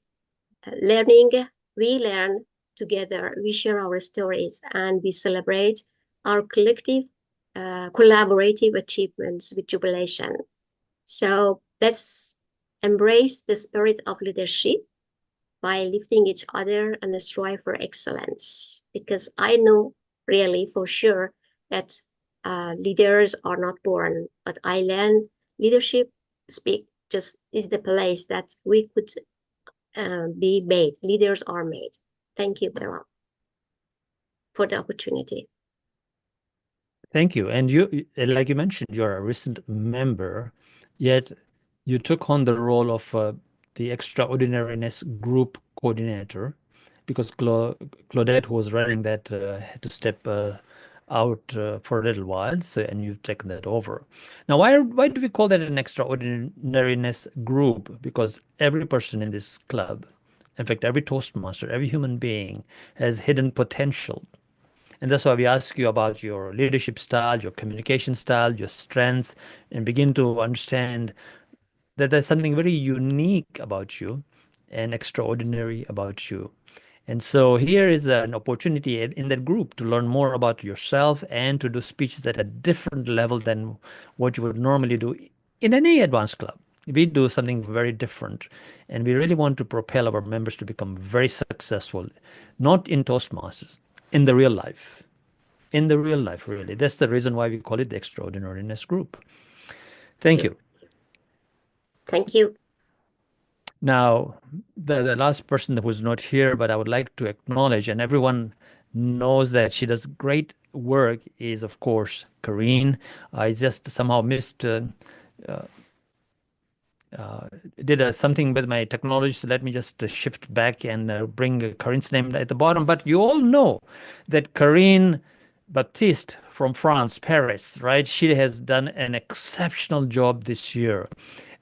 learning, we learn together, we share our stories and we celebrate our collective collaborative achievements with Jubilation. So let's embrace the spirit of leadership by lifting each other and strive for excellence. Because I know really for sure that leaders are not born, but I learned Leadership Speak just is the place that we could be made. Leaders are made. Thank you, Baram, for the opportunity. Thank you. And you, like you mentioned, you're a recent member, yet you took on the role of the Extraordinariness Group Coordinator because Claudette, who was running that, had to step out for a little while, so, and you've taken that over. Now, why do we call that an Extraordinariness Group? Because every person in this club, in fact, every Toastmaster, every human being has hidden potential. And that's why we ask you about your leadership style, your communication style, your strengths, and begin to understand that there's something very unique about you and extraordinary about you. And so here is an opportunity in that group to learn more about yourself and to do speeches at a different level than what you would normally do in any advanced club. We do something very different, and we really want to propel our members to become very successful, not in Toastmasters, in the real life. In the real life, really. That's the reason why we call it the Extraordinariness Group. Thank you. Thank you. Now, the last person that was not here, but I would like to acknowledge, and everyone knows that she does great work, is, of course, Karine. I just somehow missed did something with my technology, so let me just shift back and bring Karine's name at the bottom. But you all know that Karine Baptiste from France, Paris, right? She has done an exceptional job this year.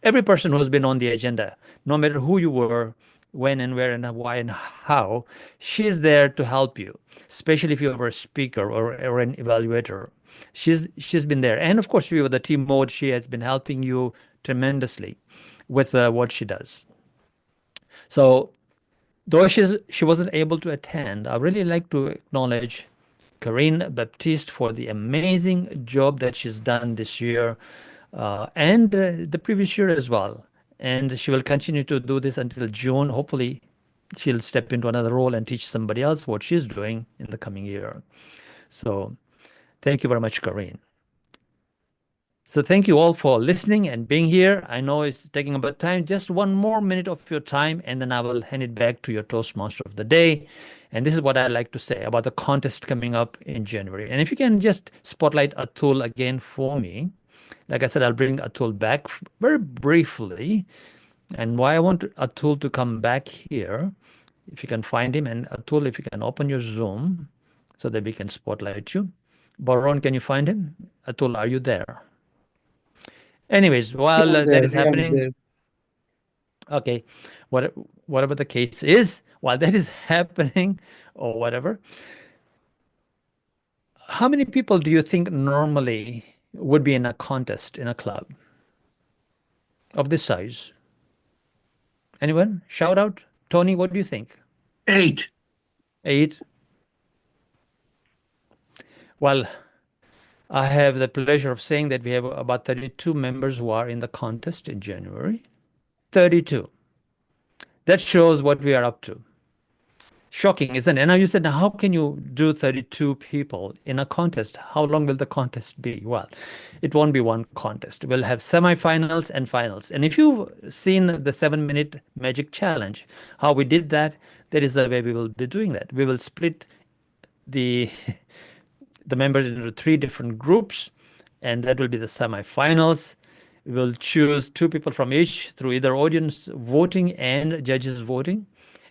Every person who's been on the agenda, no matter who you were, when and where and why and how, she's there to help you, especially if you're a speaker or an evaluator. She's been there. And of course, with the TMOD, she has been helping you tremendously with what she does. So though she wasn't able to attend, I really like to acknowledge Karine Baptiste for the amazing job that she's done this year and the previous year as well. And she will continue to do this until June. Hopefully, she'll step into another role and teach somebody else what she's doing in the coming year. So thank you very much, Karine. So thank you all for listening and being here. I know it's taking a bit of time, just one more minute of your time, and then I will hand it back to your Toastmaster of the day. And this is what I like to say about the contest coming up in January. And if you can just spotlight Atul again for me. Like I said, I'll bring Atul back very briefly. And why I want Atul to come back here, if you can find him. And Atul, if you can open your Zoom so that we can spotlight you. Baron, can you find him? Atul, are you there? Anyways, while that is happening, okay, whatever the case is, while that is happening or whatever, how many people do you think normally would be in a contest in a club of this size? Anyone? Shout out. Tony, what do you think? 8. 8? Well, I have the pleasure of saying that we have about 32 members who are in the contest in January. 32. That shows what we are up to. shocking, isn't it? And now you said, now how can you do 32 people in a contest? How long will the contest be? Well, it won't be one contest. We'll have semifinals and finals. And if you've seen the 7-minute magic challenge, how we did that, that is the way we will be doing that. We will split the the members into 3 different groups, and that will be the semifinals. We will choose 2 people from each through either audience voting and judges voting,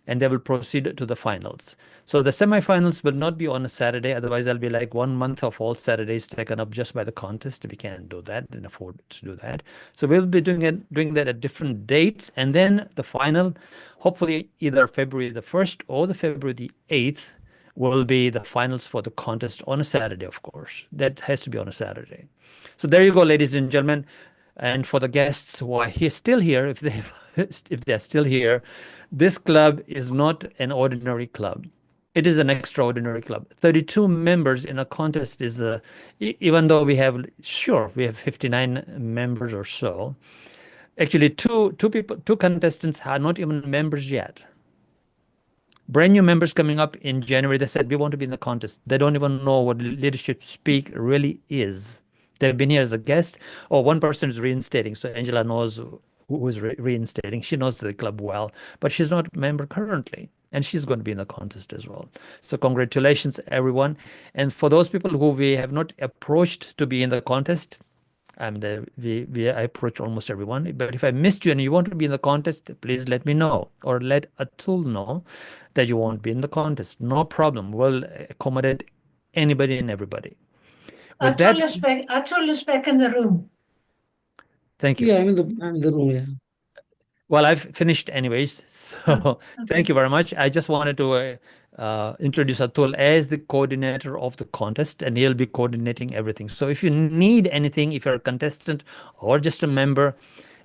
and they will proceed to the finals. So the semifinals will not be on a Saturday, otherwise there'll be like 1 month of all Saturdays taken up just by the contest. We can't do that and afford to do that. So we'll be doing that at different dates, and then the final, hopefully either February the 1st or the February the 8th, will be the finals for the contest on a Saturday, of course. That has to be on a Saturday. So there you go, ladies and gentlemen. And for the guests who are still here, if they're still here, this club is not an ordinary club. It is an extraordinary club. 32 members in a contest is even though we have 59 members or so. Actually, two contestants are not even members yet. Brand new members coming up in January, they said, we want to be in the contest. They don't even know what Leadership Speak really is. They've been here as a guest, or one person is reinstating. So Angela knows who is reinstating. She knows the club well, but she's not a member currently, and she's going to be in the contest as well. So congratulations, everyone. And for those people who we have not approached to be in the contest, I approach almost everyone. But if I missed you and you want to be in the contest, please let me know, or let Atul know that you won't be in the contest. No problem. We'll accommodate anybody and everybody. With that, Atul is back in the room. Thank you. Yeah, I'm in the room, yeah. Well, I've finished anyways, so thank you very much. I just wanted to introduce Atul as the coordinator of the contest, and he'll be coordinating everything. So if you need anything, if you're a contestant or just a member,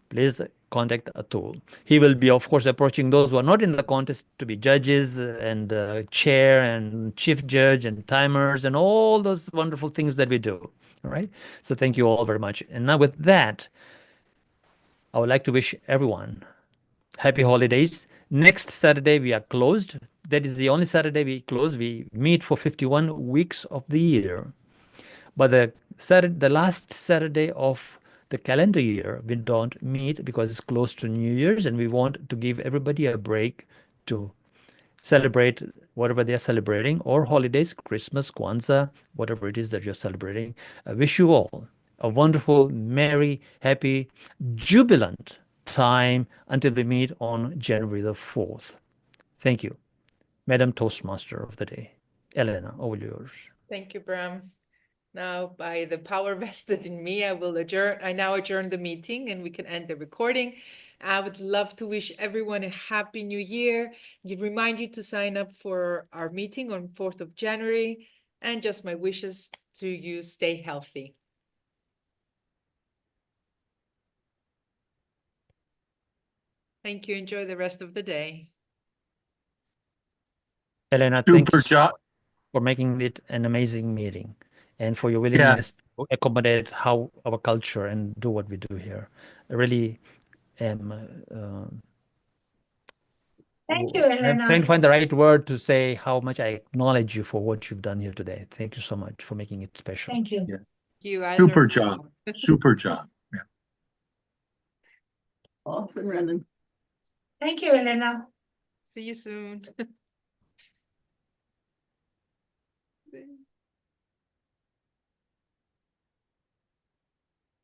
please contact Atul. He will be, of course, approaching those who are not in the contest to be judges and chair and chief judge and timers and all those wonderful things that we do. All right. So thank you all very much. And now with that, I would like to wish everyone happy holidays. Next Saturday, we are closed. That is the only Saturday we close. We meet for 51 weeks of the year. But the last Saturday of the calendar year, we don't meet because it's close to New Year's, and we want to give everybody a break to celebrate whatever they're celebrating, or holidays, Christmas, Kwanzaa, whatever it is that you're celebrating. I wish you all a wonderful, merry, happy, jubilant time until we meet on January the 4th. Thank you. Madam Toastmaster of the day, Elena, over yours. Thank you, Bram. Now, by the power vested in me, I now adjourn the meeting, and we can end the recording. I would love to wish everyone a happy new year. Remind you to sign up for our meeting on 4th of January, and just my wishes to you, stay healthy. Thank you. Enjoy the rest of the day. Elena, thank you for making it an amazing meeting, and for your willingness to accommodate how our culture and do what we do here. I really am Thank you, Elena. trying to find the right word to say how much I acknowledge you for what you've done here today. Thank you so much for making it special. Thank you. Yeah. You. Super job. Super job. Yeah. Awesome, Renan. Thank you, Elena. See you soon.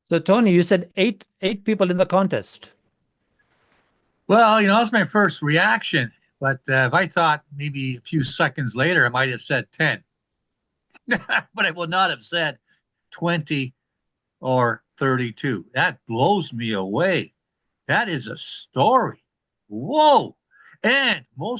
So, Tony, you said eight people in the contest. Well, that's my first reaction. But if I thought maybe a few seconds later, I might have said 10. But I would not have said 20 or 32. That blows me away. That is a story. Whoa. And most